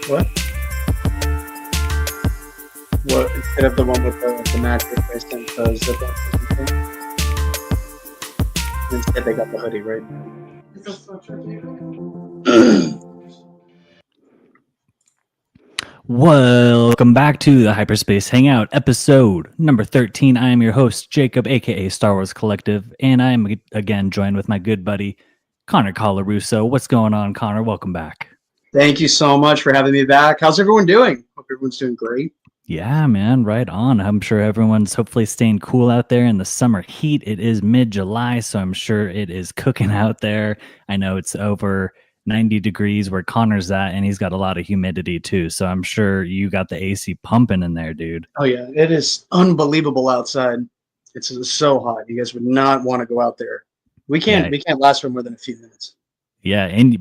What? What instead of the one with the mattress based in the zip up or something? Instead, they got the hoodie, right? Welcome back to the Hyperspace Hangout, episode number 13. I am your host, Jacob, aka Star Wars Collective, and I am again joined with my good buddy, Connor Colarusso. What's going on, Connor? Welcome back. Thank you so much for having me back. How's everyone doing? Hope everyone's doing great. Yeah, man, right on. I'm sure everyone's hopefully staying cool out there in the summer heat. It is mid-July, so I'm sure it is cooking out there. I know it's over 90 degrees where Connor's at, and he's got a lot of humidity too. So I'm sure you got the AC pumping in there, dude. Oh yeah, it is unbelievable outside. It's so hot. You guys would not want to go out there. We can't last for more than a few minutes. Yeah, and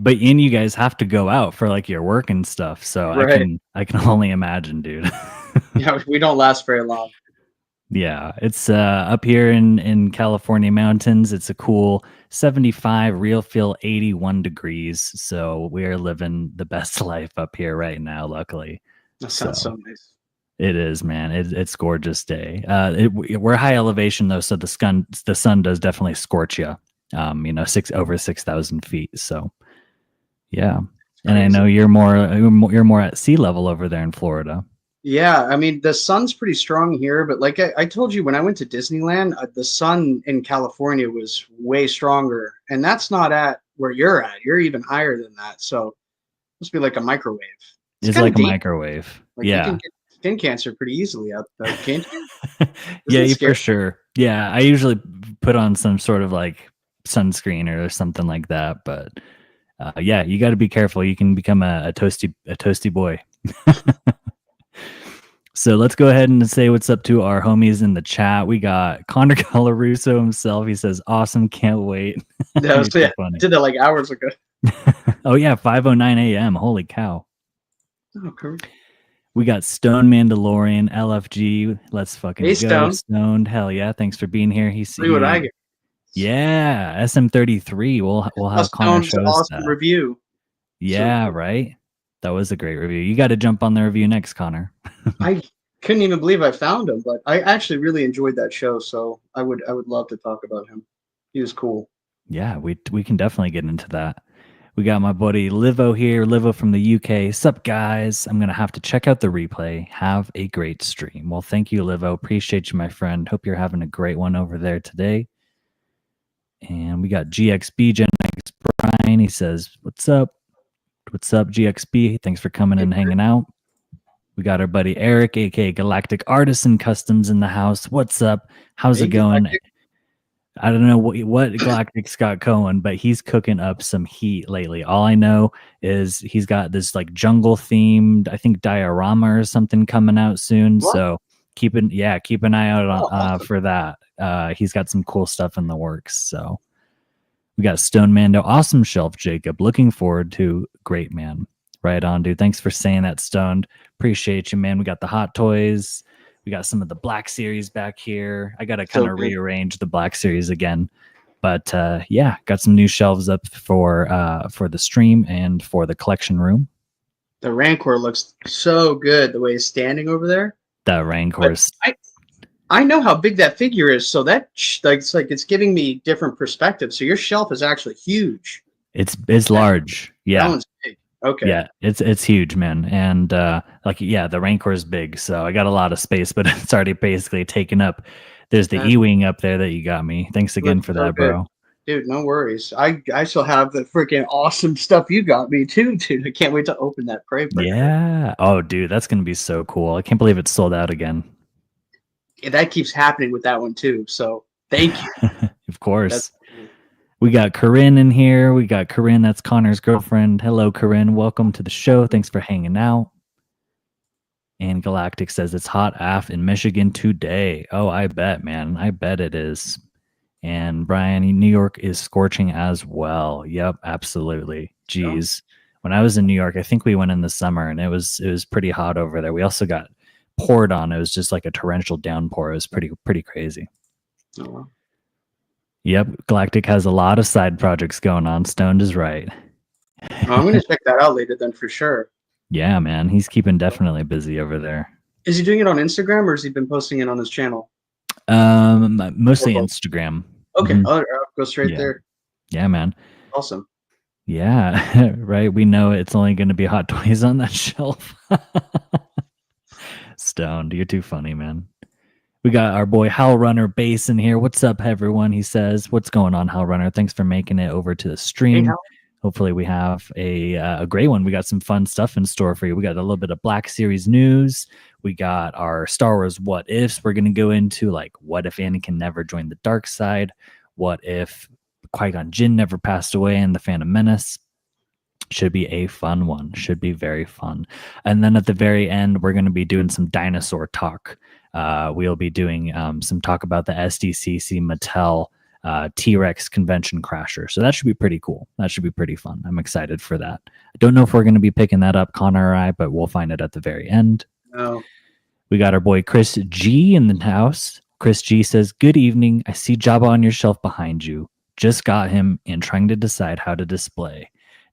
you guys have to go out for like your work and stuff. So right. I can only imagine, dude. Yeah, we don't last very long. Yeah, it's up here in California mountains. It's a cool 75, real feel 81 degrees. So we're living the best life up here right now, luckily. That sounds so nice. It is, man. It's gorgeous day. We're high elevation though, so the sun does definitely scorch you. Over 6,000 feet. So, yeah. And I know you're more at sea level over there in Florida. Yeah, I mean the sun's pretty strong here, but like I told you when I went to Disneyland, the sun in California was way stronger, and that's not at where you're at. You're even higher than that, so it must be like a microwave. It's like a microwave. Like yeah, you can get skin cancer pretty easily out there, can't you? Yeah, for sure. Yeah, I usually put on some sort of like sunscreen or something like that, but yeah, you got to be careful. You can become a toasty boy. So let's go ahead and say what's up to our homies in the chat. We got Connor Colarusso himself. He says, "Awesome, can't wait." That was funny. Did that like hours ago. Oh yeah, 5:09 a.m. Holy cow! Oh, cool. We got Stone Mandalorian LFG. Let's fucking go, Stoned. Hell yeah! Thanks for being here. He's see what I get. Yeah, SM33. We'll have Connor show us awesome review. Yeah, so, right. That was a great review. You got to jump on the review next, Connor. I couldn't even believe I found him, but I actually really enjoyed that show. So I would love to talk about him. He was cool. Yeah, we can definitely get into that. We got my buddy Livo here. Livo from the UK. Sup, guys? I'm gonna have to check out the replay. Have a great stream. Well, thank you, Livo. Appreciate you, my friend. Hope you're having a great one over there today. And we got GXB Gen X Brian. He says, "What's up? What's up, GXB? Thanks for coming and hanging out." We got our buddy Eric, aka Galactic Artisan Customs, in the house. What's up? How's it going? Galactic. I don't know what Galactic's got going, but he's cooking up some heat lately. All I know is he's got this like jungle themed, I think diorama or something coming out soon. What? So keep an eye out on, for that. He's got some cool stuff in the works. So we got Stone Mando, awesome shelf, Jacob. Looking forward to great, man. Right on, dude. Thanks for saying that, Stoned. Appreciate you, man. We got the Hot Toys. We got some of the Black Series back here. I got to kind of rearrange the Black Series again. But yeah, got some new shelves up for the stream and for the collection room. The Rancor looks so good the way it's standing over there. That Rancor's... I know how big that figure is, so that it's giving me different perspective. So your shelf is actually huge. It's large. Yeah. That one's big. Okay. Yeah, it's huge, man. And the Rancor is big, so I got a lot of space, but it's already basically taken up. There's the E-Wing up there that you got me. Thanks again for that, bro. Dude, no worries. I still have the freaking awesome stuff you got me too, dude. I can't wait to open that prey. Yeah. Oh, dude, that's gonna be so cool. I can't believe it's sold out again. Yeah, that keeps happening with that one too. So thank you. Of course. We got Corinne in here. We got Corinne. That's Connor's girlfriend. Hello, Corinne. Welcome to the show. Thanks for hanging out. And Galactic says it's hot AF in Michigan today. Oh, I bet, man. I bet it is. And Brian, New York is scorching as well. Yep, absolutely. Jeez. When I was in New York, I think we went in the summer, and it was pretty hot over there. We also got poured on. It was just like a torrential downpour. It was pretty crazy. Oh, wow. Yep, Galactic has a lot of side projects going on. Stoned is right. I'm going to check that out later then for sure. Yeah, man. He's keeping definitely busy over there. Is he doing it on Instagram or has he been posting it on his channel? Mostly Or both? Instagram. Okay, Mhm. I'll go straight Yeah. there. Yeah, man. Awesome. Yeah, right. We know it's only going to be hot toys on that shelf. Stoned. You're too funny, man. We got our boy Hal Runner Bass in here. What's up, everyone? He says, "What's going on, Hal Runner? Thanks for making it over to the Hey, stream. Hal. Hopefully, we have a great one. We got some fun stuff in store for you. We got a little bit of Black Series news. We got our Star Wars what ifs. We're going to go into like, what if Anakin never joined the dark side? What if Qui-Gon Jinn never passed away in the Phantom Menace? Should be a fun one. Should be very fun. And then at the very end, we're going to be doing some dinosaur talk. We'll be doing some talk about the SDCC Mattel T-Rex convention crasher. So that should be pretty cool. That should be pretty fun. I'm excited for that. I don't know if we're going to be picking that up, Connor or I, but we'll find it at the very end. No. We got our boy Chris G in the house. Chris G says, "Good evening. I see Jabba on your shelf behind you. Just got him and trying to decide how to display."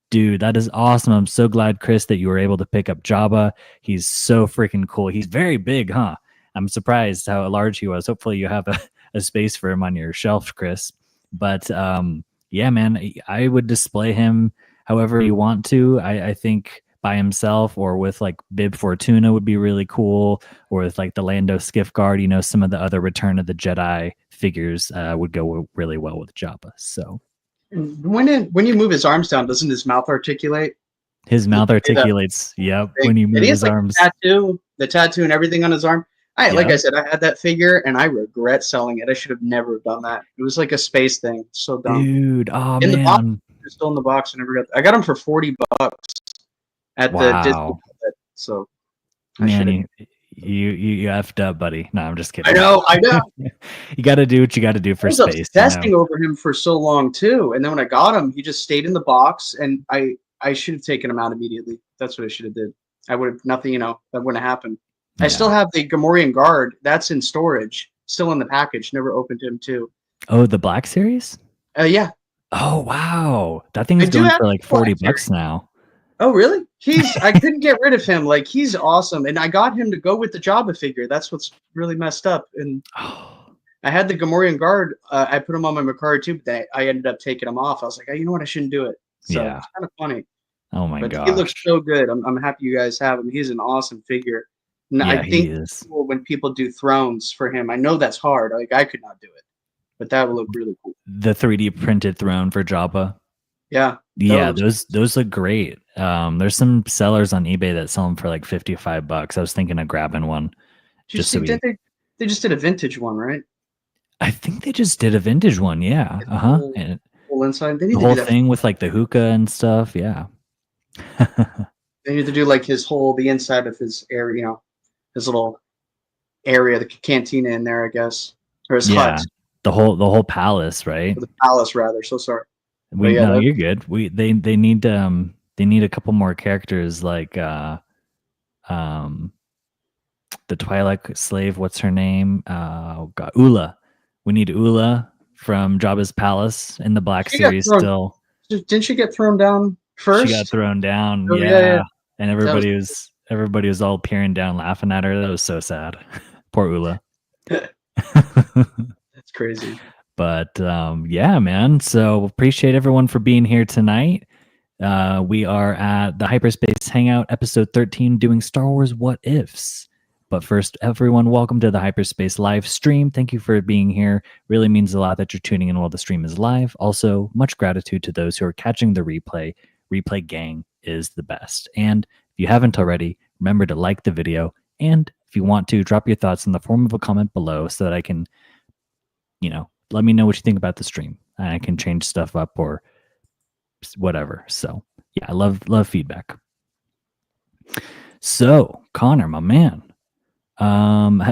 Dude, that is awesome. I'm so glad, Chris, that you were able to pick up Jabba. He's so freaking cool. He's very big, huh? I'm surprised how large he was. Hopefully you have a space for him on your shelf, Chris. But yeah, man, I would display him however you want to. I think by himself or with like Bib Fortuna would be really cool, or with like the Lando Skiff Guard. Some of the other Return of the Jedi figures would go really well with Jabba. So When you move his arms down, doesn't his mouth articulate? his mouth articulates. Yep, when you And move he has his like arms. the tattoo and everything on his arm. Like Yeah. I said, I had that figure and I regret selling it. I should have never done that. It was like a space thing. So dumb. Dude, oh In the box, man. they're still in the box. I got them for $40 at the Disney Wow. outlet. So Man, you effed up, buddy. No, I'm just kidding. I know. You got to do what you got to do for I was space. obsessing over him for so long too, and then when I got him, he just stayed in the box, and I should have taken him out immediately. That's what I should have did. I would have nothing, that wouldn't have happened. Yeah. I still have the Gamorrean Guard. That's in storage, still in the package. Never opened him too. Oh, the Black Series? Yeah. Oh wow, that thing's going for like $40 now. Oh really? I couldn't get rid of him. Like he's awesome, and I got him to go with the Jabba figure. That's what's really messed up. And I had the Gamorrean Guard. I put him on my Macari too, but I ended up taking him off. I was like, you know what? I shouldn't do it. So Yeah. It's kind of funny. Oh my god. He looks so good. I'm happy you guys have him. He's an awesome figure. And Yeah, I think he is. when people do thrones for him, I know that's hard. Like I could not do it, but that would look really cool. The 3D printed throne for Jabba. Yeah. Yeah, those look great. There's some sellers on eBay that sell them for like $55. I was thinking of grabbing one. They just did a vintage one, right? I think they just did a vintage one. Yeah. And whole inside. the whole thing with like the hookah and stuff. Yeah. They need to do like the inside of his area, his little area, the cantina in there, I guess, or his hut. The whole palace, right? Or the palace, rather. So sorry. You're good. They need a couple more characters like the Twilight slave. What's her name? Oh god, Ula. We need Ula from Jabba's palace in the Black Series still. Didn't she get thrown down first? She got thrown down. Oh, yeah. And everybody was all peering down, laughing at her. That was so sad. Poor Ula. That's crazy. But yeah, man. So appreciate everyone for being here tonight. We are at the Hyperspace Hangout, episode 13, doing Star Wars What Ifs. But first, everyone, welcome to the Hyperspace live stream. Thank you for being here. Really means a lot that you're tuning in while the stream is live. Also, much gratitude to those who are catching the replay. Replay gang is the best. And if you haven't already, remember to like the video. And if you want to, drop your thoughts in the form of a comment below so that I can, let me know what you think about the stream. I can change stuff up or whatever. So yeah, I love feedback. So Connor, my man,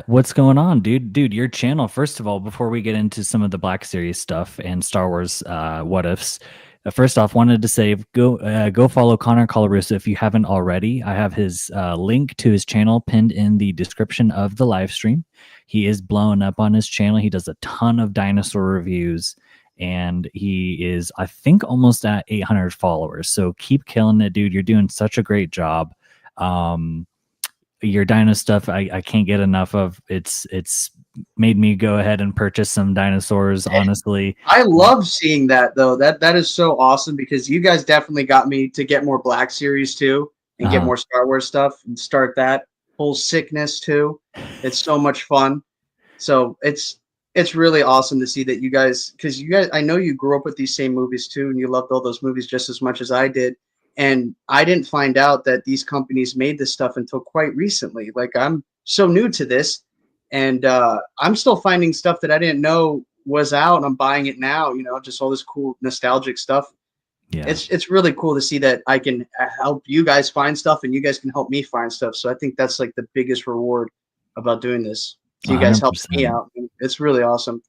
what's going on, dude? Your channel, first of all, before we get into some of the Black Series stuff and Star Wars what ifs, first off, wanted to say go follow Connor Colarusso if you haven't already. I have his link to his channel pinned in the description of the live stream. He is blowing up on his channel. He does a ton of dinosaur reviews, and he is, I think, almost at 800 followers. So keep killing it, dude. You're doing such a great job. Your dino stuff, I can't get enough of. It's made me go ahead and purchase some dinosaurs, honestly. I love seeing that though. That is so awesome because you guys definitely got me to get more Black Series too and get more Star Wars stuff and start that whole sickness too. It's so much fun. So it's really awesome to see that you guys, because you guys, I know you grew up with these same movies too, and you loved all those movies just as much as I did. And I didn't find out that these companies made this stuff until quite recently. Like I'm so new to this, and I'm still finding stuff that I didn't know was out, and I'm buying it now. You know, just all this cool nostalgic stuff. Yeah, It's really cool to see that I can help you guys find stuff, and you guys can help me find stuff. So I think that's like the biggest reward about doing this. So you guys help me out. It's really awesome,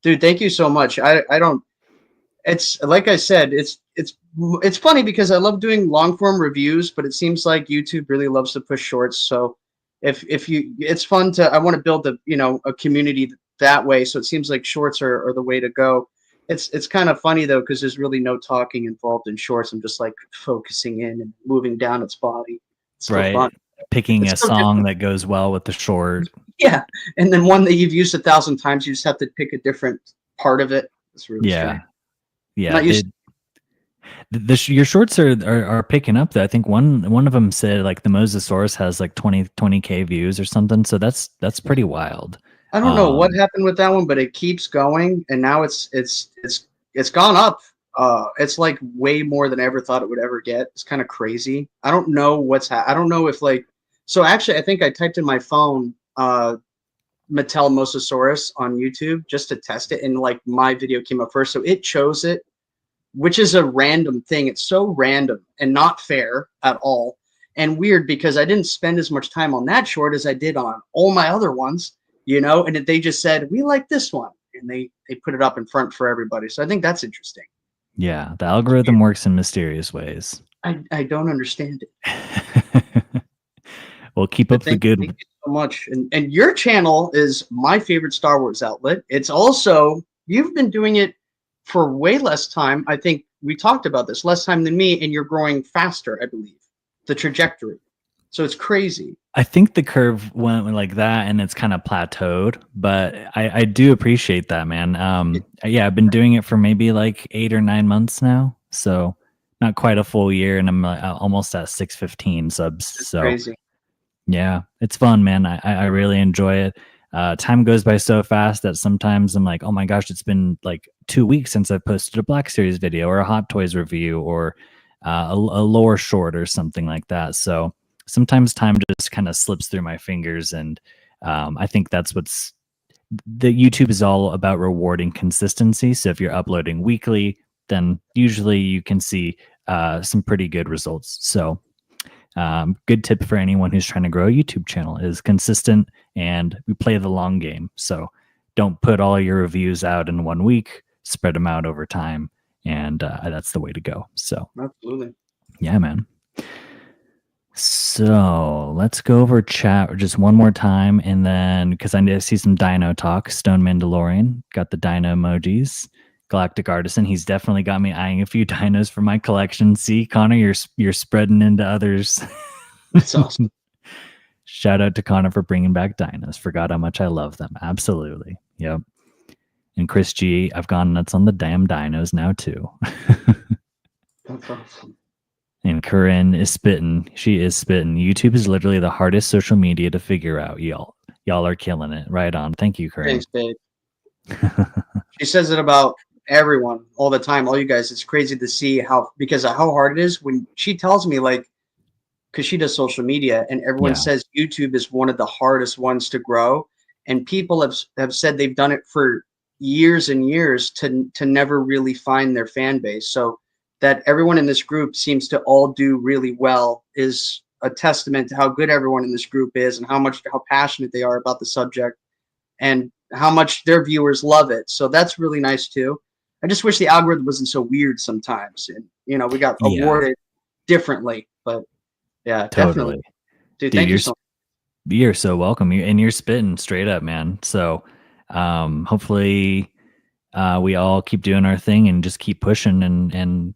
dude. Thank you so much. I don't. It's like I said. It's funny because I love doing long form reviews, but it seems like YouTube really loves to push shorts. So if you, it's fun to. I want to build a community that way. So it seems like shorts are the way to go. It's kind of funny though because there's really no talking involved in shorts. I'm just like focusing in and moving down its body. It's so fun. Picking a song that goes well with the short. Yeah, and then one that you've used 1,000 times, you just have to pick a different part of it. It's really strange. Yeah. Your shorts are picking up though. I think one of them said like the Mosasaurus has like 20K views or something. So that's pretty wild. I don't know what happened with that one, but it keeps going, and now it's gone up. It's like way more than I ever thought it would ever get. It's kind of crazy. I don't know I don't know if like. So actually, I think I typed in my phone Mattel Mosasaurus on YouTube just to test it, and like my video came up first, so it chose it, which is a random thing. It's so random and not fair at all, and weird because I didn't spend as much time on that short as I did on all my other ones, and they just said we like this one, and they put it up in front for everybody. So I think that's interesting. Yeah, the algorithm works in mysterious ways. I don't understand it. Well, keep up the good. Thank you so much. And your channel is my favorite Star Wars outlet. It's also, you've been doing it for way less time. I think we talked about this, less time than me, and you're growing faster, I believe, the trajectory. So it's crazy. I think the curve went like that and it's kind of plateaued, but I do appreciate that, man. Yeah, I've been doing it for maybe like 8 or 9 months now. So not quite a full year, and I'm almost at 615 subs. It's so crazy. Yeah, it's fun, man. I really enjoy it. Time goes by so fast that sometimes I'm like, oh my gosh, it's been like 2 weeks since I posted a Black Series video or a Hot Toys review or a lore short or something like that. So sometimes time just kind of slips through my fingers, and I think that's the YouTube is all about rewarding consistency. So if you're uploading weekly, then usually you can see some pretty good results. So good tip for anyone who's trying to grow a YouTube channel is consistent, and we play the long game. So don't put all your reviews out in 1 week, spread them out over time. And that's the way to go. So absolutely. Yeah, man. So let's go over chat just one more time. And then, because I need to see some dino talk, Stone Mandalorian got the dino emojis. Galactic Artisan, he's definitely got me eyeing a few dinos for my collection. See, Connor, you're spreading into others. That's awesome. Shout out to Connor for bringing back dinos. Forgot how much I love them. Absolutely. Yep. And Chris G, I've gone nuts on the damn dinos now too. That's awesome. And Corinne is spitting. She is spitting. YouTube is literally the hardest social media to figure out. Y'all are killing it. Right on. Thank you, Corinne. Thanks, babe. She says it about everyone all the time, all you guys. It's crazy to see how hard it is when she tells me, like, because she does social media, and everyone says YouTube is one of the hardest ones to grow, and people have said they've done it for years and years to never really find their fan base. So that everyone in this group seems to all do really well is a testament to how good everyone in this group is, and how passionate they are about the subject, and how much their viewers love it. So that's really nice too. I just wish the algorithm wasn't so weird sometimes, and we got awarded differently. But yeah, totally. Definitely. Dude, thank you so much. You're so welcome. You're spitting straight up, man. So hopefully we all keep doing our thing and just keep pushing, and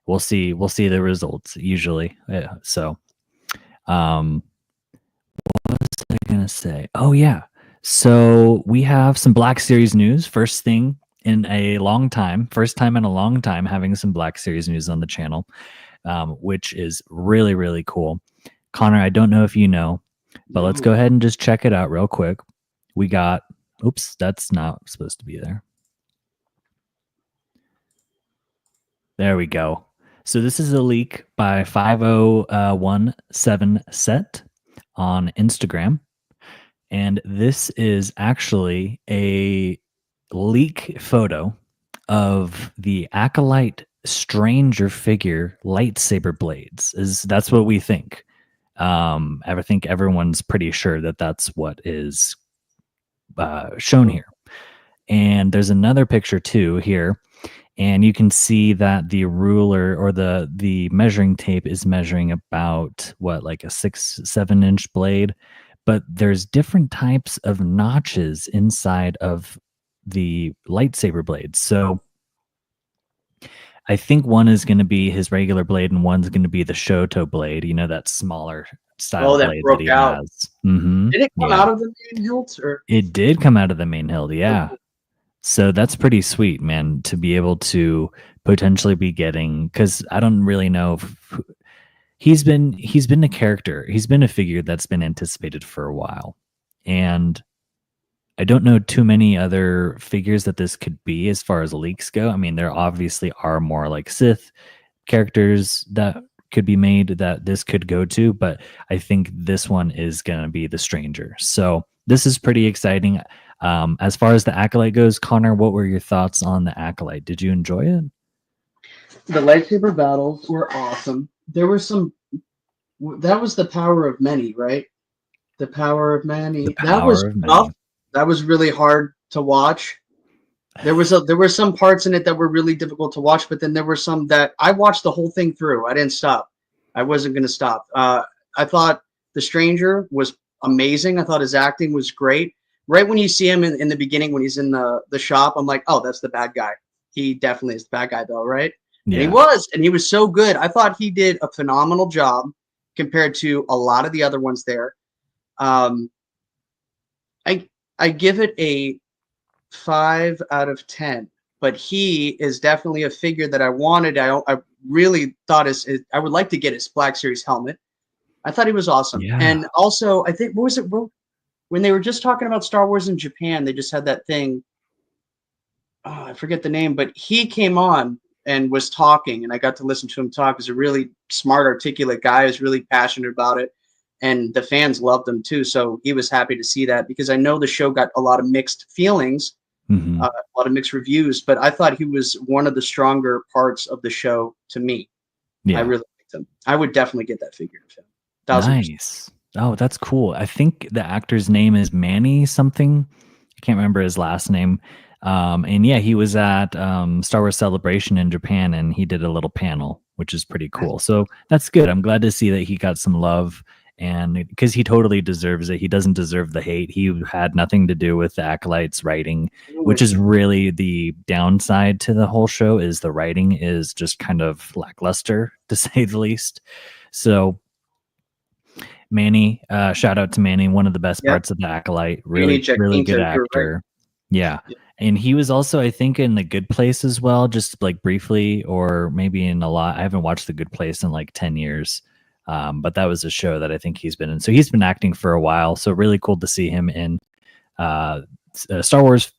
we'll see the results usually. So What was I gonna say? Oh yeah. So we have some Black Series news. First thing in a long time, first time in a long time having some Black Series news on the channel, which is really, really cool. Connor, I don't know if you know, but let's go ahead and just check it out real quick. We got, oops, that's not supposed to be there. There we go. So this is a leak by 5017 Set on Instagram. And this is actually a leak photo of the Acolyte Stranger figure lightsaber blades. That's what we think. I think everyone's pretty sure that that's what is shown here. And there's another picture too here, and you can see that the ruler or the measuring tape is measuring about what, like a 6-7 inch blade, but there's different types of notches inside of the lightsaber blades. So I think one is going to be his regular blade and one's going to be the Shoto blade, that smaller style that blade that broke he out. has. Mm-hmm. Did it come out of the main hilt? Or? It did come out of the main hilt, yeah. Okay. So that's pretty sweet, man, to be able to potentially be getting, because I don't really know if he's been a character. He's been a figure that's been anticipated for a while. And I don't know too many other figures that this could be as far as leaks go. I mean, there obviously are more like Sith characters that could be made that this could go to, but I think this one is going to be the Stranger. So this is pretty exciting. As far as the Acolyte goes, Connor, what were your thoughts on the Acolyte? Did you enjoy it? The lightsaber battles were awesome. There were some. That was the power of many, right? The power of many. That was tough. That was really hard to watch. There were some parts in it that were really difficult to watch, but then there were some that I watched the whole thing through. I didn't stop. I wasn't going to stop. I thought the Stranger was amazing. I thought his acting was great. Right when you see him in the beginning, when he's in the shop, I'm like, oh, that's the bad guy. He definitely is the bad guy, though, right? Yeah. And he was so good. I thought he did a phenomenal job compared to a lot of the other ones there. I give it a 5 out of 10, but he is definitely a figure that I wanted. I really thought I would like to get his Black Series helmet. I thought he was awesome. Yeah. And also, I think, what was it? When they were just talking about Star Wars in Japan, they just had that thing. Oh, I forget the name, but he came on and was talking, and I got to listen to him talk. He's a really smart, articulate guy. He's really passionate about it, and the fans loved him too. So he was happy to see that, because I know the show got a lot of mixed feelings, a lot of mixed reviews, but I thought he was one of the stronger parts of the show to me. Yeah. I really liked him. I would definitely get that figure of him. Nice. Oh, that's cool. I think the actor's name is Manny something. I can't remember his last name. And yeah, he was at Star Wars Celebration in Japan, and he did a little panel, which is pretty cool. So that's good. I'm glad to see that he got some love, and because he totally deserves it. He doesn't deserve the hate. He had nothing to do with the Acolyte's writing, which is really the downside to the whole show, is the writing is just kind of lackluster, to say the least. So Manny, shout out to Manny, one of the best parts of the Acolyte. Really good actor. Right. Yeah. And he was also, I think, in The Good Place as well, just like briefly, or maybe in a lot. I haven't watched The Good Place in like 10 years. But that was a show that I think he's been in. So he's been acting for a while. So really cool to see him in a Star Wars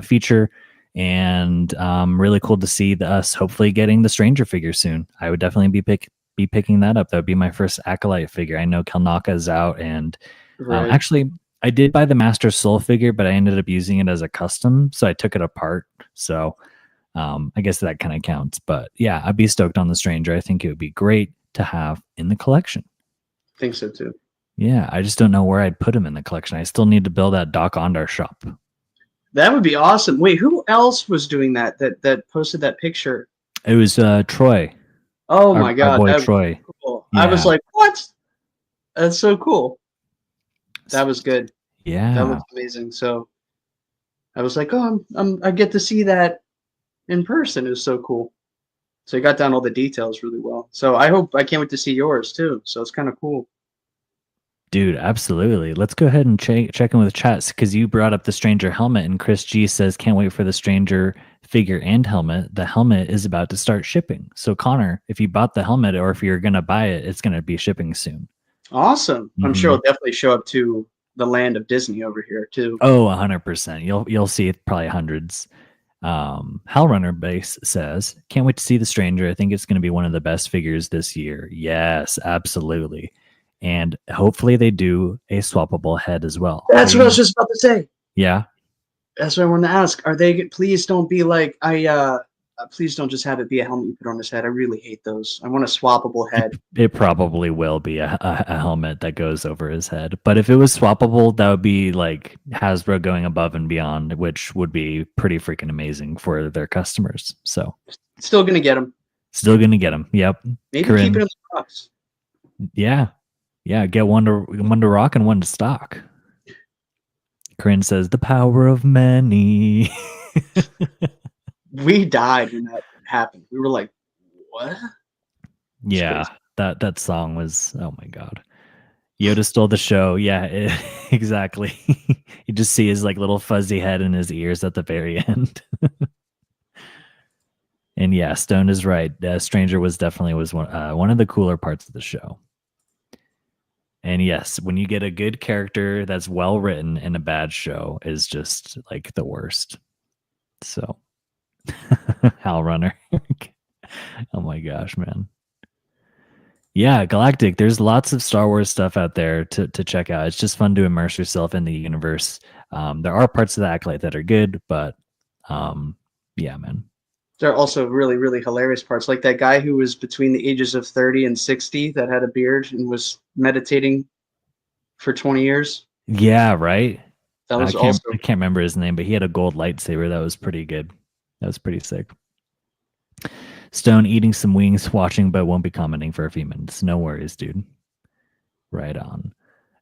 feature. And really cool to see us hopefully getting the Stranger figure soon. I would definitely be picking that up. That would be my first Acolyte figure. I know Kelnaka is out, and actually I did buy the Master Soul figure, but I ended up using it as a custom, so I took it apart. So I guess that kind of counts. But yeah, I'd be stoked on the Stranger. I think it would be great to have in the collection. I think so too. Yeah, I just don't know where I'd put him in the collection. I still need to build that Doc Ondar shop. That would be awesome. Wait, who else was doing that posted that picture? It was Troy. Oh my God, our boy Troy. Cool. Yeah. I was like, what? That's so cool. That was good. Yeah, that was amazing. So I was like, oh, I get to see that in person. It was so cool. So you got down all the details really well. So I can't wait to see yours too. So it's kind of cool. Dude, absolutely. Let's go ahead and check in with chats because you brought up the Stranger helmet, and Chris G says, can't wait for the Stranger figure and helmet. The helmet is about to start shipping. So, Connor, if you bought the helmet or if you're going to buy it, it's going to be shipping soon. Awesome. I'm sure it'll definitely show up to the land of Disney over here, too. Oh, 100%. You'll see it probably hundreds. Hellrunner Base says, can't wait to see the Stranger. I think it's going to be one of the best figures this year. Yes, absolutely. And hopefully they do a swappable head as well. That's what I was just about to say. Yeah. That's what I wanted to ask. Are they, please don't be like, please don't just have it be a helmet you put on his head. I really hate those. I want a swappable head. It probably will be a helmet that goes over his head. But if it was swappable, that would be like Hasbro going above and beyond, which would be pretty freaking amazing for their customers. So still going to get them. Still going to get them. Yep. Maybe keep it in the box. Yeah. Yeah. Get one to rock and one to stock. Corinne says, the power of many. We died when that happened. We were like, what? Yeah, that song was, oh my God. Yoda stole the show. Yeah, exactly. You just see his like little fuzzy head in his ears at the very end. And yeah, Stone is right. Stranger was one of the cooler parts of the show. And yes, when you get a good character that's well written in a bad show is just like the worst. So Hal Runner. Oh my gosh, man. Yeah, Galactic. There's lots of Star Wars stuff out there to check out. It's just fun to immerse yourself in the universe. There are parts of the Acolyte that are good, but yeah, man. There are also really, really hilarious parts, like that guy who was between the ages of 30 and 60 that had a beard and was meditating for 20 years. Yeah, right. That was I can't remember his name, but he had a gold lightsaber. That was pretty good. That was pretty sick. Stone eating some wings, watching, but won't be commenting for a few minutes. No worries, dude. Right on.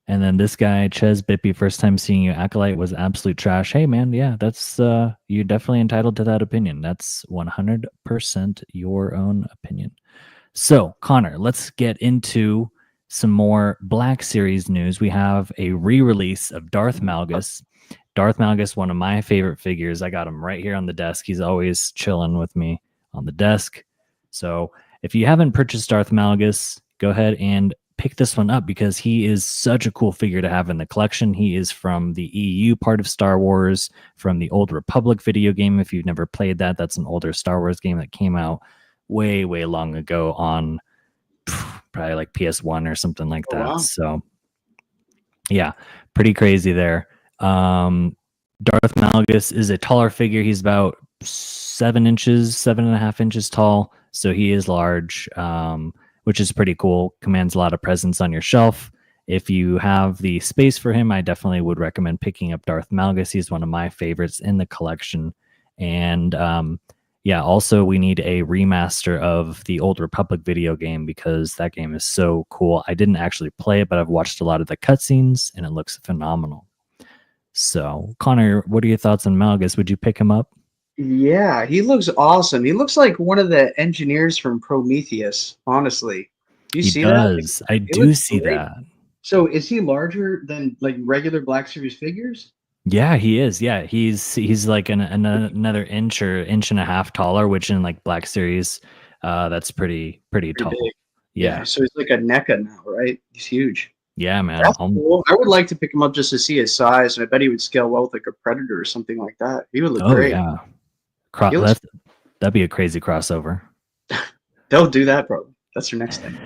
And then this guy, Ches Bippy, first time seeing you, Acolyte was absolute trash. Hey, man, yeah, that's you're definitely entitled to that opinion. That's 100% your own opinion. So, Connor, let's get into some more Black Series news. We have a re-release of Darth Malgus. Darth Malgus, one of my favorite figures. I got him right here on the desk. He's always chilling with me on the desk. So if you haven't purchased Darth Malgus, go ahead and pick this one up because he is such a cool figure to have in the collection. He is from the EU part of Star Wars, from the Old Republic video game. If you've never played that, that's an older Star Wars game that came out way, way long ago on probably like PS1 or something like that. Wow. So yeah, pretty crazy there. Darth Malgus is a taller figure. He's about 7.5 inches tall. So he is large, which is pretty cool. Commands a lot of presence on your shelf. If you have the space for him, I definitely would recommend picking up Darth Malgus. He's one of my favorites in the collection. And yeah, also we need a remaster of the Old Republic video game because that game is so cool. I didn't actually play it, but I've watched a lot of the cutscenes and it looks phenomenal. So, Connor, what are your thoughts on Malgus? Would you pick him up? Yeah, he looks awesome. He looks like one of the engineers from Prometheus, honestly. Do you see that? I do see that. So is he larger than like regular Black Series figures? Yeah, he is. Yeah, he's like another inch or inch and a half taller, which in like Black Series, that's pretty tall. Big. Yeah, so he's like a NECA now, right? He's huge. Yeah, man. That's cool. I would like to pick him up just to see his size, and I bet he would scale well with like a Predator or something like that. He would look great. Yeah. That'd be a crazy crossover. They'll do that, bro. That's your next thing.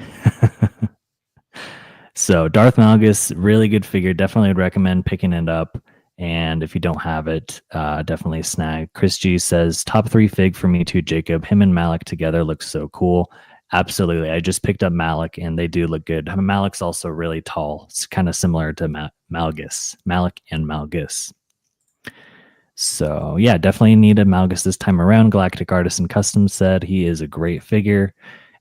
So Darth Malgus, really good figure. Definitely would recommend picking it up. And if you don't have it, definitely snag. Chris G says, top 3 fig for me too, Jacob. Him and Malik together looks so cool. Absolutely. I just picked up Malik and they do look good. Malik's also really tall. It's kind of similar to Malgus. Malik and Malgus. So yeah, definitely need a Malgus this time around. Galactic Artisan Custom said he is a great figure.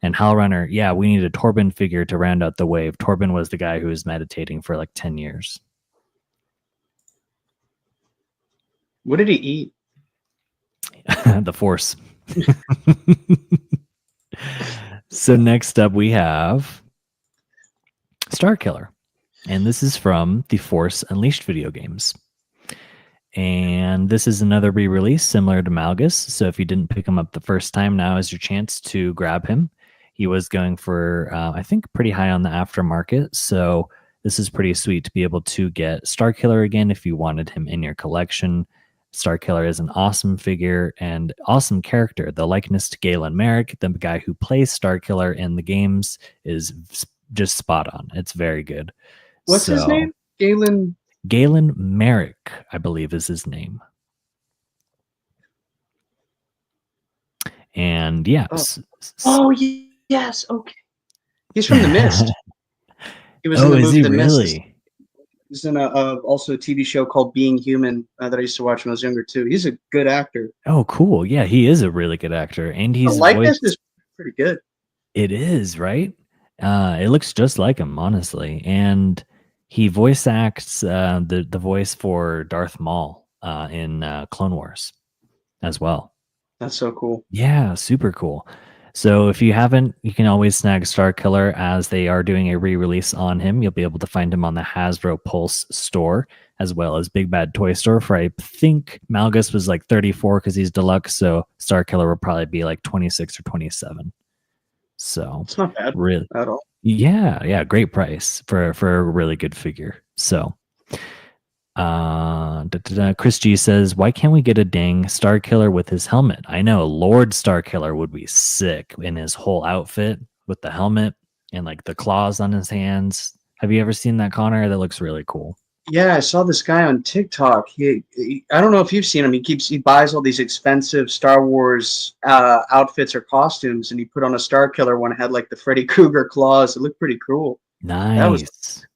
And Hellrunner, yeah, we need a Torben figure to round out the wave. Torben was the guy who was meditating for like 10 years. What did he eat? The Force. So next up we have Starkiller. And this is from the Force Unleashed video games. And this is another re-release similar to Malgus. So if you didn't pick him up the first time, now is your chance to grab him. He was going for, I think, pretty high on the aftermarket. So this is pretty sweet to be able to get Starkiller again if you wanted him in your collection. Starkiller is an awesome figure and awesome character. The likeness to Galen Merrick, the guy who plays Starkiller in the games, is just spot on. It's very good. What's his name? Galen Merrick, I believe, is his name. And yeah. Yes. Okay. He's from The Mist. He was in the movie The Mist. Really? He's in also a TV show called Being Human that I used to watch when I was younger too. He's a good actor. Oh, cool. Yeah, he is a really good actor. And he's the likeness is pretty good. It is, right? It looks just like him, honestly. And he voice acts the voice for Darth Maul in Clone Wars as well. That's so cool. Yeah, super cool. So if you haven't, you can always snag Starkiller as they are doing a re-release on him. You'll be able to find him on the Hasbro Pulse store as well as Big Bad Toy Store for, I think, Malgus was like 34 because he's deluxe. So Starkiller will probably be like 26 or 27. So it's not bad really at all. Yeah, great price for a really good figure. So Chris G says, why can't we get a dang Starkiller with his helmet? I know Lord Starkiller would be sick in his whole outfit with the helmet and like the claws on his hands. Have you ever seen that, Connor? That looks really cool. Yeah, I saw this guy on TikTok. He I don't know if you've seen him. He buys all these expensive Star Wars outfits or costumes, and he put on a Starkiller one. Had like the Freddy Krueger claws. It looked pretty cool. Nice.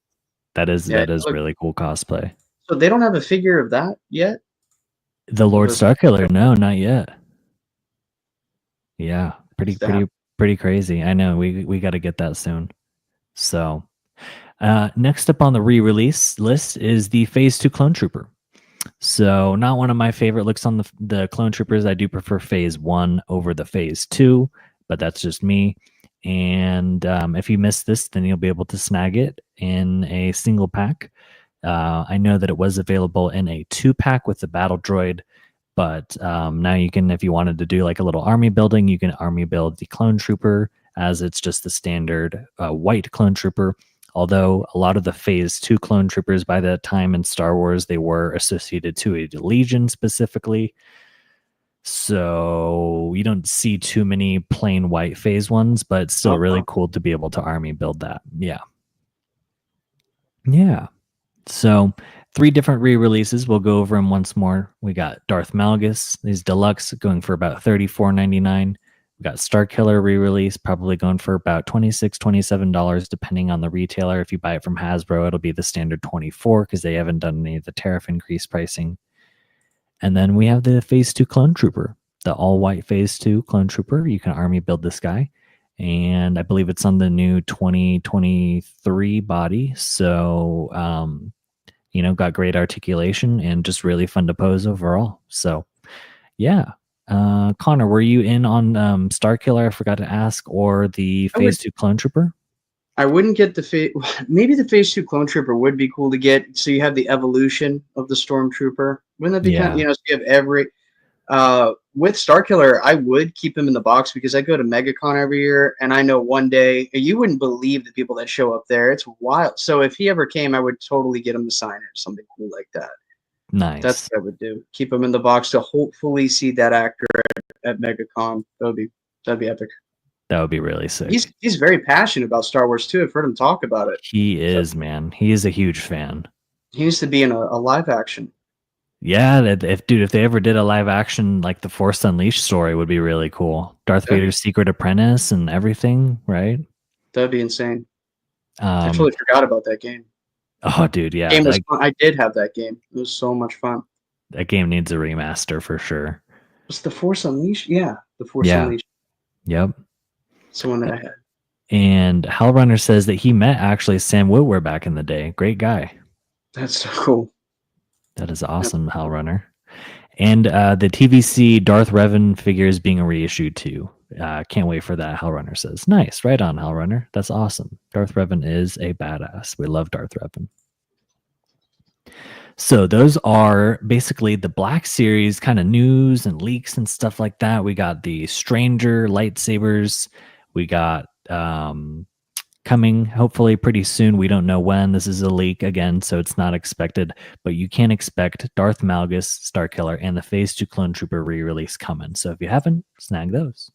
That is really cool cosplay. So they don't have a figure of that yet? The Lord Starkiller? No, not yet. Yeah, pretty crazy. I know. We got to get that soon. So next up on the re-release list is the Phase 2 Clone Trooper. So not one of my favorite looks on the Clone Troopers. I do prefer Phase 1 over the Phase 2, but that's just me. And if you missed this, then you'll be able to snag it in a single pack. I know that it was available in a 2-pack with the battle droid, but now you can, if you wanted to do like a little army building, you can army build the Clone Trooper as it's just the standard white Clone Trooper. Although a lot of the Phase 2 Clone Troopers by that time in Star Wars, they were associated to a Legion specifically. So you don't see too many plain white Phase ones, but it's still really cool to be able to army build that. Yeah. So 3 different re-releases. We'll go over them once more. We got Darth Malgus, these deluxe, going for about $34.99. We got Starkiller re-release, probably going for about $26, $27, depending on the retailer. If you buy it from Hasbro, it'll be the standard $24 because they haven't done any of the tariff increase pricing. And then we have the Phase 2 Clone Trooper, the all-white Phase 2 Clone Trooper. You can army build this guy. And I believe it's on the new 2023 body. So, got great articulation and just really fun to pose overall. So, yeah. Connor, were you in on Starkiller? I forgot to ask, or the Phase 2 Clone Trooper? I wouldn't get maybe the Phase 2 Clone Trooper would be cool to get. So you have the evolution of the Stormtrooper. Wouldn't that be kind of, so you have every with Starkiller, I would keep him in the box because I go to MegaCon every year, and I know one day you wouldn't believe the people that show up there. It's wild. So if he ever came, I would totally get him to sign it or something cool like that. Nice. That's what I would do. Keep him in the box to hopefully see that actor at MegaCon. That'd be epic. That would be really sick. He's very passionate about Star Wars too. I've heard him talk about it. He is, man. He is a huge fan. He used to be in a live action. Yeah, if they ever did a live action like the Force Unleashed story, would be really cool. Darth Vader's Secret Apprentice and everything, right? That'd be insane. I totally forgot about that game. Oh, dude, yeah. Game was fun. I did have that game. It was so much fun. That game needs a remaster for sure. Was the Force Unleashed? Yeah, the Force Unleashed. Yep. It's the one that I had. And Hellrunner says that he met actually Sam Witwer back in the day. Great guy. That's so cool. That is awesome, Hellrunner. And the TVC Darth Revan figure is being reissued too. can't wait for that. Hellrunner says, nice, right on, Hellrunner. That's awesome. Darth Revan is a badass. We love Darth Revan. So those are basically the Black Series kind of news and leaks and stuff like that. We got the Stranger lightsabers. We got coming hopefully pretty soon. We don't know when. This is a leak again, so it's not expected. But you can expect Darth Malgus, Starkiller, and the Phase 2 Clone Trooper re-release coming. So if you haven't, snag those.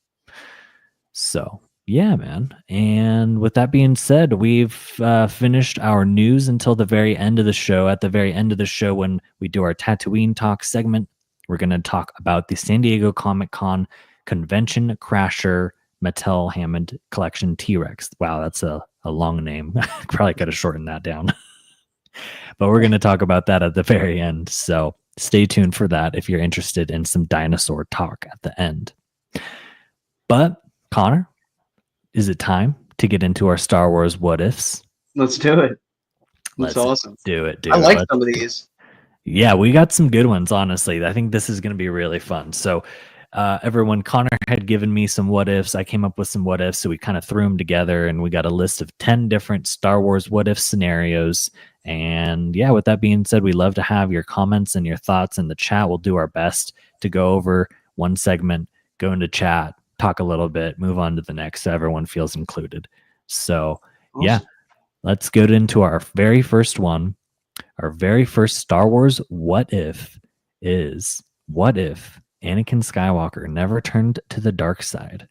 So yeah, man. And with that being said, we've finished our news until the very end of the show. At the very end of the show, when we do our Tatooine Talk segment, we're going to talk about the San Diego Comic-Con Convention Crasher Mattel Hammond Collection T-Rex. Wow, that's a long name. Probably could have shortened that down. But we're going to talk about that at the very end. So stay tuned for that if you're interested in some dinosaur talk at the end. But, Connor, is it time to get into our Star Wars what ifs? Let's do it. That's awesome. Do it, dude. I like some of these. Yeah, we got some good ones, honestly. I think this is going to be really fun. So, everyone, Connor had given me some what ifs. I came up with some what ifs, so we kind of threw them together, and we got a list of 10 different Star Wars what if scenarios. And yeah, with that being said, we love to have your comments and your thoughts in the chat. We'll do our best to go over one segment, go into chat, talk a little bit, move on to the next, so everyone feels included. So Awesome. yeah, let's go into our very first one. Our very first Star Wars what if is, what if Anakin Skywalker never turned to the dark side?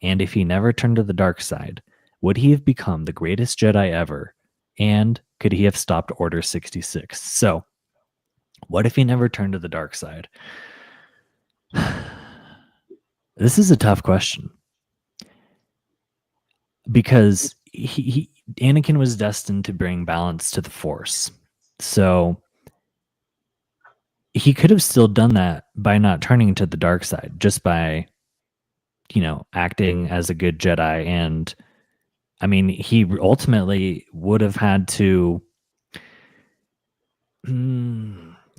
And if he never turned to the dark side, would he have become the greatest Jedi ever? And could he have stopped Order 66? So what if he never turned to the dark side? This is a tough question, because Anakin was destined to bring balance to the Force. So he could have still done that by not turning to the dark side, just by, acting as a good Jedi. And I mean, he ultimately would have had to.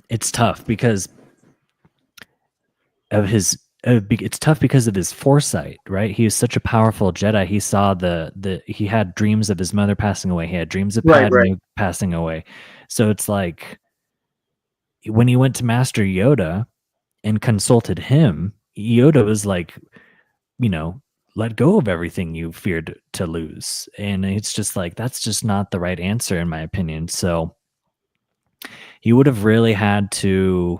It's tough because of his. It's tough because of his foresight, right? He was such a powerful Jedi. He saw he had dreams of his mother passing away. He had dreams of Padme passing away. So it's like, when he went to Master Yoda and consulted him, Yoda was like, let go of everything you feared to lose. And it's just like, that's just not the right answer, in my opinion. So he would have really had to,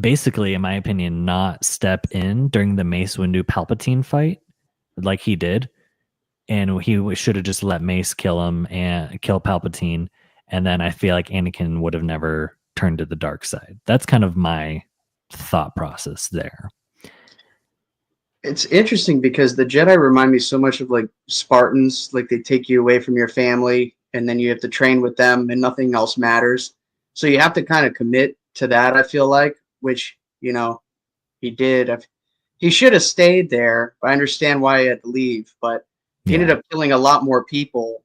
basically, in my opinion, not step in during the Mace Windu Palpatine fight like he did. And he should have just let Mace kill him and kill Palpatine. And then I feel like Anakin would have never turned to the dark side. That's kind of my thought process there. It's interesting because the Jedi remind me so much of like Spartans. Like, they take you away from your family and then you have to train with them and nothing else matters. So you have to kind of commit to that, I feel like, which, he did. He should have stayed there. I understand why he had to leave, but he ended up killing a lot more people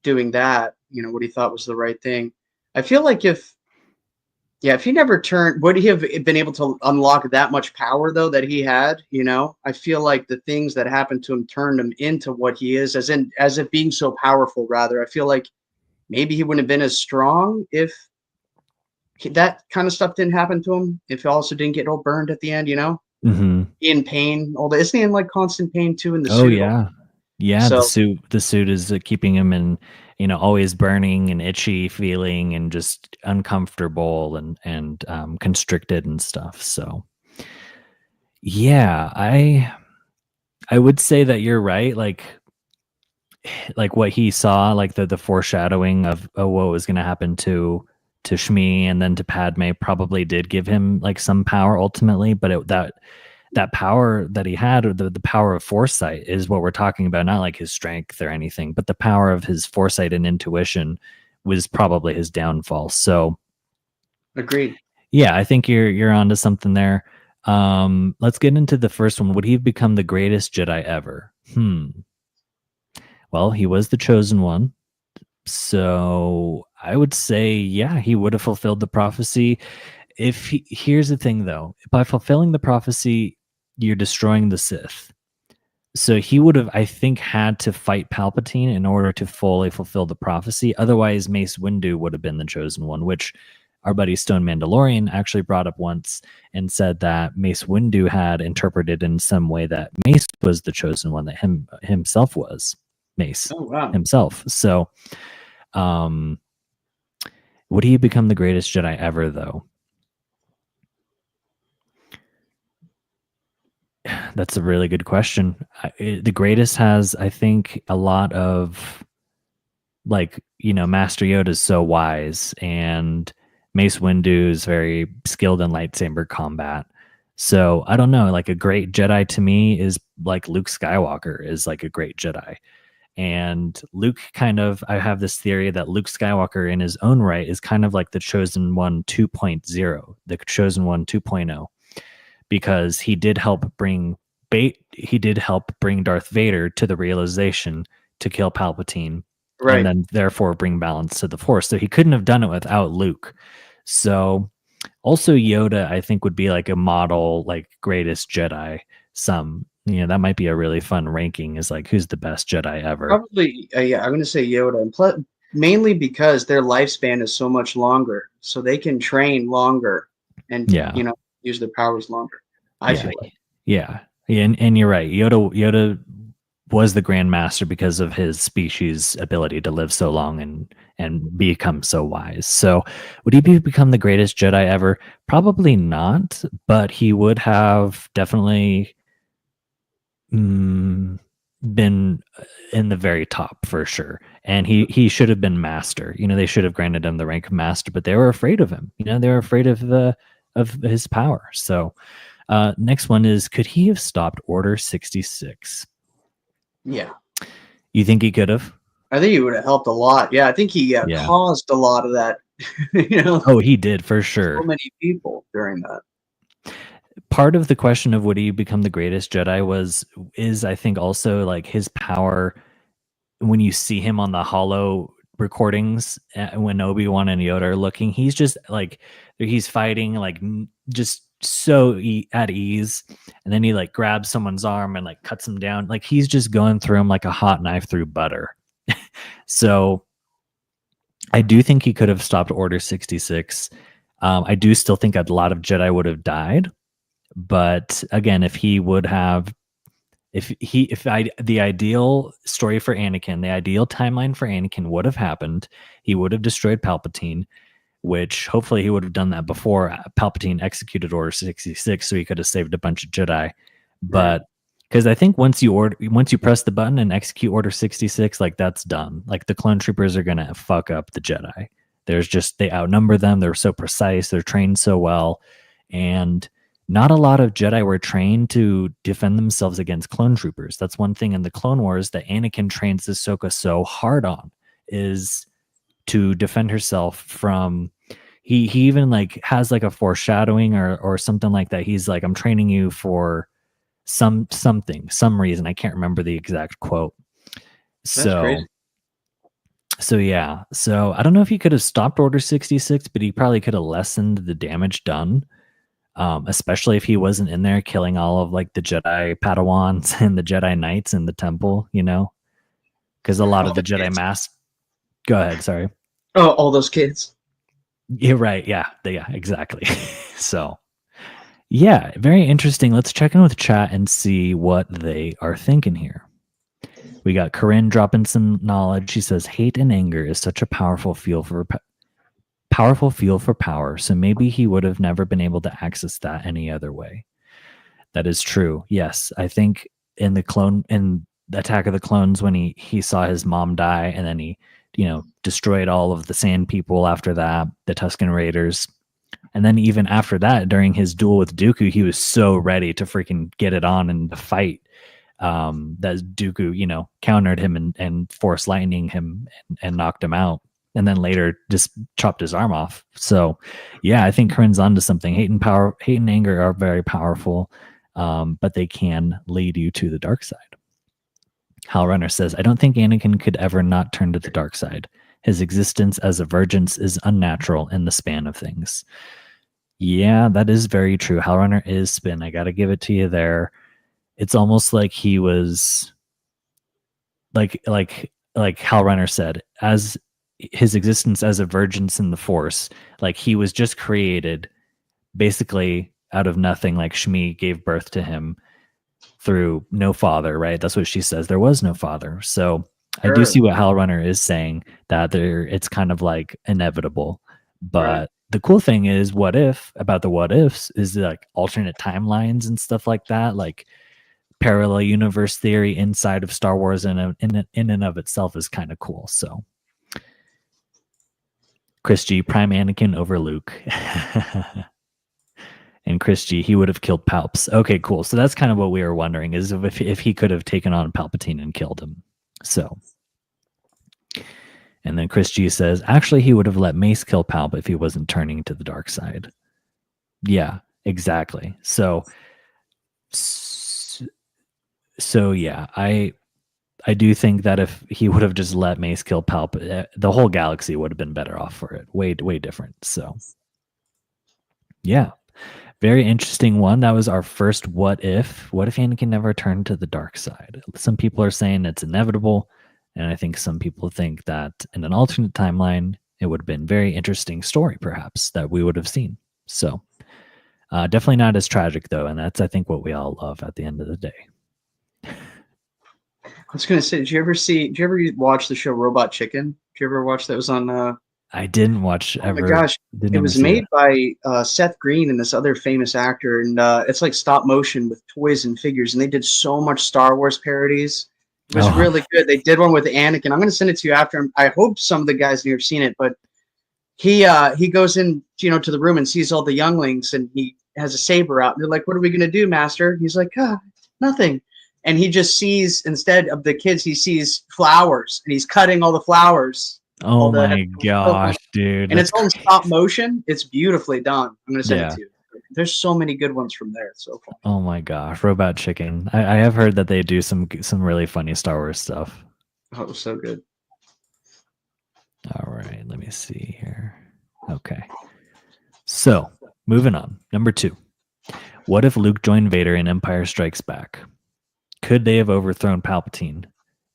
doing that, what he thought was the right thing. I feel like if he never turned, would he have been able to unlock that much power, though, that he had? I feel like the things that happened to him turned him into what he is, as it being so powerful, rather. I feel like maybe he wouldn't have been as strong if that kind of stuff didn't happen to him, if he also didn't get all burned at the end, Mm-hmm. in pain. Isn't he in like constant pain too in the suit? Oh, yeah. So, the suit is keeping him in, always burning and itchy feeling and just uncomfortable and constricted and stuff. So yeah, I would say that you're right. Like what he saw, like the foreshadowing of what was going to happen to Shmi and then to Padme probably did give him like some power ultimately, but that power that he had, or the power of foresight, is what we're talking about, not like his strength or anything, but the power of his foresight and intuition was probably his downfall. So agreed. Yeah, I think you're onto something there. Let's get into the first one. Would he have become the greatest Jedi ever? Well, he was the chosen one. So I would say, yeah, he would have fulfilled the prophecy. Here's the thing, though, by fulfilling the prophecy, you're destroying the Sith. So he would have, I think, had to fight Palpatine in order to fully fulfill the prophecy. Otherwise, Mace Windu would have been the chosen one, which our buddy Stone Mandalorian actually brought up once and said that Mace Windu had interpreted in some way that Mace was the chosen one, that himself was Mace himself. So, would he become the greatest Jedi ever, though? That's a really good question. The greatest has, I think, a lot of, like, Master Yoda is so wise, and Mace Windu is very skilled in lightsaber combat. So I don't know, like a great Jedi to me is like Luke Skywalker is like a great Jedi. And Luke I have this theory that Luke Skywalker in his own right is kind of like the Chosen One 2.0, the Chosen One 2.0, because he did help bring Darth Vader to the realization to kill Palpatine, right, and then therefore bring balance to the Force. So he couldn't have done it without Luke. So also Yoda, I think, would be like a model, like greatest Jedi. That might be a really fun ranking, is like who's the best Jedi ever. Probably, yeah, I'm going to say Yoda, and mainly because their lifespan is so much longer, so they can train longer and use their powers longer. I feel like. Yeah, and you're right. Yoda was the Grand Master because of his species' ability to live so long and become so wise. So would he become the greatest Jedi ever? Probably not, but he would have definitely been in the very top for sure. And he should have been Master. They should have granted him the rank of Master, but they were afraid of him. They were afraid of his power. So next one is, could he have stopped Order 66? Yeah. You think he could have? I think he would have helped a lot. Yeah, I think he caused a lot of that. Oh, he did, for sure. So many people during that. Part of the question of would he become the greatest Jedi is I think also like his power. When you see him on the Holo recordings, when Obi-Wan and Yoda are looking, he's just like, he's fighting like just so at ease, and then he like grabs someone's arm and like cuts him down, like he's just going through him like a hot knife through butter. So I do think he could have stopped Order 66. I do still think a lot of Jedi would have died, but again, the ideal story for Anakin, the ideal timeline for Anakin would have happened. He would have destroyed Palpatine, which hopefully he would have done that before Palpatine executed Order 66, so he could have saved a bunch of Jedi. But because I think once you press the button and execute Order 66, like that's done. Like the clone troopers are gonna fuck up the Jedi. They outnumber them. They're so precise. They're trained so well, and not a lot of Jedi were trained to defend themselves against clone troopers. That's one thing in the Clone Wars that Anakin trains Ahsoka so hard on, is to defend herself from. He even like has like a foreshadowing or something like that. He's like, I'm training you for some reason. I can't remember the exact quote. So yeah. So I don't know if he could have stopped Order 66, but he probably could have lessened the damage done. Especially if he wasn't in there killing all of like the Jedi Padawans and the Jedi Knights in the temple, because a lot of the Jedi Master. Go ahead, sorry. Oh, all those kids. You're right. Yeah, exactly. So, yeah, very interesting. Let's check in with chat and see what they are thinking here. We got Corinne dropping some knowledge. She says, hate and anger is such a powerful feel for power, so maybe he would have never been able to access that any other way. That is true. Yes, I think in the Attack of the Clones, when he saw his mom die, and then he destroyed all of the Sand People after that, the Tusken Raiders, and then even after that, during his duel with Dooku, he was so ready to freaking get it on in the fight, that Dooku countered him and Force lightning him and knocked him out, and then later just chopped his arm off. So yeah, I think Corinne's onto something. Hate and anger are very powerful, but they can lead you to the dark side. Hal Runner says, I don't think Anakin could ever not turn to the dark side. His existence as a virgin is unnatural in the span of things. Yeah, that is very true. Hellrunner is spin. I got to give it to you there. It's almost like he was like Hellrunner said, as his existence as a virgin in the Force, like he was just created basically out of nothing. Like Shmi gave birth to him through no father, right? That's what she says. There was no father. So I do Sure. see what Hellrunner is saying, that there it's kind of like inevitable. Right. But the cool thing is, what if about the what ifs is like alternate timelines and stuff like that, like parallel universe theory inside of Star Wars in and of itself is kind of cool. So Chris G, Prime Anakin over Luke. And Chris G, he would have killed Palps. Okay, cool. So that's kind of what we were wondering, is if he could have taken on Palpatine and killed him. So, and then Chris G says, actually, he would have let Mace kill Palp if he wasn't turning to the dark side. Yeah, exactly. So yeah, I do think that if he would have just let Mace kill Palp, the whole galaxy would have been better off for it. Way different. So, yeah. Very interesting one. That was our first what if. What if Anakin never turned to the dark side? Some people are saying it's inevitable, and I think some people think that in an alternate timeline, it would have been a very interesting story, perhaps, that we would have seen. So, definitely not as tragic, though, and that's, I think, what we all love at the end of the day. I was gonna say, did you ever watch the show Robot Chicken? Did you ever watch that? It was on I didn't watch ever. Oh my gosh. It was made by Seth Green and this other famous actor, and it's like stop motion with toys and figures, and they did so much Star Wars parodies. It was really good. They did one with Anakin. I'm going to send it to you after. I hope some of the guys here have seen it, but he goes in, to the room and sees all the younglings, and he has a saber out. And they're like, "What are we going to do, Master?" He's like, "Nothing." And he just sees, instead of the kids, he sees flowers, and he's cutting all the flowers. Oh my gosh, dude. And it's all in stop motion. It's beautifully done. I'm going to send it to you. There's so many good ones from there. It's so fun. Oh my gosh, Robot Chicken. I have heard that they do some really funny Star Wars stuff. Oh, it was so good. All right, let me see here. Okay. So, moving on. Number 2. What if Luke joined Vader in Empire Strikes Back? Could they have overthrown Palpatine?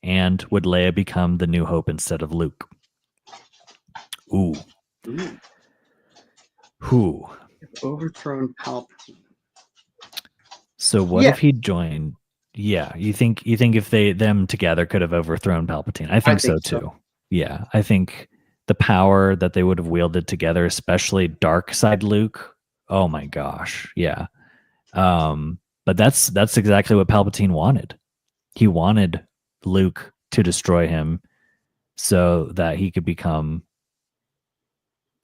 And would Leia become the New Hope instead of Luke? Ooh. Who? Overthrown Palpatine. So what if he joined? Yeah, you think if them together could have overthrown Palpatine? I think so too. Yeah, I think the power that they would have wielded together, especially dark side Luke. Oh my gosh, yeah. But that's exactly what Palpatine wanted. He wanted Luke to destroy him so that he could become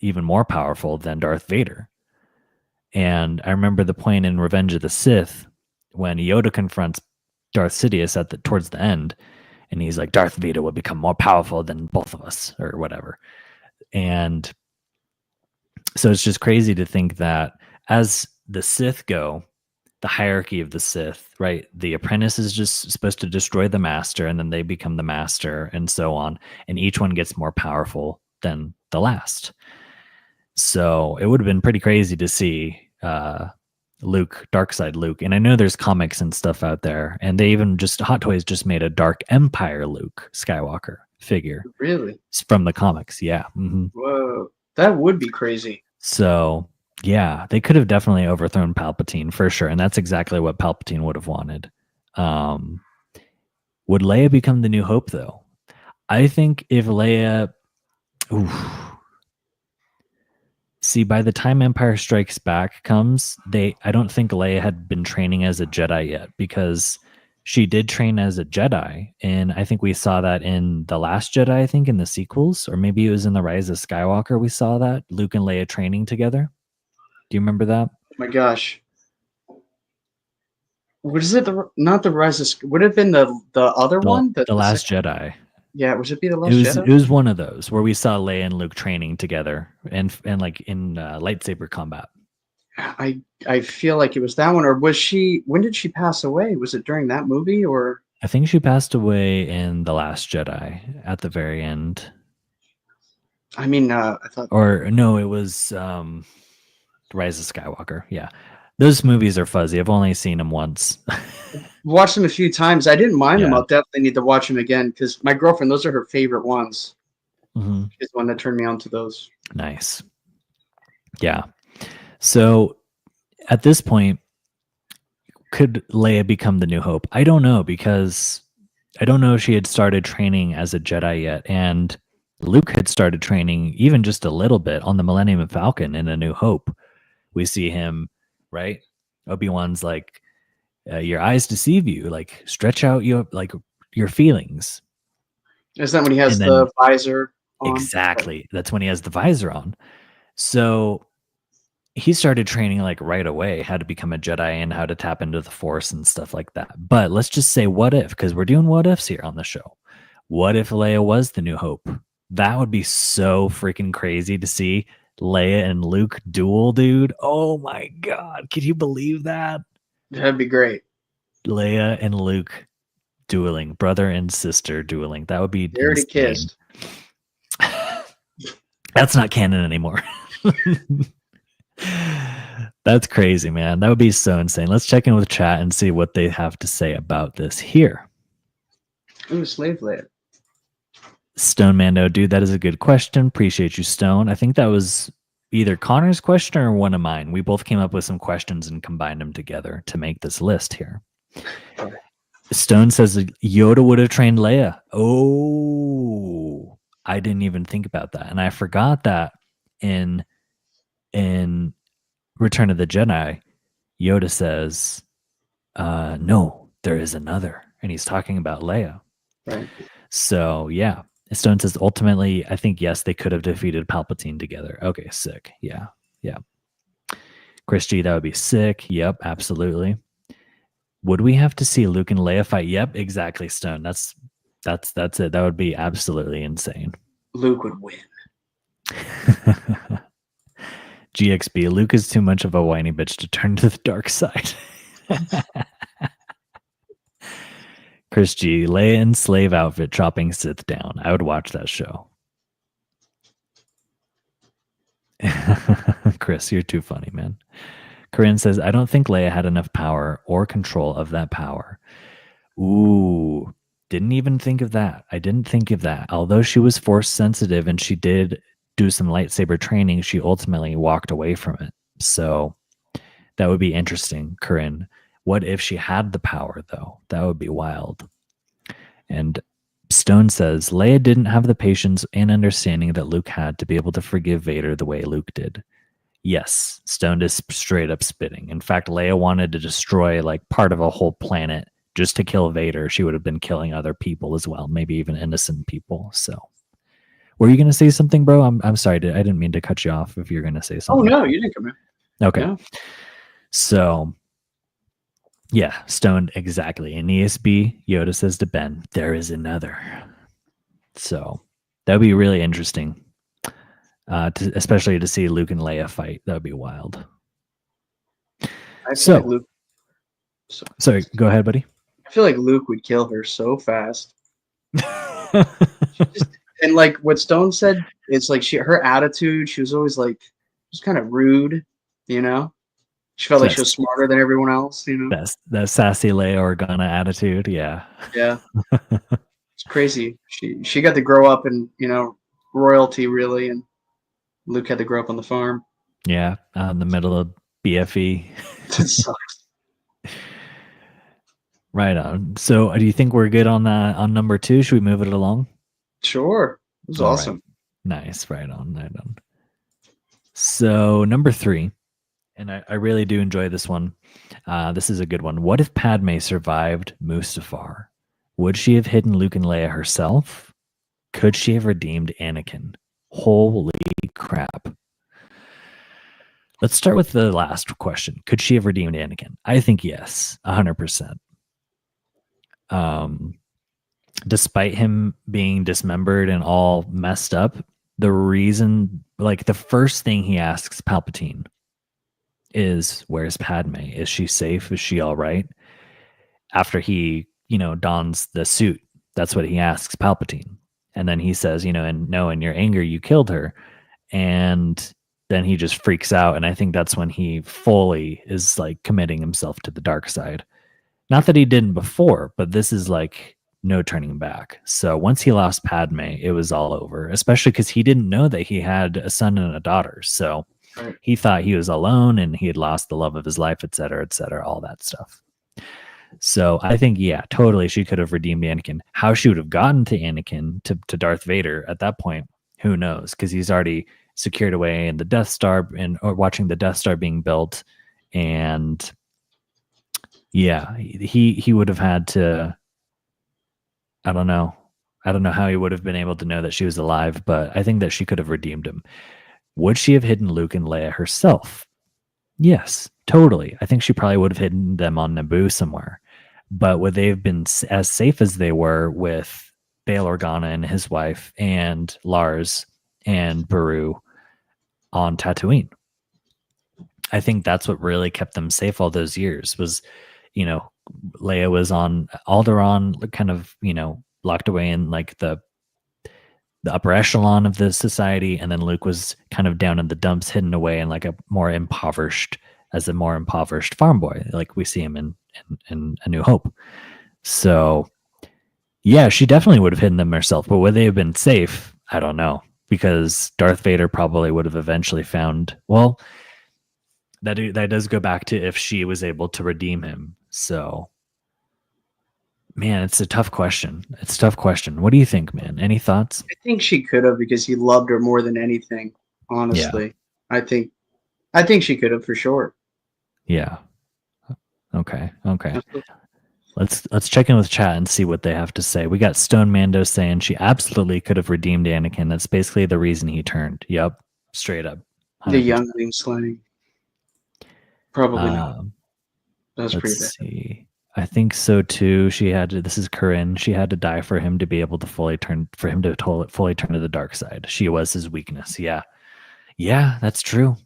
even more powerful than Darth Vader. And I remember the point in Revenge of the Sith when Yoda confronts Darth Sidious towards the end, and he's like, Darth Vader will become more powerful than both of us, or whatever. And so it's just crazy to think that as the Sith go, the hierarchy of the Sith, right? The apprentice is just supposed to destroy the master, and then they become the master, and so on. And each one gets more powerful than the last. So it would have been pretty crazy to see Luke, dark side Luke. And I know there's comics and stuff out there, and they even Hot Toys just made a Dark Empire Luke Skywalker figure. Really? From the comics, yeah. Mm-hmm. Whoa, that would be crazy. So yeah, they could have definitely overthrown Palpatine for sure, and that's exactly what Palpatine would have wanted. Would Leia become the New Hope, though? I think if Leia... See, by the time Empire Strikes Back comes, I don't think Leia had been training as a Jedi yet, because she did train as a Jedi, and I think we saw that in The Last Jedi, I think, in the sequels, or maybe it was in The Rise of Skywalker we saw that, Luke and Leia training together. Do you remember that? Oh my gosh. What is it? Not the Rise of... Would it have been the other one? The Last Jedi. Yeah, would it be The Last Jedi? It was one of those where we saw Leia and Luke training together and like in lightsaber combat. I feel like it was that one, or was she? When did she pass away? Was it during that movie, or? I think she passed away in The Last Jedi at the very end. I mean, I thought. Or no, it was. Rise of Skywalker. Yeah. Those movies are fuzzy. I've only seen them once. Watched them a few times. I didn't mind them. Yeah. I'll definitely need to watch them again because my girlfriend, those are her favorite ones. Mhm. She's the one that turned me on to those. Nice. Yeah. So at this point, could Leia become the New Hope? I don't know, because I don't know if she had started training as a Jedi yet. And Luke had started training even just a little bit on the Millennium Falcon in A New Hope. We see him, right? Obi-Wan's like, your eyes deceive you, like stretch out your feelings. Is that when he has And then the visor on? exactly, that's when he has the visor on. So he started training like right away how to become a Jedi and how to tap into the Force and stuff like that. But let's just say, what if, because we're doing what ifs here on the show. What if Leia was the New Hope? That would be so freaking crazy to see Leia and Luke duel, dude. Oh my God. Could you believe that? That'd be great. Leia and Luke dueling, brother and sister dueling. That would be They already insane. kissed. That's not canon anymore. That's crazy, man. That would be so insane. Let's check in with chat and see what they have to say about this here. Ooh, slave Leia. Stone Mando, dude, that is a good question. Appreciate you, Stone. I think that was either Connor's question or one of mine. We both came up with some questions and combined them together to make this list here. Okay. Stone says Yoda would have trained Leia. Oh, I didn't even think about that. And I forgot that in Return of the Jedi, Yoda says, no, there is another. And he's talking about Leia. Right. So, yeah. Stone says, ultimately, I think, yes, they could have defeated Palpatine together. Okay, sick. Yeah. Yeah. Chris G, that would be sick. Yep, absolutely. Would we have to see Luke and Leia fight? Yep, exactly, Stone. That's it. That would be absolutely insane. Luke would win. GXB, Luke is too much of a whiny bitch to turn to the dark side. Chris G, Leia in slave outfit chopping Sith down. I would watch that show. Chris, you're too funny, man. Corinne says, I don't think Leia had enough power or control of that power. Ooh, didn't even think of that. I didn't think of that. Although she was force sensitive and she did do some lightsaber training, she ultimately walked away from it. So that would be interesting, Corinne. What if she had the power, though? That would be wild. And Stone says, Leia didn't have the patience and understanding that Luke had to be able to forgive Vader the way Luke did. Yes, Stone is straight up spitting. In fact, Leia wanted to destroy like part of a whole planet just to kill Vader. She would have been killing other people as well, maybe even innocent people. So, were you going to say something, bro? I'm sorry. I didn't mean to cut you off if you're going to say something. Oh, no, you didn't come in. Okay. Yeah. So, yeah, Stone, exactly. In ESB, Yoda says to Ben, there is another. So, that would be really interesting. Especially to see Luke and Leia fight. That would be wild. I feel like Luke. Sorry, go ahead, buddy. I feel like Luke would kill her so fast. And like what Stone said, it's like her attitude, she was always like, just kind of rude, you know? She felt like she was smarter than everyone else, you know? That sassy Leia Organa attitude, yeah. Yeah. It's crazy. She got to grow up in, royalty, really, and Luke had to grow up on the farm. Yeah, in the middle of BFE. It sucks. Right on. So do you think we're good on number 2? Should we move it along? Sure. It was awesome. Right. Nice. Right on. So number 3, and I really do enjoy this one. This is a good one. What if Padme survived Mustafar? Would she have hidden Luke and Leia herself? Could she have redeemed Anakin? Holy crap. Let's start with the last question. Could she have redeemed Anakin? I think yes, 100%. Despite him being dismembered and all messed up, the reason, like the first thing he asks Palpatine is, where's Padme? Is she safe? Is she all right? After he, dons the suit, that's what he asks Palpatine. And then he says, and no, in your anger, you killed her. And then he just freaks out, and I think that's when he fully is like committing himself to the dark side. Not that he didn't before, but this is like no turning back. So once he lost Padme, it was all over, especially because he didn't know that he had a son and a daughter. So Right. he thought he was alone and he had lost the love of his life, et cetera, all that stuff. So I think, yeah, totally, she could have redeemed Anakin. How she would have gotten to Anakin, to Darth Vader at that point, who knows? Because he's already secured away in the Death Star or watching the Death Star being built. And yeah, he would have had to, I don't know how he would have been able to know that she was alive, but I think that she could have redeemed him. Would she have hidden Luke and Leia herself? Yes, totally. I think she probably would have hidden them on Naboo somewhere. But would they have been as safe as they were with Bail Organa and his wife and Lars and Beru on Tatooine? I think that's what really kept them safe all those years was, Leia was on Alderaan, kind of, locked away in like the upper echelon of the society, and then Luke was kind of down in the dumps, hidden away in like a more impoverished farm boy, like we see him in A New Hope. So yeah, she definitely would have hidden them herself, but would they have been safe? I don't know, because Darth Vader probably would have eventually found, well, that does go back to if she was able to redeem him. So man, it's a tough question. What do you think, man? Any thoughts? I think she could have, because he loved her more than anything. Honestly, I think she could have for sure. Yeah. Okay. Let's check in with chat and see what they have to say. We got Stone Mando saying she absolutely could have redeemed Anakin. That's basically the reason he turned. Yep, straight up. 100%. The youngling slaying. Probably not. That's pretty bad. Let's see. I think so too. This is Corinne. She had to die for him to be able to fully turn to the dark side. She was his weakness. Yeah, that's true.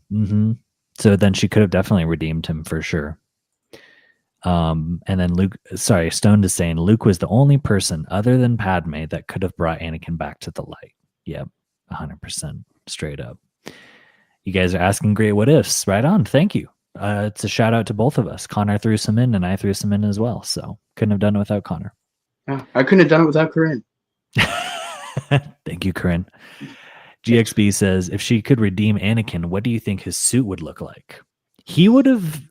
So then she could have definitely redeemed him for sure. And then Stone is saying Luke was the only person other than Padme that could have brought Anakin back to the light. Yep, 100%, straight up. You guys are asking great what ifs. Right on. Thank you. It's a shout out to both of us. Connor threw some in and I threw some in as well. So couldn't have done it without Connor. Yeah, I couldn't have done it without Corinne. Thank you, Corinne. GXB says, if she could redeem Anakin, what do you think his suit would look like? He would have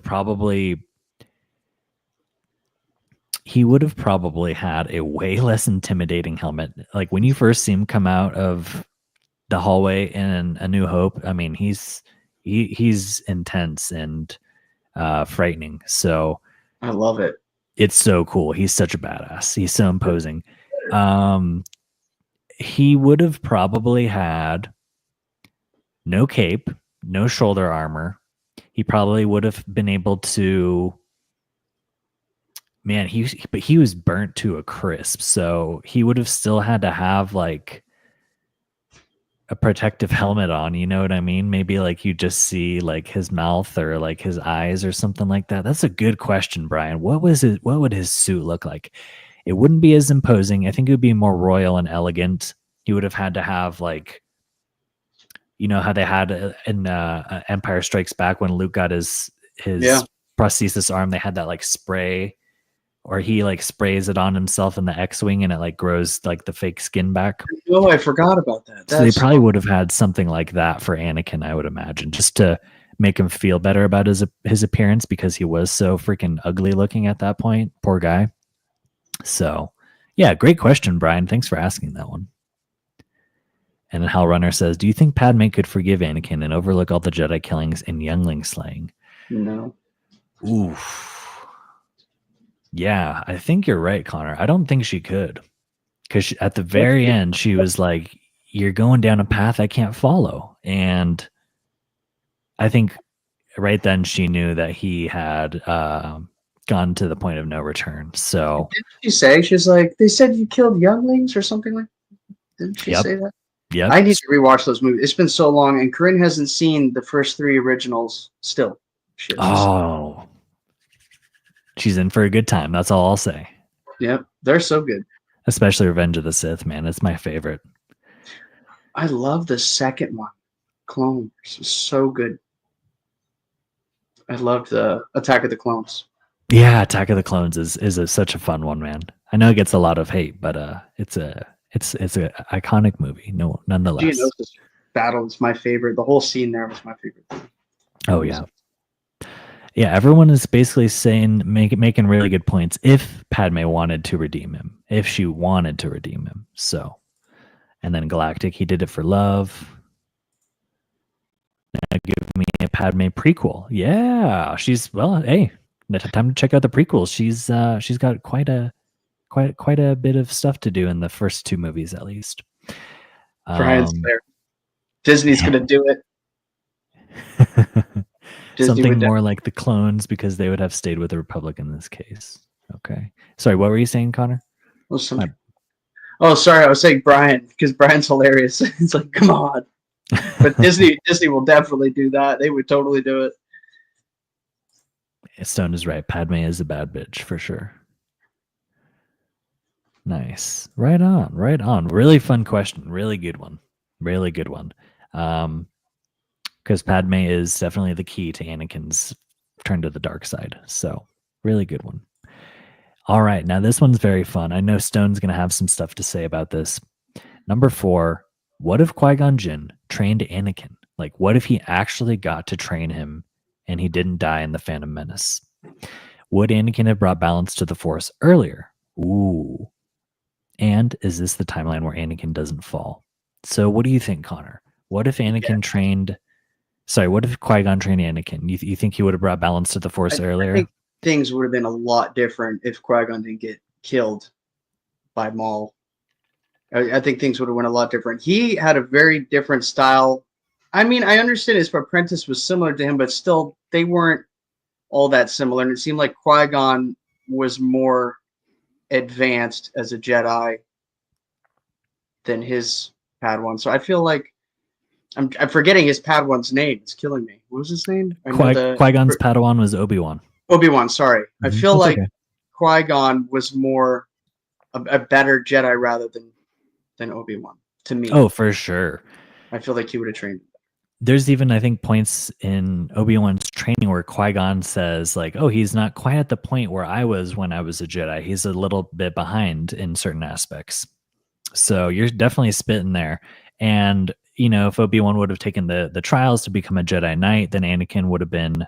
probably had a way less intimidating helmet. Like when you first see him come out of the hallway in A New Hope, I mean, he's intense and frightening. So I love it. It's so cool. He's such a badass. He's so imposing. He would have probably had no cape, no shoulder armor. He probably would have been able to, man, he was burnt to a crisp. So he would have still had to have like a protective helmet on, you know what I mean? Maybe like you just see like his mouth or like his eyes or something like that. That's a good question, Brian. What would his suit look like? It wouldn't be as imposing. I think it would be more royal and elegant. He would have had to have like, you know how they had in Empire Strikes Back when Luke got his prosthesis arm, they had that like spray, or he like sprays it on himself in the X-Wing and it like grows like the fake skin back. Oh, I forgot about that. So they probably would have had something like that for Anakin, I would imagine, just to make him feel better about his appearance, because he was so freaking ugly looking at that point. Poor guy. So yeah, great question, Brian. Thanks for asking that one. And Hal Runner says, do you think Padme could forgive Anakin and overlook all the Jedi killings and youngling slaying? No. Oof. Yeah, I think you're right, Connor. I don't think she could. Because at the very end, she was like, you're going down a path I can't follow. And I think right then she knew that he had gone to the point of no return. So didn't she say, she's like, they said you killed younglings or something like that? Didn't she say that? Yeah, I need to rewatch those movies. It's been so long, and Corinne hasn't seen the first 3 originals still. She's in for a good time. That's all I'll say. Yep, they're so good. Especially Revenge of the Sith, man. It's my favorite. I love the second one. Clone Wars was so good. I loved the Attack of the Clones. Yeah, Attack of the Clones is such a fun one, man. I know it gets a lot of hate, but it's a iconic movie, no, nonetheless. Geonosis battle was my favorite. The whole scene there was my favorite. Oh yeah, yeah. Everyone is basically saying making really good points. If Padme wanted to redeem him, if she wanted to redeem him, so. And then Galactic, he did it for love. Now give me a Padme prequel. Yeah, she's hey, time to check out the prequels. She's got quite a bit of stuff to do in the first two movies, at least. Brian's there. Disney's gonna do it. Something more like the clones, because they would have stayed with the Republic in this case. Okay. Sorry, what were you saying, Connor? Oh, sorry, I was saying Brian, because Brian's hilarious. It's like, come on. But Disney will definitely do that. They would totally do it. Stone is right. Padme is a bad bitch for sure. Nice. Right on. Right on. Really fun question. Really good one. Really good one. Because Padme is definitely the key to Anakin's turn to the dark side. So, really good one. All right. Now, this one's very fun. I know Stone's going to have some stuff to say about this. Number 4, what if Qui-Gon Jinn trained Anakin? Like, what if he actually got to train him and he didn't die in the Phantom Menace? Would Anakin have brought balance to the Force earlier? Ooh. And is this the timeline where Anakin doesn't fall? So what do you think, Connor? What if Anakin trained... Sorry, what if Qui-Gon trained Anakin? You think he would have brought balance to the Force earlier? I think things would have been a lot different if Qui-Gon didn't get killed by Maul. I think things would have went a lot different. He had a very different style. I mean, I understand his apprentice was similar to him, but still, they weren't all that similar. And it seemed like Qui-Gon was more advanced as a Jedi than his Padawan. So I feel like I'm forgetting his Padawan's name. It's killing me. What was his name? Qui-Gon's Padawan was Obi-Wan. Obi-Wan, sorry. I feel like Qui-Gon was more a better Jedi rather than Obi-Wan to me. Oh, for sure. I feel like he would have trained. There's even, I think, points in Obi-Wan's training where Qui-Gon says, like, oh, he's not quite at the point where I was when I was a Jedi. He's a little bit behind in certain aspects. So you're definitely spitting there. And, you know, if Obi-Wan would have taken the trials to become a Jedi Knight, then Anakin would have been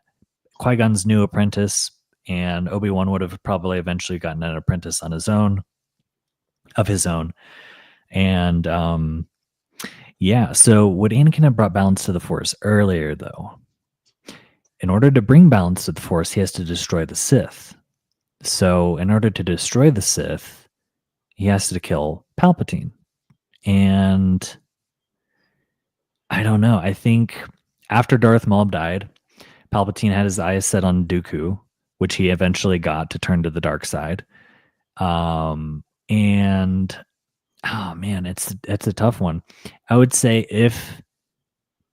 Qui-Gon's new apprentice, and Obi-Wan would have probably eventually gotten an apprentice on his own. And yeah, so would Anakin have brought balance to the Force earlier, though? In order to bring balance to the Force, he has to destroy the Sith. So in order to destroy the Sith, he has to kill Palpatine. And I don't know. I think after Darth Maul died, Palpatine had his eyes set on Dooku, which he eventually got to turn to the dark side. And oh man, it's a tough one. I would say if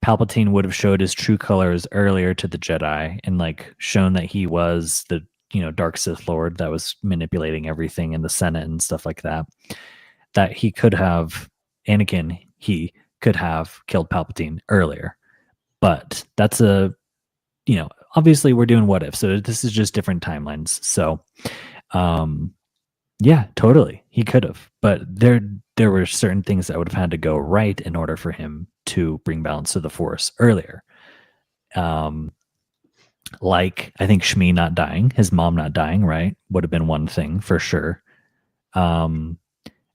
Palpatine would have showed his true colors earlier to the Jedi and like shown that he was the, you know, dark Sith Lord that was manipulating everything in the Senate and stuff like that, that he could have he could have killed Palpatine earlier. But that's you know, obviously we're doing what if, so this is just different timelines. So yeah, totally. He could have, but there were certain things that would have had to go right in order for him to bring balance to the Force earlier. Like I think Shmi not dying, his mom not dying, right, would have been one thing for sure. And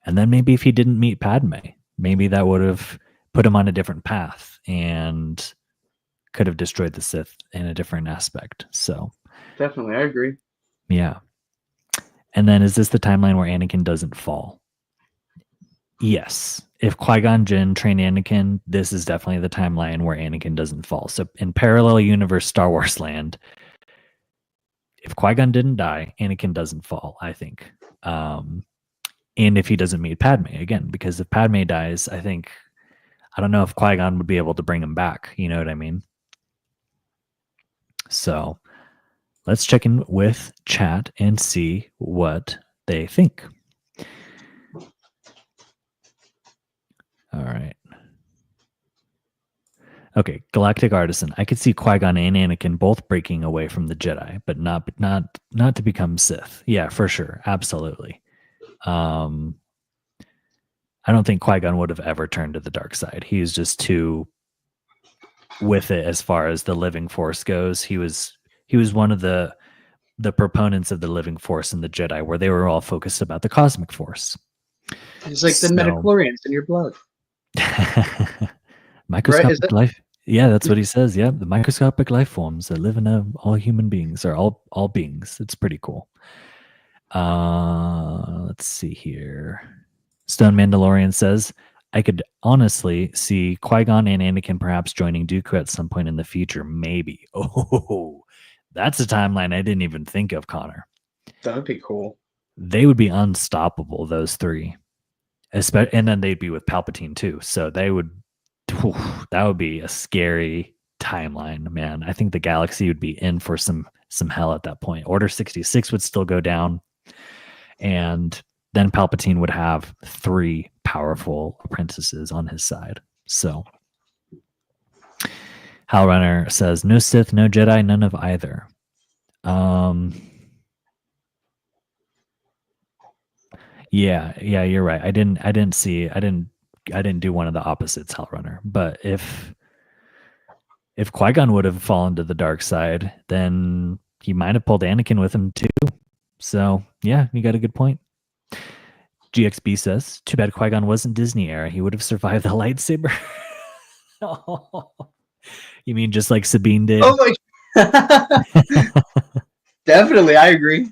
then maybe if he didn't meet Padme, maybe that would have put him on a different path and could have destroyed the Sith in a different aspect. So definitely, I agree. Yeah. And then is this the timeline where Anakin doesn't fall? Yes. If Qui-Gon Jinn trained Anakin, this is definitely the timeline where Anakin doesn't fall. So in parallel universe Star Wars land, if Qui-Gon didn't die, Anakin doesn't fall, I think. And if he doesn't meet Padme, again, because if Padme dies, I don't know if Qui-Gon would be able to bring him back. You know what I mean? So let's check in with chat and see what they think. All right. Okay, Galactic Artisan. I could see Qui-Gon and Anakin both breaking away from the Jedi, but not to become Sith. Yeah, for sure. Absolutely. I don't think Qui-Gon would have ever turned to the dark side. He's just too with it as far as the living force goes. He was one of the proponents of the living force in the Jedi, where they were all focused about the cosmic force. It's like the midichlorians in your blood. Microscopic right, life. Yeah, that's what he says. Yeah, the microscopic life forms that live in all human beings, or all beings. It's pretty cool. Let's see here. Stone Mandalorian says, I could honestly see Qui-Gon and Anakin perhaps joining Dooku at some point in the future. Maybe. Oh, that's a timeline I didn't even think of, Connor. That would be cool. They would be unstoppable, those three. And then they'd be with Palpatine too. So they would, that would be a scary timeline, man. I think the galaxy would be in for some hell at that point. Order 66 would still go down. And then Palpatine would have 3 powerful apprentices on his side. So Hal Runner says, no Sith, no Jedi, none of either. Yeah, you're right. I didn't do one of the opposites, Hal Runner. But if Qui-Gon would have fallen to the dark side, then he might have pulled Anakin with him too. So yeah, you got a good point. GXB says, too bad Qui-Gon wasn't Disney era. He would have survived the lightsaber. You mean just like Sabine did? Oh my Definitely, I agree.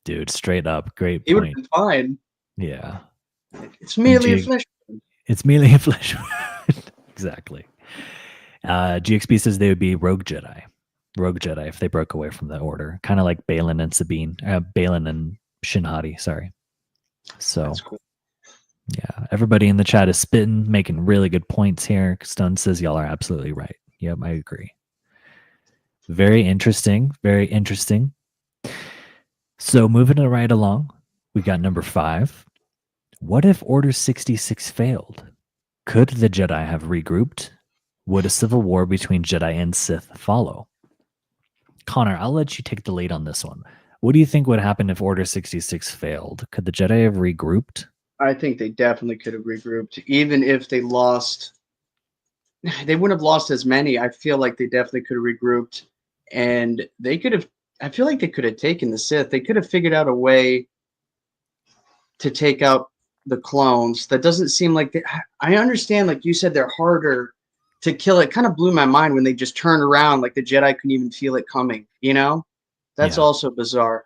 Dude, straight up, great point. He would have been fine. Yeah. It's merely a flesh wound. It's merely a flesh wound. Exactly. GXB says they would be rogue Jedi if they broke away from the order, kind of like Balin and Sabine, Balin and Shin Hati. Sorry. So, that's cool. Yeah, everybody in the chat is spitting, making really good points here. Stone says y'all are absolutely right. Yep, I agree. Very interesting. Very interesting. So moving right along, we got number 5. What if Order 66 failed? Could the Jedi have regrouped? Would a civil war between Jedi and Sith follow? Connor, I'll let you take the lead on this one. What do you think would happen if Order 66 failed? Could the Jedi have regrouped? I think they definitely could have regrouped. Even if they lost, they wouldn't have lost as many. I feel like they definitely could have regrouped. And they could have, I feel like they could have taken the Sith. They could have figured out a way to take out the clones. That doesn't seem like I understand, like you said, they're harder to kill. It kind of blew my mind when they just turned around, like the Jedi couldn't even feel it coming, you know? That's also bizarre.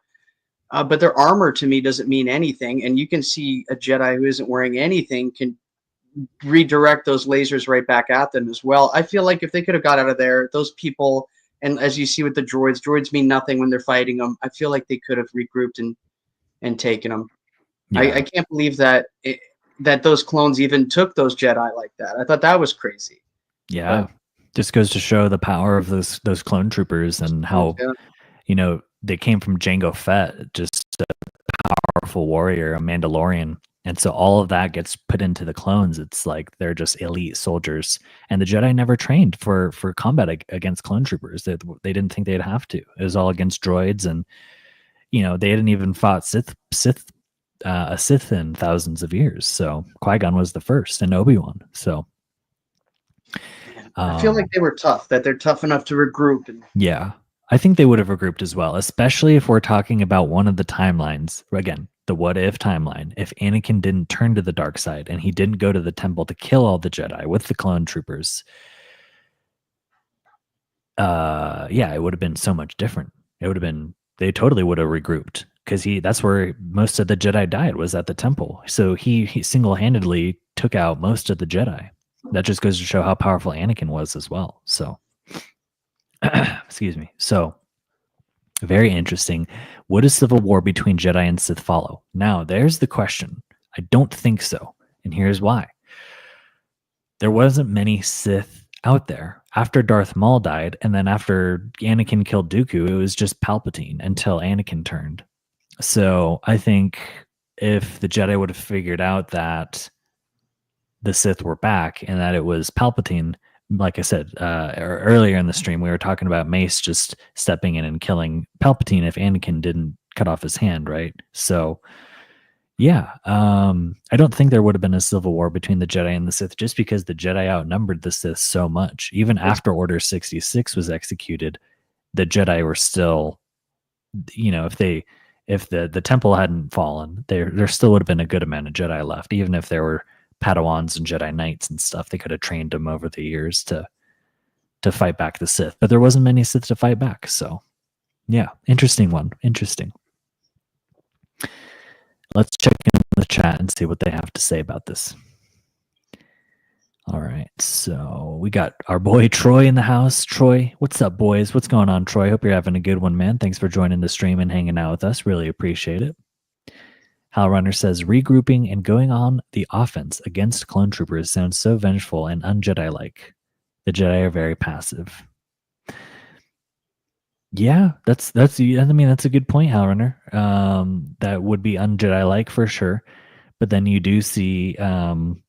But their armor to me doesn't mean anything. And you can see a Jedi who isn't wearing anything can redirect those lasers right back at them as well. I feel like if they could have got out of there, those people, and as you see with the droids mean nothing when they're fighting them. I feel like they could have regrouped and taken them. Yeah. I can't believe that that those clones even took those Jedi like that. I thought that was crazy. Yeah. Just goes to show the power of those clone troopers and how, they came from Jango Fett, just a powerful warrior, a Mandalorian. And so all of that gets put into the clones. It's like they're just elite soldiers. And the Jedi never trained for combat against clone troopers. They didn't think they'd have to. It was all against droids. And, they hadn't even fought a Sith in thousands of years. So Qui-Gon was the first, and Obi-Wan. So I feel like they were tough, that they're tough enough to regroup. Yeah. I think they would have regrouped as well, especially if we're talking about one of the timelines. Again, the what if timeline. If Anakin didn't turn to the dark side and he didn't go to the temple to kill all the Jedi with the clone troopers, it would have been so much different. It would have been, they totally would have regrouped, because that's where most of the Jedi died, was at the temple. So he single-handedly took out most of the Jedi. That just goes to show how powerful Anakin was as well. So excuse me. So, very interesting. Would a civil war between Jedi and Sith follow? Now, there's the question. I don't think so. And here's why. There wasn't many Sith out there. After Darth Maul died, and then after Anakin killed Dooku, it was just Palpatine until Anakin turned. So, I think if the Jedi would have figured out that the Sith were back and that it was Palpatine, like I said earlier in the stream, we were talking about Mace just stepping in and killing Palpatine if Anakin didn't cut off his hand, right? So yeah, I don't think there would have been a civil war between the Jedi and the Sith just because the Jedi outnumbered the Sith so much. Even after Order 66 was executed, the Jedi were still, if the temple hadn't fallen, there still would have been a good amount of Jedi left. Even if there were Padawans and Jedi Knights and stuff, they could have trained them over the years to fight back the Sith. But there wasn't many Sith to fight back. So yeah, interesting one. Interesting. Let's check in the chat and see what they have to say about this. All right, so we got our boy Troy in the house. Troy, what's up, boys? What's going on, Troy? Hope you're having a good one, man. Thanks for joining the stream and hanging out with us. Really appreciate it. Hal Runner says, regrouping and going on the offense against clone troopers sounds so vengeful and un-Jedi-like. The Jedi are very passive. Yeah, that's a good point, Hal Runner. That would be un-Jedi-like for sure. But then you do see Obi-Wan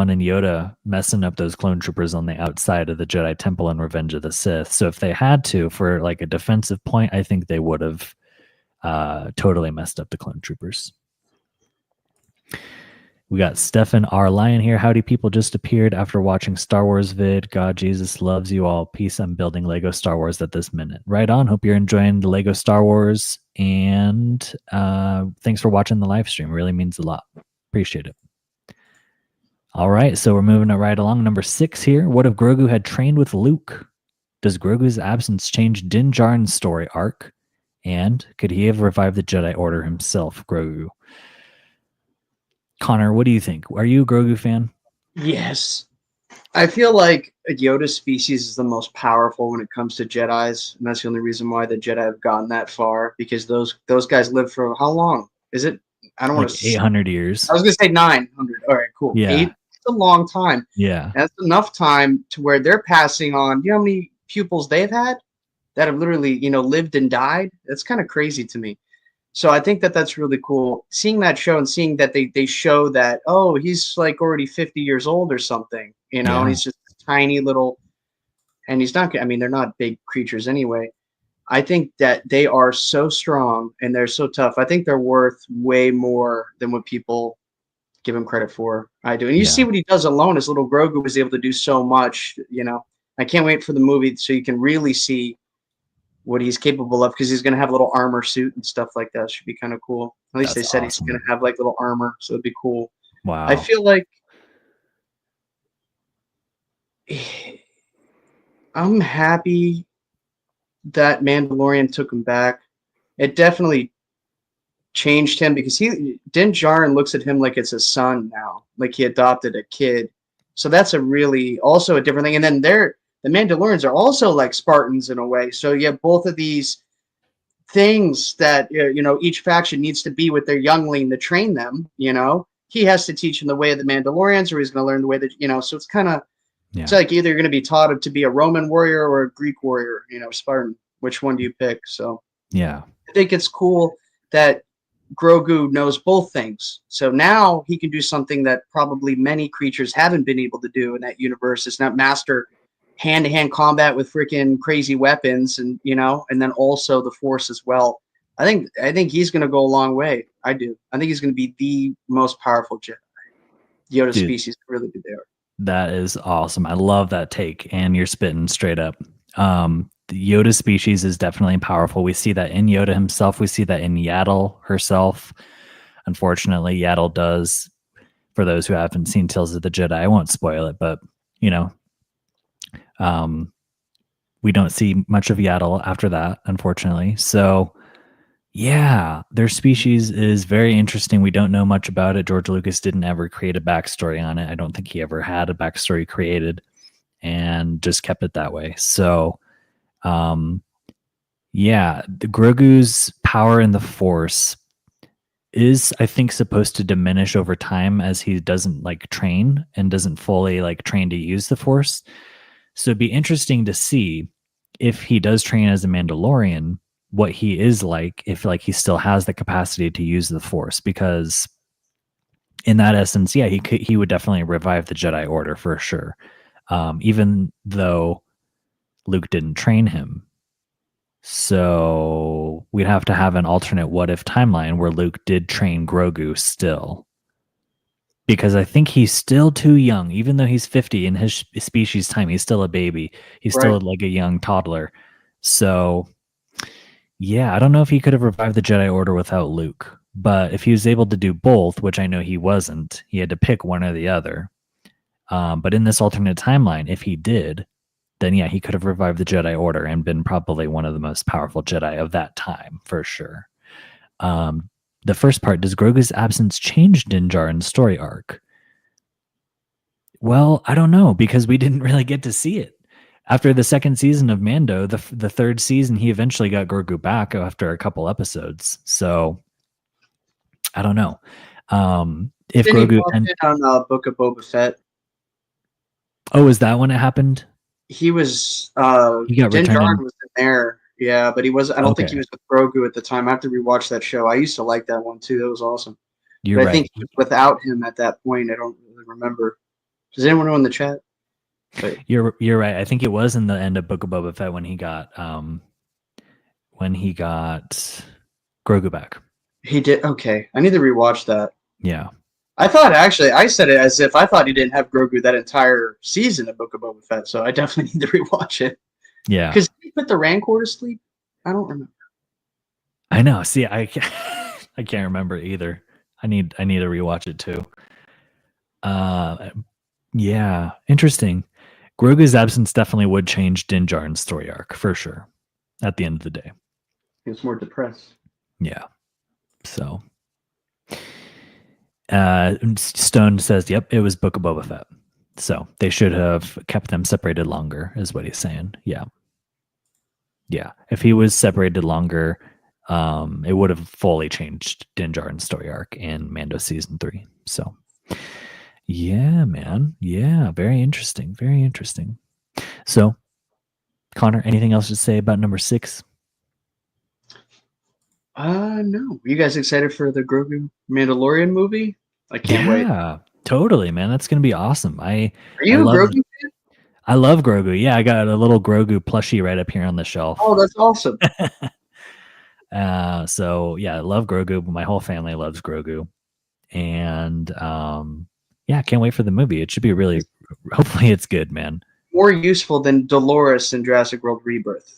and Yoda messing up those clone troopers on the outside of the Jedi Temple in Revenge of the Sith. So if they had to, for like a defensive point, I think they would have totally messed up the clone troopers. We got Stefan R. Lion here. Howdy, people just appeared after watching Star Wars vid. God, Jesus loves you all. Peace. I'm building Lego Star Wars at this minute. Right on. Hope you're enjoying the Lego Star Wars. And thanks for watching the live stream. Really means a lot. Appreciate it. All right, so we're moving it right along. Number 6 here. What if Grogu had trained with Luke? Does Grogu's absence change Din Djarin's story arc? And could he have revived the Jedi Order himself, Grogu? Connor, what do you think? Are you a Grogu fan? Yes. I feel like a Yoda species is the most powerful when it comes to Jedis, and that's the only reason why the Jedi have gotten that far, because those guys live for how long? Is it? I don't like want to 800 years. I was going to say 900. All right, cool. Yeah. 8, it's a long time. Yeah. That's enough time to where they're passing on. You know how many pupils they've had that have literally, lived and died? That's kind of crazy to me. So I think that that's really cool. Seeing that show and seeing that they show that, oh, he's like already 50 years old or something, and he's just a tiny little, and he's not, I mean, they're not big creatures anyway. I think that they are so strong and they're so tough. I think they're worth way more than what people give him credit for. I do. And you see what he does alone. His little Grogu was able to do so much, I can't wait for the movie so you can really see what he's capable of, because he's going to have a little armor suit and stuff like that. Should be kind of cool. At least they said he's going to have like little armor, so it'd be cool. Wow. I feel like I'm happy that Mandalorian took him back. It definitely changed him, because Din Djarin looks at him like it's his son now, like he adopted a kid. So that's also a different thing. And then the Mandalorians are also like Spartans in a way. So you have both of these things that, each faction needs to be with their youngling to train them. He has to teach them the way of the Mandalorians, or he's going to learn the way that, so it's kind of, it's like either you're going to be taught to be a Roman warrior or a Greek warrior, Spartan. Which one do you pick? So yeah, I think it's cool that Grogu knows both things. So now he can do something that probably many creatures haven't been able to do in that universe. Is not master hand-to-hand combat with freaking crazy weapons, and and then also the Force as well. I think he's going to go a long way. I do. I think he's going to be the most powerful Jedi. Yoda species really be there. That is awesome. I love that take, and you're spitting straight up. The Yoda species is definitely powerful. We see that in Yoda himself. We see that in Yaddle herself. Unfortunately, Yaddle does, for those who haven't seen Tales of the Jedi, I won't spoil it, but we don't see much of Yaddle after that, unfortunately. So yeah, their species is very interesting. We don't know much about it. George Lucas didn't ever create a backstory on it. I don't think he ever had a backstory created, and just kept it that way. So the Grogu's power in the Force is, I think, supposed to diminish over time as he doesn't train and doesn't fully train to use the Force. So it'd be interesting to see if he does train as a Mandalorian, what he is like, if he still has the capacity to use the Force, because in that essence, yeah, he would definitely revive the Jedi Order for sure. Even though Luke didn't train him. So we'd have to have an alternate what if timeline where Luke did train Grogu still. Because I think he's still too young, even though he's 50 in his species time, he's still a baby. He's still like a young toddler. So yeah, I don't know if he could have revived the Jedi Order without Luke. But if he was able to do both, which I know he wasn't, he had to pick one or the other. But in this alternate timeline, if he did, then yeah, he could have revived the Jedi Order and been probably one of the most powerful Jedi of that time, for sure. The first part, does Grogu's absence change Din Djarin's story arc? Well, I don't know, because we didn't really get to see it. After the second season of Mando, the third season, he eventually got Grogu back after a couple episodes. So I don't know. If Didn't Grogu he on Book of Boba Fett? Oh, is that when it happened? He was he got Din returned Djarin was in there. Yeah, but he was I don't think he was with Grogu at the time. I have to rewatch that show. I used to like that one too. That was awesome. You're but right. I think without him at that point, I don't really remember. Does anyone know in the chat? But you're right. I think it was in the end of Book of Boba Fett when he got Grogu back. He did. Okay, I need to rewatch that. Yeah. I thought actually I said it as if I thought he didn't have Grogu that entire season of Book of Boba Fett, so I definitely need to rewatch it. Yeah, because he put the Rancor to sleep. I don't remember. I know. See, I can't remember either. I need to rewatch it too. Yeah, interesting. Grogu's absence definitely would change Din Djarin's story arc for sure. At the end of the day, he was more depressed. Yeah. So. Stone says, yep, it was Book of Boba Fett. So they should have kept them separated longer, is what he's saying. Yeah. Yeah. If he was separated longer, it would have fully changed Din Djarin's story arc in Mando season 3. So yeah, man. Yeah. Very interesting. Very interesting. So Connor, anything else to say about number 6? No. Are you guys excited for the Grogu Mandalorian movie? I can't wait. Yeah, totally, man. That's gonna be awesome. Are you a Grogu fan? I love Grogu. Yeah, I got a little Grogu plushie right up here on the shelf. Oh, that's awesome. So yeah, I love Grogu. My whole family loves Grogu, and yeah, can't wait for the movie. It should be really. Hopefully, it's good, man. More useful than Dolores in Jurassic World Rebirth.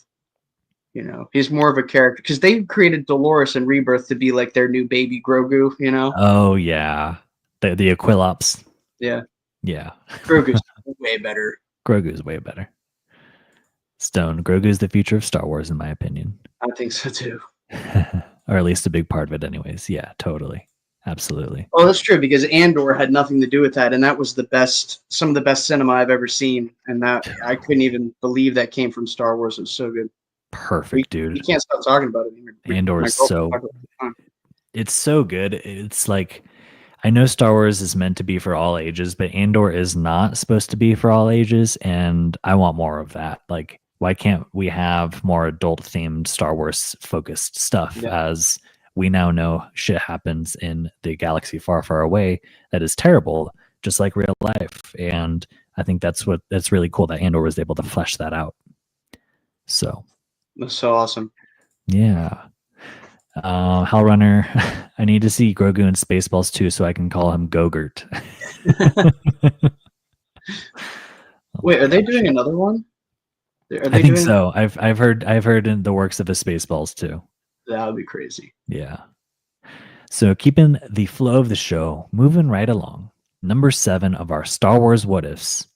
You know, he's more of a character because they created Dolores in Rebirth to be like their new baby Grogu. You know? Oh yeah, the Aquilops. Yeah. Yeah. Grogu's way better. Grogu's way better. Stone. Grogu's the future of Star Wars, in my opinion. I think so too. Or at least a big part of it, anyways. Yeah, totally. Absolutely. Oh, that's true because Andor had nothing to do with that, and that was some of the best cinema I've ever seen, and that I couldn't even believe that came from Star Wars. It was so good. Perfect, dude. You can't stop talking about it. Andor is it's so good. It's like, I know Star Wars is meant to be for all ages, but Andor is not supposed to be for all ages, and I want more of that. Like, why can't we have more adult themed Star Wars focused stuff? As we now know shit happens in the galaxy far, far away that is terrible, just like real life. And I think that's really cool that Andor was able to flesh that out. So that's so awesome. Yeah. Hellrunner, I need to see Grogu in Spaceballs too, so I can call him Gogurt. Wait, are they doing another one? I think so. I've heard in the works of a Spaceballs too. That would be crazy. Yeah. So keeping the flow of the show moving right along. Number 7 of our Star Wars what ifs.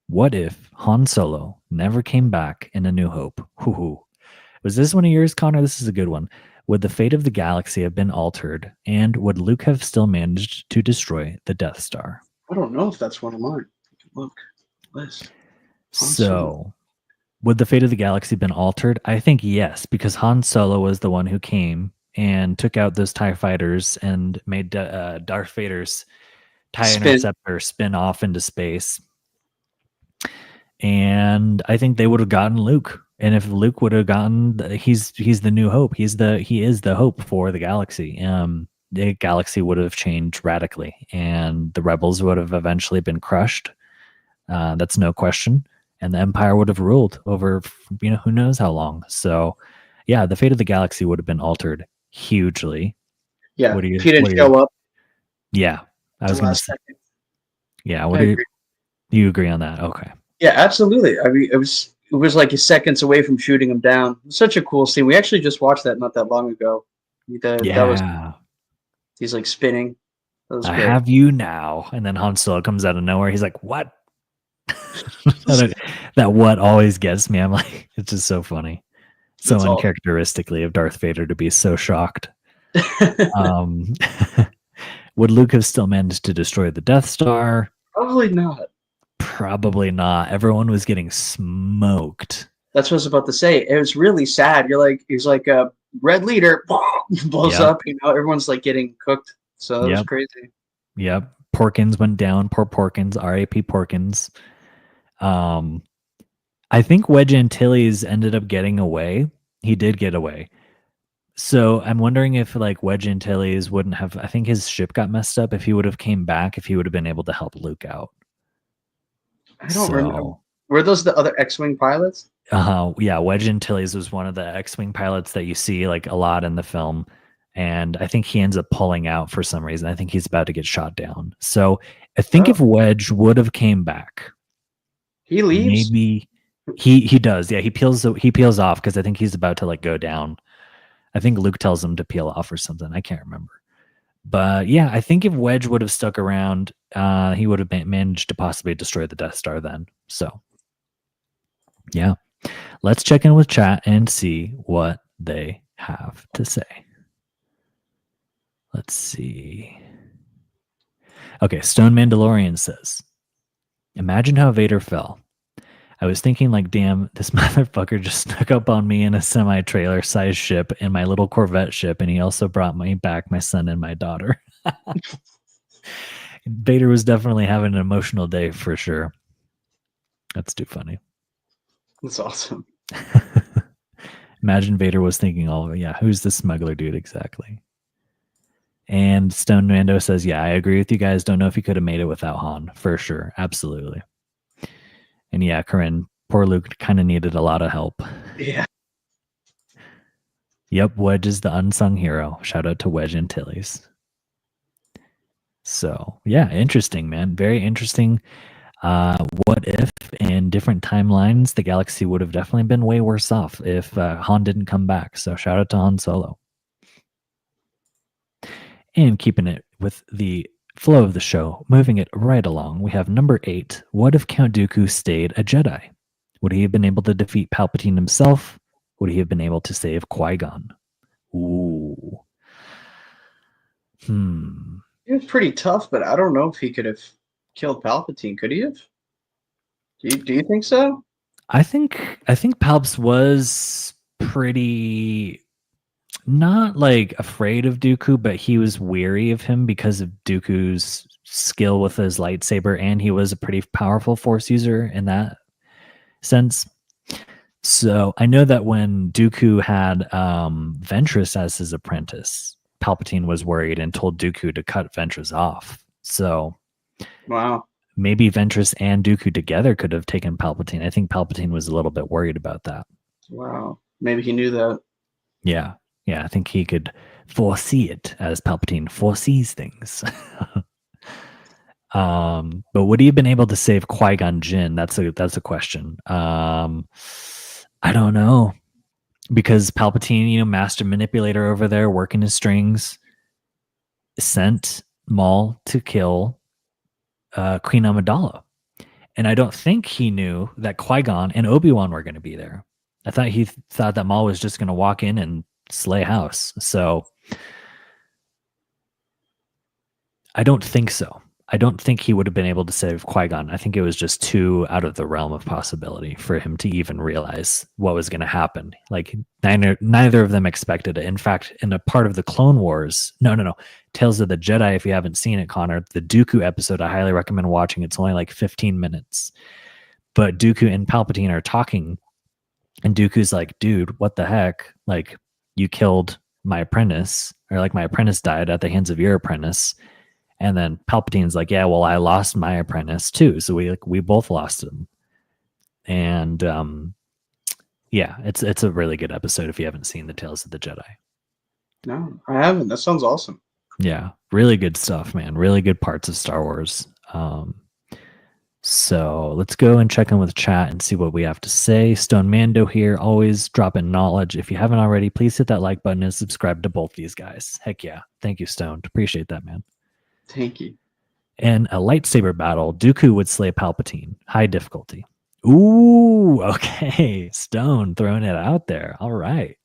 What if Han Solo never came back in A New Hope? Hoo-hoo. Was this one of yours, Connor? This is a good one. Would the fate of the galaxy have been altered, and would Luke have still managed to destroy the Death Star? I don't know if that's one of mine. Look, list. So, would the fate of the galaxy been altered? I think yes, because Han Solo was the one who came and took out those TIE fighters and made Darth Vader's TIE Interceptor spin off into space. And I think they would have gotten Luke. And if Luke would have gotten, he's the new hope. He is the hope for the galaxy. the galaxy would have changed radically, and the rebels would have eventually been crushed. That's no question. And the Empire would have ruled over, who knows how long. So, yeah, the fate of the galaxy would have been altered hugely. Yeah, What do if you? he didn't What do you? show up Yeah, I at the was going to last say. second. Yeah, I agree. do you agree on that? Okay. Yeah, absolutely. I mean, it was like seconds away from shooting him down. Such a cool scene. We actually just watched that not that long ago. That was Yeah, he's like spinning. That was I great. have you now. And then Han Solo comes out of nowhere. He's like, "What?" That what always gets me. I'm like, it's just so funny, so That's all. uncharacteristically of Darth Vader to be so shocked. Um, would Luke have still managed to destroy the Death Star? Probably not. Probably not. Everyone was getting smoked. That's what I was about to say. It was really sad. He's like a red leader blows Yep. up. Everyone's like getting cooked. So that was Yep. crazy. Yep. Porkins went down. Poor Porkins. R.A.P. Porkins. I think Wedge Antilles ended up getting away. He did get away. So I'm wondering if like Wedge Antilles wouldn't have. I think his ship got messed up. If he would have came back, if he would have been able to help Luke out. I don't remember. Were those the other X-wing pilots? Yeah, Wedge Antilles was one of the X-wing pilots that you see like a lot in the film, and I think he ends up pulling out for some reason. I think he's about to get shot down. So I think if Wedge would have came back, he leaves. Maybe he does. Yeah, he peels off because I think he's about to like go down. I think Luke tells him to peel off or something. I can't remember. But yeah, I think if Wedge would have stuck around, he would have managed to possibly destroy the Death Star then. So yeah. Let's check in with chat and see what they have to say. Let's see. Okay, Stone Mandalorian says, imagine how Vader fell. I was thinking like, damn, this motherfucker just snuck up on me in a semi-trailer sized ship in my little Corvette ship, and he also brought me back my son and my daughter. Vader was definitely having an emotional day for sure. That's too funny. That's awesome. Imagine Vader was thinking, oh, yeah, who's the smuggler dude exactly? And Stone Mando says, yeah, I agree with you guys. Don't know if he could have made it without Han, for sure. Absolutely. And yeah, Corinne, poor Luke kind of needed a lot of help. Yeah. Yep, Wedge is the unsung hero. Shout out to Wedge Antilles. So yeah, interesting, man. Very interesting. What if in different timelines the galaxy would have definitely been way worse off if Han didn't come back? So shout out to Han Solo. And keeping it with the flow of the show, moving it right along, we have number 8. What if Count Dooku stayed a Jedi? Would he have been able to defeat Palpatine himself? Would he have been able to save Qui-Gon? Ooh. He was pretty tough, but I don't know if he could have killed Palpatine. Could he have? Do you think so? I think Palps was pretty not like afraid of Dooku, but he was weary of him because of Dooku's skill with his lightsaber, and he was a pretty powerful Force user in that sense. So I know that when Dooku had Ventress as his apprentice, Palpatine was worried and told Dooku to cut Ventress off. So wow, maybe Ventress and Dooku together could have taken Palpatine. I think Palpatine was a little bit worried about that. Wow, maybe he knew that. Yeah. Yeah, I think he could foresee it as Palpatine foresees things. But would he have been able to save Qui-Gon Jinn? That's a question. I don't know. Because Palpatine, master manipulator over there working his strings, sent Maul to kill Queen Amidala. And I don't think he knew that Qui-Gon and Obi-Wan were going to be there. I thought he thought that Maul was just going to walk in and slay house. So I don't think so. I don't think he would have been able to save Qui-Gon. I think it was just too out of the realm of possibility for him to even realize what was going to happen. Like neither of them expected it. In fact, in a part of the Clone Wars, no, Tales of the Jedi, if you haven't seen it, Connor, the Dooku episode, I highly recommend watching. It's only like 15 minutes. But Dooku and Palpatine are talking, and Dooku's like, dude, what the heck? Like, you killed my apprentice, or like my apprentice died at the hands of your apprentice. And then Palpatine's like, yeah, well, I lost my apprentice too. So we both lost him. And yeah, it's a really good episode if you haven't seen the Tales of the Jedi. No, I haven't. That sounds awesome. Yeah, really good stuff, man. Really good parts of Star Wars. So let's go and check in with chat and see what we have to say. Stone Mando here, always dropping knowledge. If you haven't already, please hit that like button and subscribe to both these guys. Heck yeah. Thank you, Stone. Appreciate that, man. Thank you. In a lightsaber battle, Dooku would slay Palpatine. High difficulty. Ooh, okay. Stone throwing it out there. All right.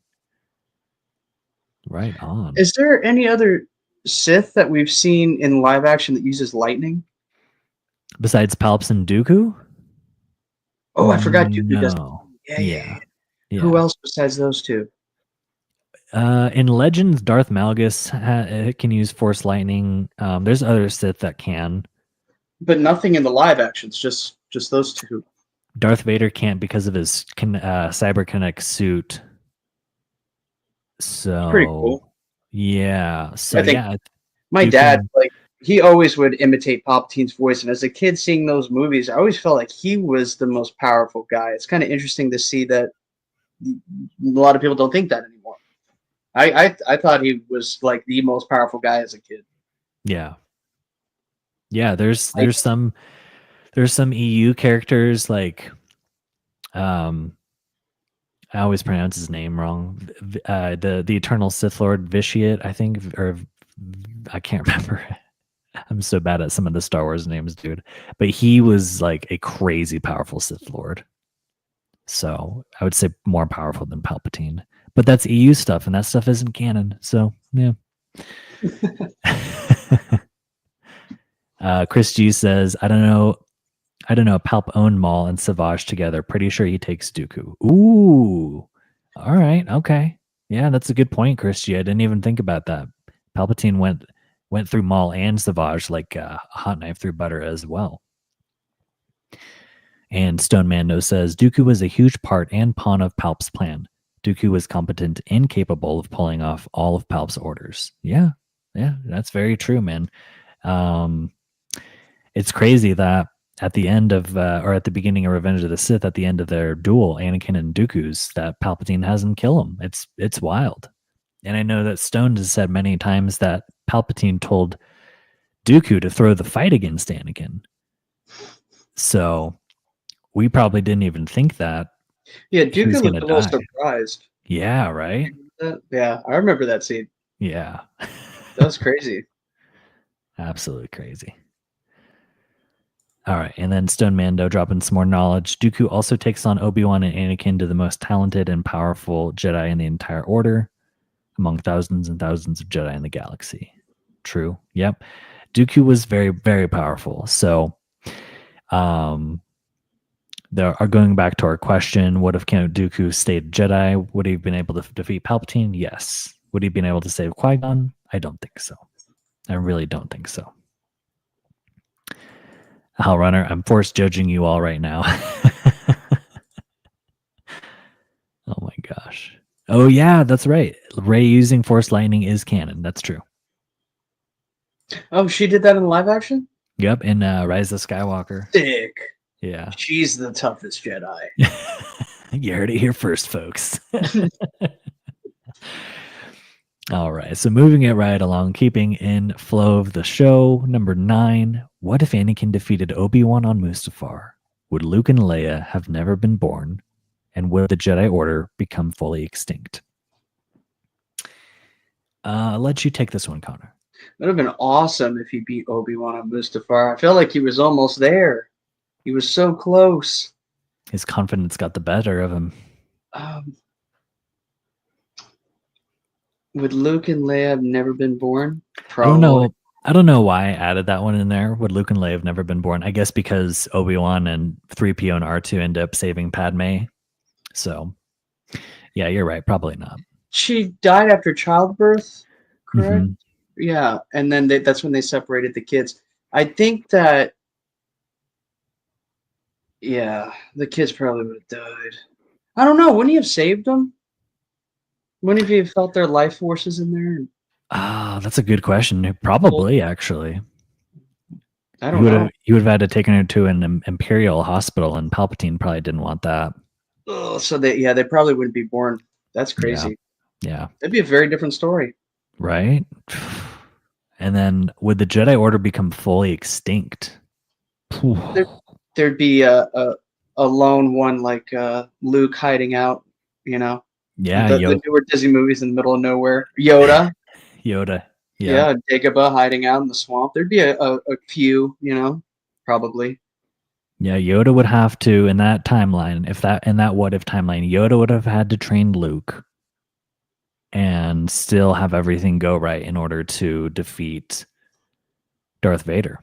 Right on. Is there any other Sith that we've seen in live action that uses lightning? Besides Palps and Dooku? Oh, I forgot Dooku does. No. Yeah. Yeah. Who else besides those two? In Legends, Darth Malgus can use Force Lightning. There's other Sith that can. But nothing in the live actions, just those two. Darth Vader can't because of his cyberkinetic suit. So Pretty cool. Yeah. So I think yeah, my dad, like, he always would imitate Palpatine's voice, and as a kid seeing those movies, I always felt like he was the most powerful guy. It's kind of interesting to see that a lot of people don't think that anymore. I thought he was like the most powerful guy as a kid. Yeah. Yeah, there's some EU characters like I always pronounce his name wrong. The Eternal Sith Lord Vitiate, I think, or I can't remember. I'm so bad at some of the Star Wars names, dude. But he was like a crazy powerful Sith Lord. So I would say more powerful than Palpatine. But that's EU stuff, and that stuff isn't canon. So yeah. Chris G says, I don't know. Palp owned Maul and Savage together. Pretty sure he takes Dooku. Ooh. All right. Okay. Yeah, that's a good point, Chris G. I didn't even think about that. Palpatine went through Maul and Savage like a hot knife through butter as well. And Stone Mando says, Dooku was a huge part and pawn of Palp's plan. Dooku was competent and capable of pulling off all of Palp's orders. Yeah. Yeah, that's very true, man. It's crazy that at the end of, or at the beginning of Revenge of the Sith, at the end of their duel, Anakin and Dooku's, that Palpatine has him kill him. It's wild. And I know that Stone has said many times that Palpatine told Dooku to throw the fight against Anakin. So we probably didn't even think that. Yeah, Dooku looked a little surprised. Yeah, right? Yeah, I remember that scene. Yeah. That was crazy. Absolutely crazy. All right, and then Stone Mando dropping some more knowledge. Dooku also takes on Obi-Wan and Anakin to the most talented and powerful Jedi in the entire order, among thousands and thousands of Jedi in the galaxy. True. Yep. Dooku was very, very powerful. So, there are going back to our question: what if Count Dooku stayed Jedi? Would he have been able to defeat Palpatine? Yes. Would he have been able to save Qui-Gon? I don't think so. I really don't think so. Hal Runner, I'm force judging you all right now. Oh my gosh. Oh yeah, that's right. Rey using Force Lightning is canon. That's true. Oh, she did that in live action? Yep, in Rise of Skywalker. Sick. Yeah. She's the toughest Jedi. You heard it here first, folks. All right, so moving it right along, keeping in flow of the show. Number 9, what if Anakin defeated Obi-Wan on Mustafar? Would Luke and Leia have never been born? And would the Jedi Order become fully extinct? I'll let you take this one, Connor. That would have been awesome if he beat Obi-Wan on Mustafar. I felt like he was almost there. He was so close. His confidence got the better of him. Would Luke and Leia have never been born? Probably. I don't know why I added that one in there. Would Luke and Leia have never been born? I guess because Obi-Wan and 3PO and R2 end up saving Padme. So, yeah, you're right. Probably not. She died after childbirth, correct? Mm-hmm. Yeah, and then that's when they separated the kids. I think that, yeah, the kids probably would have died. I don't know. Wouldn't he have saved them? Wouldn't have you felt their life forces in there? Ah, that's a good question. Well, Probably, actually. I don't know. You would have had to take her to an imperial hospital, and Palpatine probably didn't want that. Oh, so they probably wouldn't be born. That's Yeah, crazy. yeah, That'd be a very different story. right. And then would the Jedi Order become fully extinct? There, there'd be a lone one like Luke hiding out. You know, Yeah, the newer Disney movies in the middle of nowhere. Yoda, Yoda. Yeah, yeah, Dagobah hiding out in the swamp. There'd be a few, probably. yeah. Yoda would have to in that timeline. If that in that what if timeline, Yoda would have had to train Luke and still have everything go right in order to defeat Darth Vader.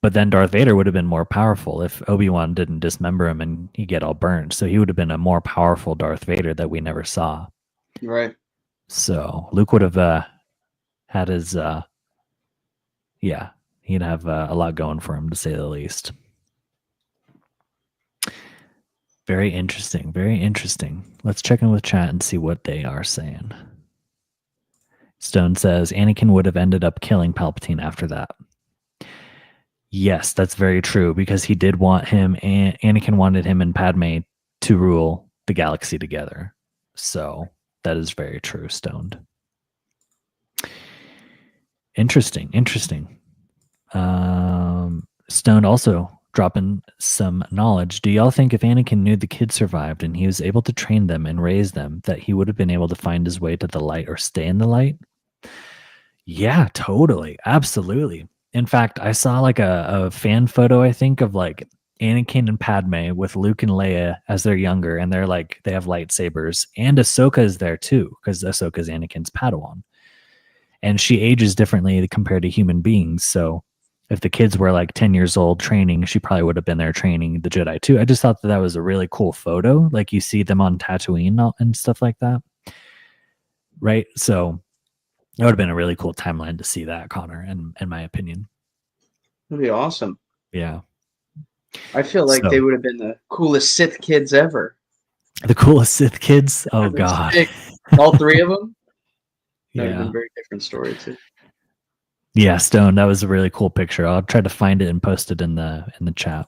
But then Darth Vader would have been more powerful if Obi-Wan didn't dismember him and he get all burned. So he would have been a more powerful Darth Vader that we never saw. Right. So Luke would have had his, yeah, he'd have a lot going for him to say the least. Very interesting. Very interesting. Let's check in with chat and see what they are saying. Stone says Anakin would have ended up killing Palpatine after that. Yes, that's very true because he did want him, and Anakin wanted him and Padme to rule the galaxy together. So that is very true, Stoned. Interesting, interesting. Stoned also dropping some knowledge. Do y'all think if Anakin knew the kids survived and he was able to train them and raise them, that he would have been able to find his way to the light or stay in the light? Yeah, totally. Absolutely. In fact, I saw like a fan photo, I think, of like Anakin and Padme with Luke and Leia as they're younger, and they're like they have lightsabers, and Ahsoka is there too, because Ahsoka is Anakin's Padawan, and she ages differently compared to human beings. So if the kids were like 10 years old training, she probably would have been there training the Jedi too. I just thought that was a really cool photo. Like you see them on Tatooine and stuff like that, right? So it would have been a really cool timeline to see that, Connor, in my opinion. That'd be awesome. Yeah. I feel like they So would have been the coolest Sith kids ever. the coolest Sith kids. Oh God. All three of them. That would have been Yeah. a very different story too. Yeah, Stone. That was a really cool picture. I'll try to find it and post it in the chat.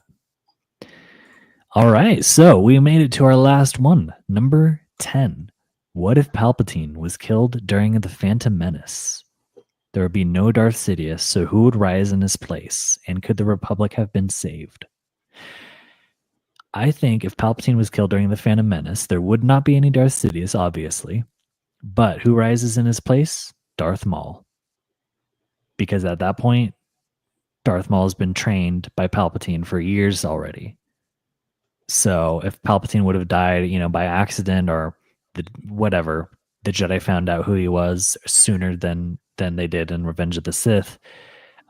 All right. So we made it to our last one. Number 10. What if Palpatine was killed during the Phantom Menace? There would be no Darth Sidious, so who would rise in his place? And could the Republic have been saved? I think if Palpatine was killed during the Phantom Menace, there would not be any Darth Sidious, obviously. But who rises in his place? Darth Maul. Because at that point, Darth Maul has been trained by Palpatine for years already. So if Palpatine would have died, by accident or whatever, the Jedi found out who he was sooner than they did in Revenge of the Sith,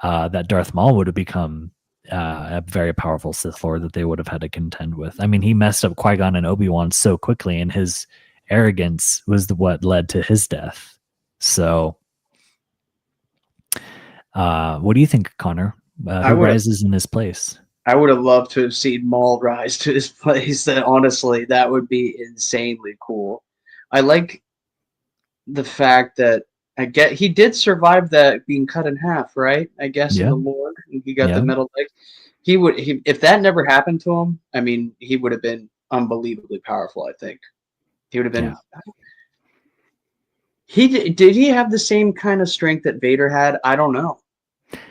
that Darth Maul would have become a very powerful Sith Lord that they would have had to contend with. I mean, he messed up Qui-Gon and Obi-Wan so quickly, and his arrogance was what led to his death. So what do you think, Connor? Who rises in his place? I would have loved to have seen Maul rise to his place. That honestly, that would be insanely cool. I like the fact that he did survive that being cut in half, right? I guess in the lore, and he got the metal legs. If that never happened to him, I mean, he would have been unbelievably powerful. I think he would have been. Yeah. Did he have the same kind of strength that Vader had? I don't know.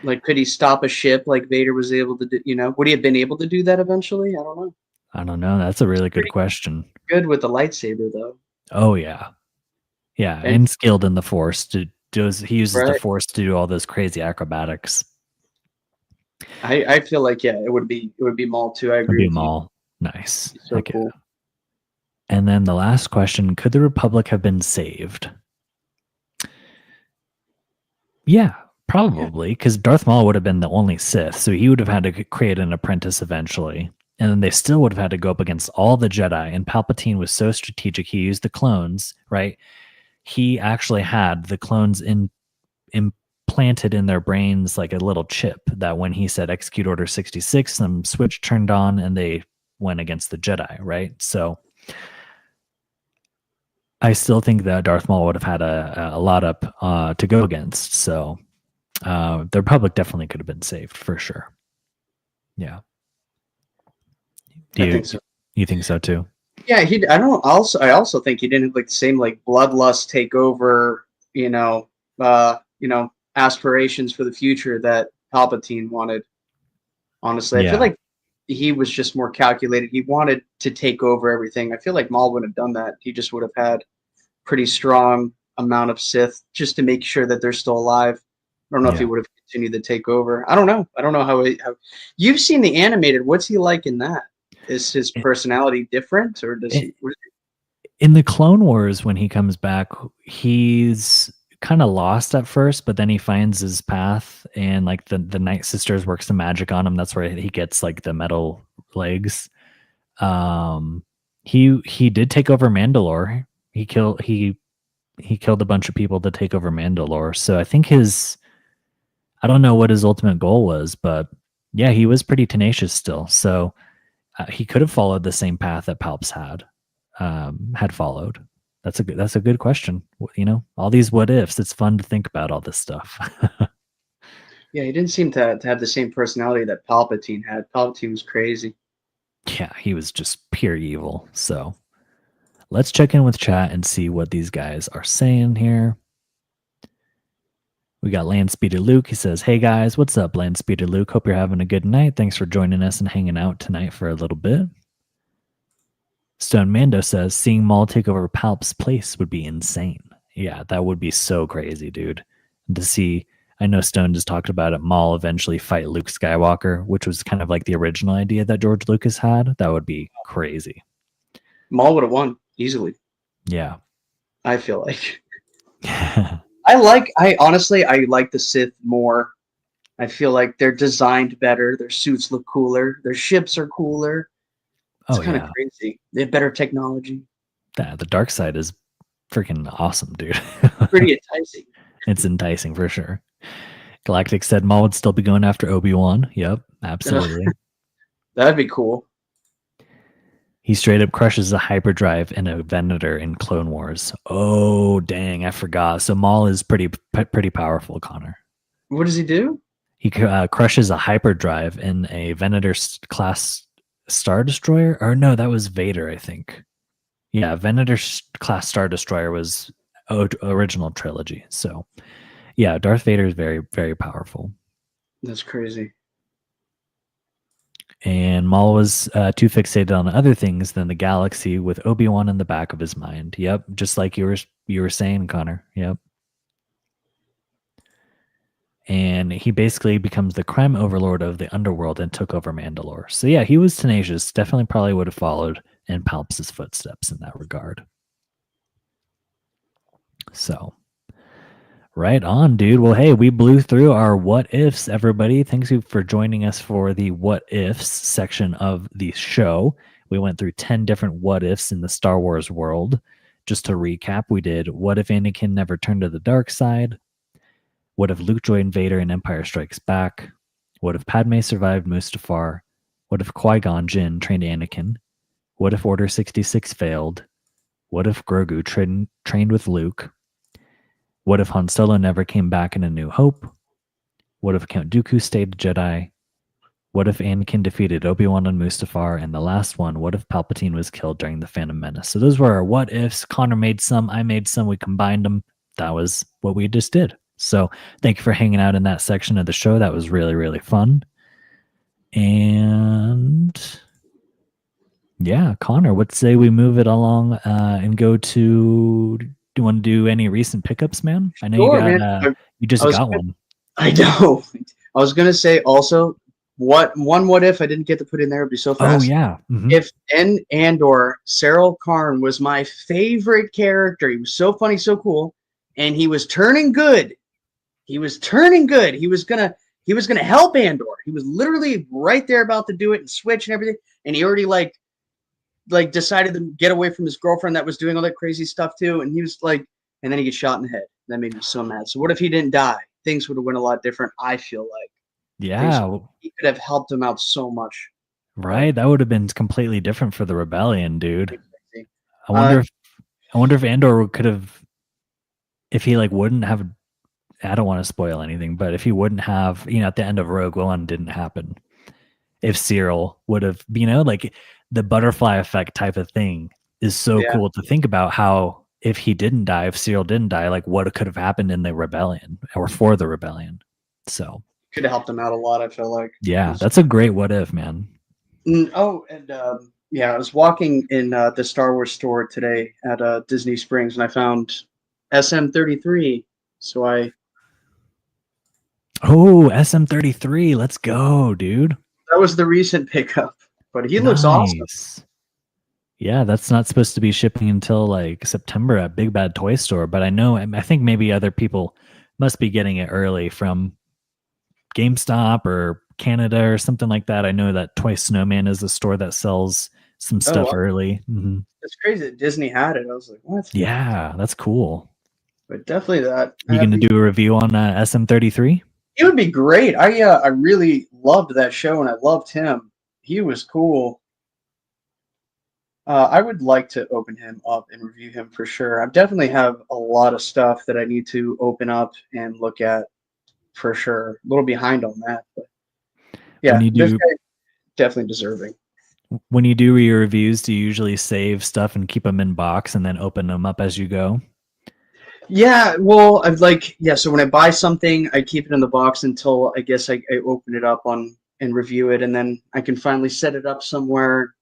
Like, could he stop a ship like Vader was able to do? Would he have been able to do that eventually? I don't know. I don't know. That's a really good question. Good with the lightsaber, though. Oh yeah, yeah, and skilled in the Force. He uses the Force to do all those crazy acrobatics. I feel like it would be Maul too. I agree. It'd be Maul. Nice. So cool. And then the last question: could the Republic have been saved? Yeah, probably, because Darth Maul would have been the only Sith, so he would have had to create an apprentice eventually. And then they still would have had to go up against all the Jedi. And Palpatine was so strategic, he used the clones, right? He actually had the clones implanted in their brains like a little chip that when he said execute Order 66, some switch turned on and they went against the Jedi, right? So I still think that Darth Maul would have had a lot up to go against. So the Republic definitely could have been saved for sure. Yeah. Do I think so. you think so too? Yeah, he. I also think he didn't have like the same like bloodlust take over. Aspirations for the future that Palpatine wanted. Honestly, I feel Yeah. like he was just more calculated. He wanted to take over everything. I feel like Maul wouldn't have done that. He just would have had pretty strong amount of Sith just to make sure that they're still alive. I don't know if he Yeah. would have continued to take over. I don't know. I don't know how you've seen the animated. What's he like in that? Is his personality different, or does he? In the Clone Wars, when he comes back, he's kind of lost at first, but then he finds his path, and like the Night Sisters works the magic on him. That's where he gets like the metal legs. He did take over Mandalore. He killed a bunch of people to take over Mandalore. So I think I don't know what his ultimate goal was, but yeah, he was pretty tenacious still. So he could have followed the same path that Palps had followed. That's a good question. You know, all these what ifs. It's fun to think about all this stuff. Yeah, he didn't seem to have the same personality that Palpatine had. Palpatine was crazy. Yeah, he was just pure evil. So let's check in with chat and see what these guys are saying here. We got Landspeeder Luke. He says, "Hey guys, what's up, Landspeeder Luke? Hope you're having a good night. Thanks for joining us and hanging out tonight for a little bit." Stone Mando says, "Seeing Maul take over Palp's place would be insane." Yeah, that would be so crazy, dude. And to see, I know Stone just talked about it, Maul eventually fight Luke Skywalker, which was kind of like the original idea that George Lucas had. That would be crazy. Maul would have won easily. Yeah. I feel like. I honestly like the Sith more. I feel like they're designed better. Their suits look cooler. Their ships are cooler. It's kind of crazy. They have better technology. The dark side is freaking awesome, dude. Pretty enticing. It's enticing for sure. Galactic said Maul would still be going after Obi-Wan. Yep, absolutely. That'd be cool. He straight up crushes a hyperdrive and a Venator in Clone Wars. Oh, dang, I forgot. So Maul is pretty powerful, Connor. What does he do? He crushes a hyperdrive in a Venator class Star Destroyer. Or no, that was Vader, I think. Yeah, Venator class Star Destroyer was original trilogy. So yeah, Darth Vader is very, very powerful. That's crazy. And Maul was too fixated on other things than the galaxy, with Obi-Wan in the back of his mind. Yep, just like you were saying, Connor. Yep. And he basically becomes the crime overlord of the underworld and took over Mandalore. So yeah, he was tenacious. Definitely probably would have followed in Palps' footsteps in that regard. So right on, dude. Well, hey, we blew through our what ifs, everybody. Thanks you for joining us for the what ifs section of the show. We went through 10 different what ifs in the Star Wars world. Just to recap, we did what if Anakin never turned to the dark side? What if Luke joined Vader in Empire Strikes Back? What if Padme survived Mustafar? What if Qui-Gon Jinn trained Anakin? What if Order 66 failed? What if Grogu trained with Luke? What if Han Solo never came back in A New Hope? What if Count Dooku stayed a Jedi? What if Anakin defeated Obi-Wan on Mustafar? And the last one, what if Palpatine was killed during the Phantom Menace? So those were our what ifs. Connor made some, I made some, we combined them. That was what we just did. So thank you for hanging out in that section of the show. That was really, really fun. And yeah, Connor, what say we move it along and go to... Do you want to do any recent pickups, man? I know you just got one. I know. I was gonna say also what if I didn't get to put in there would be so fast. Oh yeah. Mm-hmm. If in Andor, Cyril Karn was my favorite character. He was so funny, so cool, and he was turning good. He was gonna help Andor. He was literally right there about to do it and switch and everything, and he already like decided to get away from his girlfriend that was doing all that crazy stuff too. And he was like, and then he gets shot in the head. That made me so mad. So what if he didn't die? Things would have went a lot different. I feel like. Yeah. He could have helped him out so much. Right. That would have been completely different for the rebellion, dude. I wonder I wonder if Andor could have, if he like wouldn't have. I don't want to spoil anything, but if he wouldn't have, at the end of Rogue One didn't happen. If Cyril would have, like the butterfly effect type of thing is so Yeah, cool to think about how if he didn't die, if Cyril didn't die, like what could have happened in the rebellion or for the rebellion. So could have helped him out a lot. I feel like. yeah, 'Cause- that's a great what if, man. Oh, and yeah, I was walking in the Star Wars store today at Disney Springs, and I found SM-33. So Oh, SM-33. Let's go, dude. that was the recent pickup, but he looks awesome. Nice. Yeah, that's not supposed to be shipping until like September at Big Bad Toy Store, but I think maybe other people must be getting it early from GameStop or Canada or something like that. I know that Toy Snowman is a store that sells some stuff Oh, early. it's crazy that Disney had it. I was like, what? Yeah, that's cool. But definitely that. You going to do a review on SM-33? It would be great. I really loved that show, and I loved him. He was cool. I would like to open him up and review him for sure. I definitely have a lot of stuff that I need to open up and look at for sure. A little behind on that, but yeah, this guy definitely deserving. When you do your reviews, do you usually save stuff and keep them in box and then open them up as you go? Yeah, well, so when I buy something, I keep it in the box until I guess I open it up and review it, and then I can finally set it up somewhere.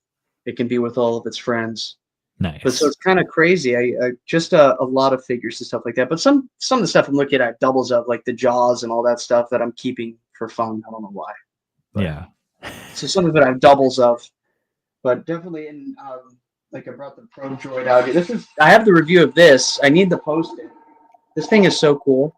It can be with all of its friends. Nice. But so it's kind of crazy. I just a lot of figures and stuff like that. But some of the stuff I'm looking at doubles up, like the Jaws and all that stuff that I'm keeping for fun. I don't know why. But, yeah. So some of it I have doubles of, but definitely in like I brought the Pro Droid out here. I have the review of this. I need to post it. This thing is so cool.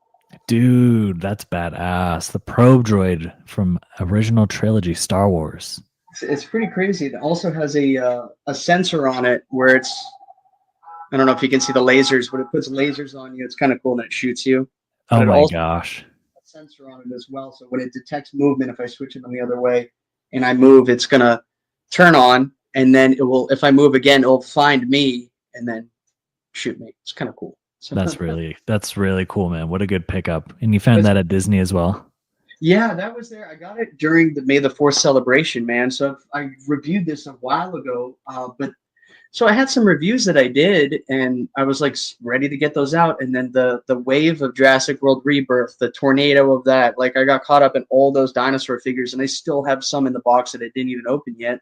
Dude, that's badass. The probe droid from original trilogy Star Wars. It's pretty crazy. It also has a sensor on it where it's, I don't know if you can see the lasers, but it puts lasers on you. It's kind of cool, and it shoots you. Oh but my gosh. A sensor on it as well. So when it detects movement, if I switch it on the other way and I move, it's going to turn on, and then it will, if I move again, it'll find me and then shoot me. It's kind of cool. So, that's really cool, man. What a good pickup. And you found that at Disney as well? Yeah, that was there. I got it during the May the 4th celebration, man. So I reviewed this a while ago, but so I had some reviews that I did, and I was like ready to get those out. And then the wave of Jurassic World Rebirth, the tornado of that, like I got caught up in all those dinosaur figures, and I still have some in the box that I didn't even open yet.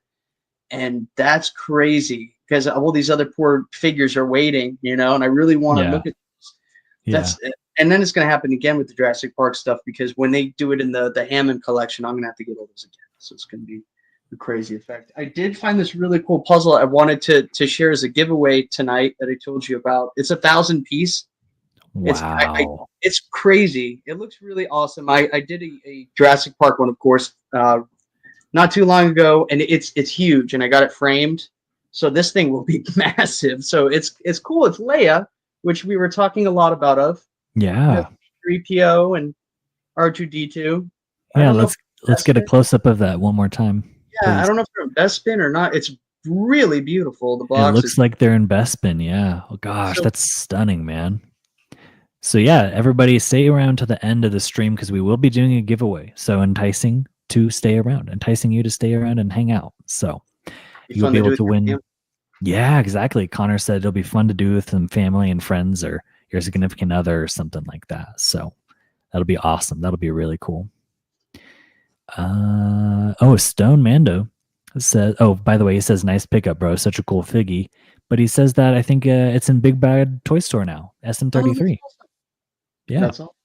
And that's crazy because all these other poor figures are waiting, and I really want to look at this. And then it's going to happen again with the Jurassic Park stuff, because when they do it in the Hammond collection, I'm going to have to get all those again. So it's going to be a crazy effect. I did find this really cool puzzle I wanted to share as a giveaway tonight that I told you about. It's 1,000 piece. Wow. It's crazy. It looks really awesome. I did a Jurassic Park one, of course, not too long ago, and it's huge, and I got it framed. So this thing will be massive. So it's cool. It's Leia, which we were talking a lot about Yeah. 3PO and R2D2. Yeah, let's get a close up of that one more time. Yeah, please. I don't know if they're in Bespin or not. It's really beautiful. The box. It looks like they're in Bespin. Yeah. Oh gosh, that's stunning, man. So yeah, everybody stay around to the end of the stream because we will be doing a giveaway. So enticing you to stay around and hang out. So you'll be able to win. Yeah, exactly. Connor said it'll be fun to do with some family and friends or your significant other or something like that. So that'll be awesome. That'll be really cool. Stone Mando says, oh, by the way, he says, nice pickup, bro. Such a cool figgy. But he says that I think it's in Big Bad Toy Store now, SM-33. Oh, yeah. That's all.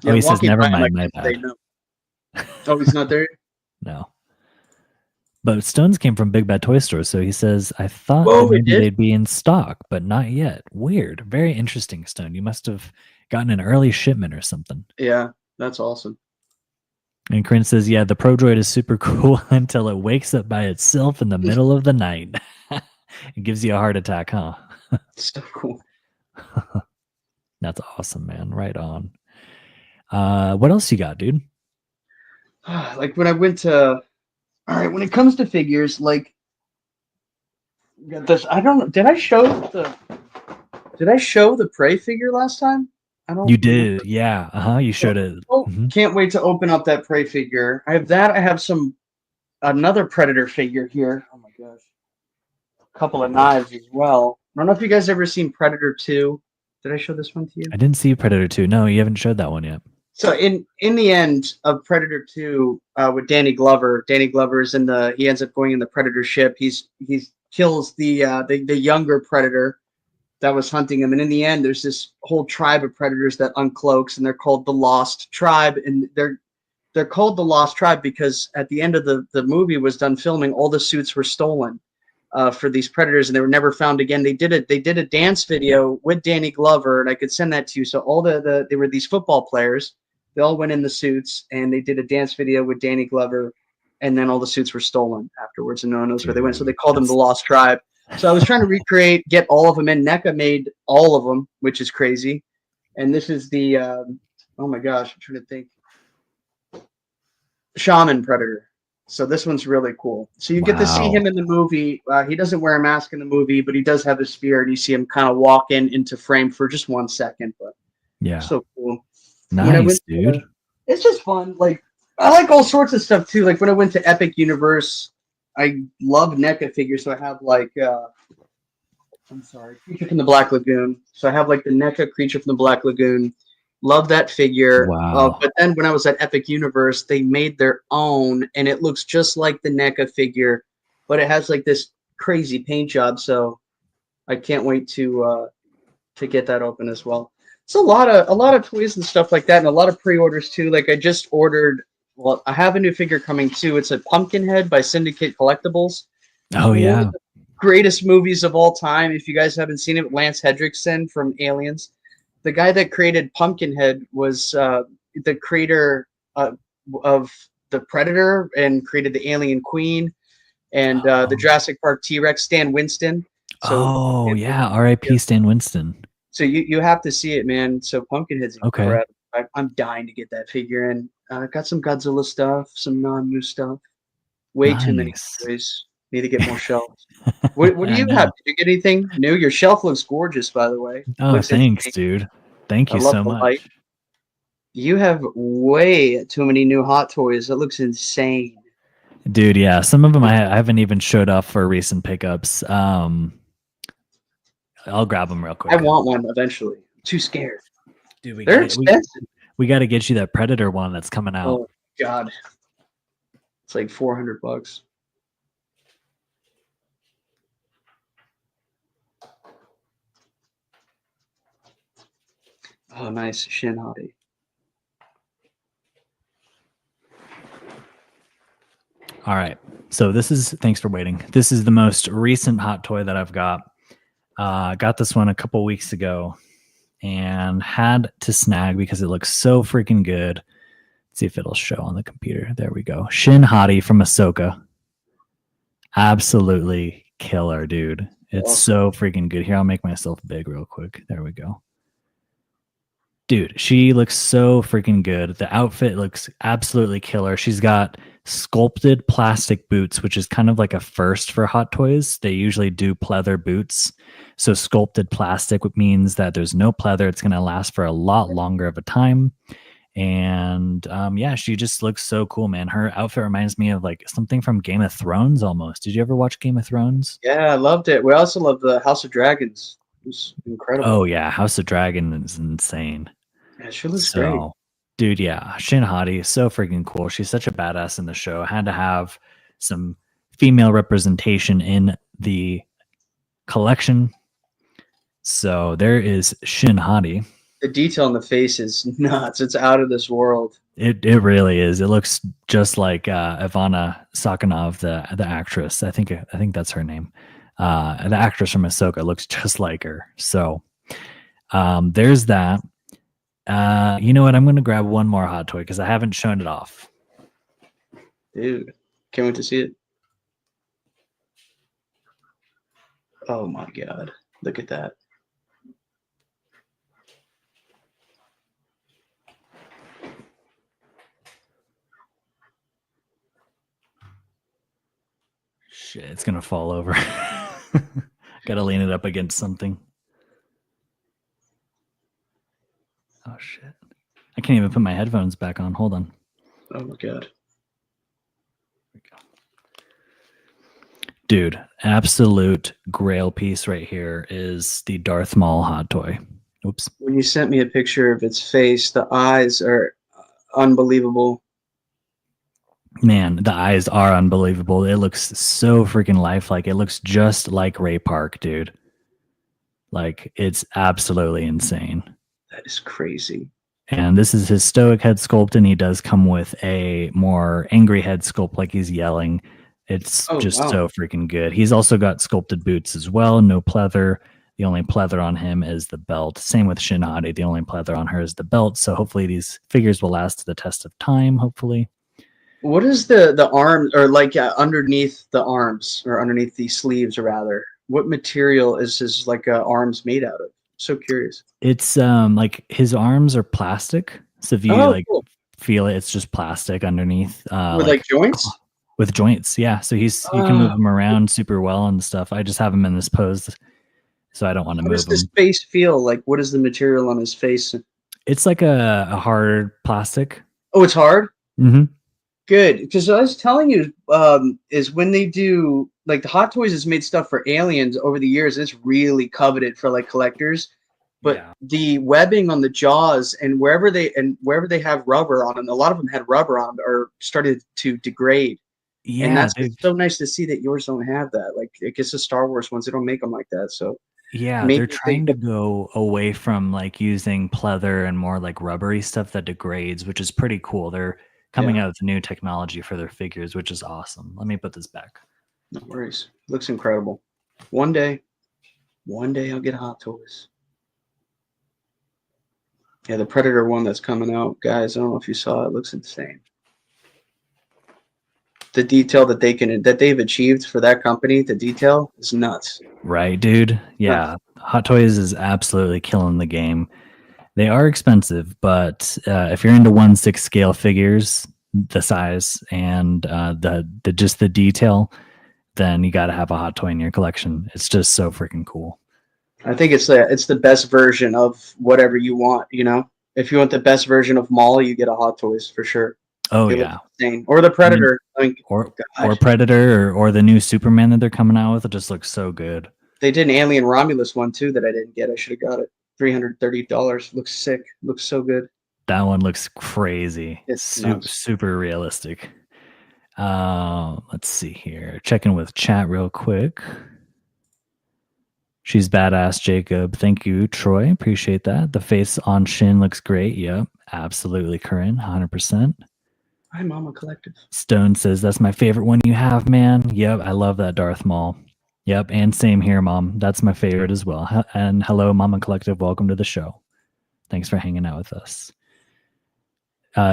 Yeah, he says, never mind, my bad. No. Oh, he's not there? No. But Stones came from Big Bad Toy Store, so he says, I thought that maybe they'd be in stock, but not yet. Weird. Very interesting, Stone. You must have gotten an early shipment or something. Yeah, that's awesome. And Corinne says, yeah, the Pro Droid is super cool until it wakes up by itself in the middle of the night. It gives you a heart attack, huh? So cool. That's awesome, man. Right on. What else you got, dude? Like when I went to... All right, when it comes to figures, like Got this. I don't know. Did I show the Prey figure last time? I don't You remember. did, yeah. You showed it. Oh, Mhm. can't wait to open up that Prey figure. I have that. I have another Predator figure here. Oh my gosh. A couple of knives as well. I don't know if you guys ever seen Predator 2. Did I show this one to you? I didn't see Predator 2. No, you haven't showed that one yet. So in the end of Predator 2, with Danny Glover is he ends up going in the Predator ship. He kills the younger Predator that was hunting him, and in the end, there's this whole tribe of Predators that uncloaks, and they're called the Lost Tribe, and they're called the Lost Tribe because at the end of the movie was done filming, all the suits were stolen for these Predators, and they were never found again. They did a dance video with Danny Glover, and I could send that to you. So all they were these football players. They all went in the suits, and they did a dance video with Danny Glover, and then all the suits were stolen afterwards, and no one knows where they went. So they called them the Lost Tribe. So I was trying to get all of them, and NECA made all of them, which is crazy. And this is the oh my gosh, I'm trying to think. Shaman Predator. So this one's really cool. So you get to see him in the movie. He doesn't wear a mask in the movie, but he does have a spear, and you see him kind of walk into frame for just 1 second. But Yeah. so cool. Nice, dude. It's just fun. Like, I like all sorts of stuff too. Like when I went to Epic Universe, I love NECA figures. So I have Creature from the Black Lagoon. So I have like the NECA Creature from the Black Lagoon. Love that figure. Wow. But then when I was at Epic Universe, they made their own, and it looks just like the NECA figure, but it has like this crazy paint job. So I can't wait to get that open as well. It's a lot of toys and stuff like that, and a lot of pre-orders too. Like I just ordered. Well, I have a new figure coming too. It's a Pumpkinhead by Syndicate Collectibles. Oh yeah. One of the greatest movies of all time. If you guys haven't seen it, Lance Hedrickson from Aliens. The guy that created Pumpkinhead was the creator of the Predator and created the Alien Queen and the Jurassic Park T-Rex, Stan Winston. So yeah, R.I.P. Stan Winston. So you have to see it, man. So Pumpkinhead's incredible. Okay. I'm dying to get that figure in. Got some Godzilla stuff, some non-new stuff. Way too many toys. Need to get more shelves. What do you have? Did you get anything new? Your shelf looks gorgeous, by the way. Oh, thanks, dude. Thank you so much. Light. You have way too many new Hot Toys. That looks insane. Dude, yeah. Some of them I haven't even showed off for recent pickups. I'll grab them real quick. I want one eventually. I'm too scared. Dude, they're expensive. We got to get you that Predator one that's coming out. Oh, God. It's like $400. Oh, nice. Shin Hottie. All right. So thanks for waiting. This is the most recent hot toy that I've got. Got this one a couple weeks ago and had to snag because it looks so freaking good. Let's see if it'll show on the computer. There we go. Shin Hottie from Ahsoka. Absolutely killer, dude. It's so freaking good. Here, I'll make myself big real quick. There we go. Dude, she looks so freaking good. The outfit looks absolutely killer. She's got sculpted plastic boots, which is kind of like a first for Hot Toys. They usually do pleather boots. So sculpted plastic means that there's no pleather. It's going to last for a lot longer of a time. And yeah, she just looks so cool, man. Her outfit reminds me of like something from Game of Thrones almost. Did you ever watch Game of Thrones? Yeah, I loved it. We also love the House of Dragons. It was incredible. Oh yeah, House of Dragon is insane. Yeah, she looks great. Dude, yeah, Shin Hottie is so freaking cool. She's such a badass in the show. Had to have some female representation in the collection. So there is Shin Hottie. The detail on the face is nuts. It's out of this world. It really is. It looks just like Ivana Sakhanov, the actress. I think that's her name. The actress from Ahsoka looks just like her. So there's that. You know what? I'm going to grab one more hot toy because I haven't shown it off. Dude, can't wait to see it. Oh my God. Look at that. Shit, it's going to fall over. Gotta lean it up against something. Oh shit. I can't even put my headphones back on. Hold on. Oh my god. Dude, absolute grail piece right here is the Darth Maul hot toy. Oops. When you sent me a picture of its face, the eyes are unbelievable. Man, the eyes are unbelievable. It looks so freaking lifelike. It looks just like Ray Park, dude. Like, it's absolutely insane. That is crazy. And this is his stoic head sculpt, and he does come with a more angry head sculpt, like he's yelling. It's just so freaking good. He's also got sculpted boots as well, no pleather. The only pleather on him is the belt. Same with Shin Hati. The only pleather on her is the belt. So hopefully these figures will last the test of time, hopefully. What is the arms, or like underneath the arms, or underneath the sleeves, rather? What material is his like arms made out of? So curious. It's like his arms are plastic. So if you cool. feel it, it's just plastic underneath. With like joints? With joints, yeah. So you can move him around super well and stuff. I just have him in this pose, so I don't want to move him. How does this face feel? Like, what is the material on his face? It's like a hard plastic. Oh, it's hard? Mm-hmm. Good. Because I was telling you, is when they do, like, the Hot Toys has made stuff for Aliens over the years. It's really coveted for, like, collectors. But the webbing on the jaws and wherever they have rubber on them, a lot of them had rubber on them, or started to degrade. Yeah, and that's so nice to see that yours don't have that. Like, I guess the Star Wars ones, they don't make them like that. So yeah, they're trying to go away from like using pleather and more like rubbery stuff that degrades, which is pretty cool. They're coming out with new technology for their figures, which is awesome. Let me put this back. No worries. Looks incredible. One day I'll get Hot Toys. Yeah, the Predator one that's coming out, guys. I don't know if you saw it. It looks insane. The detail that they've achieved for that company, the detail is nuts. Right, dude. Yeah. Hot Toys is absolutely killing the game. They are expensive, but if you're into 1/6 scale figures, the size and the detail, then you got to have a Hot Toy in your collection. It's just so freaking cool. I think it's the best version of whatever you want. You know, if you want the best version of Maul, you get a Hot Toys for sure. Oh yeah, or the Predator, or Predator, or the new Superman that they're coming out with. It just looks so good. They did an Alien Romulus one too that I didn't get. I should have got it. $330. Looks sick. Looks so good. That one looks crazy. It's super realistic. Let's see here. Checking with chat real quick. She's badass, Jacob. Thank you, Troy. Appreciate that. The face on Shin looks great. Yep, absolutely, Corinne. 100%. Hi, Mama Collective. Stone says, that's my favorite one you have, man. Yep, I love that Darth Maul. Yep, and same here, Mom. That's my favorite as well. And hello, Mama Collective. Welcome to the show. Thanks for hanging out with us.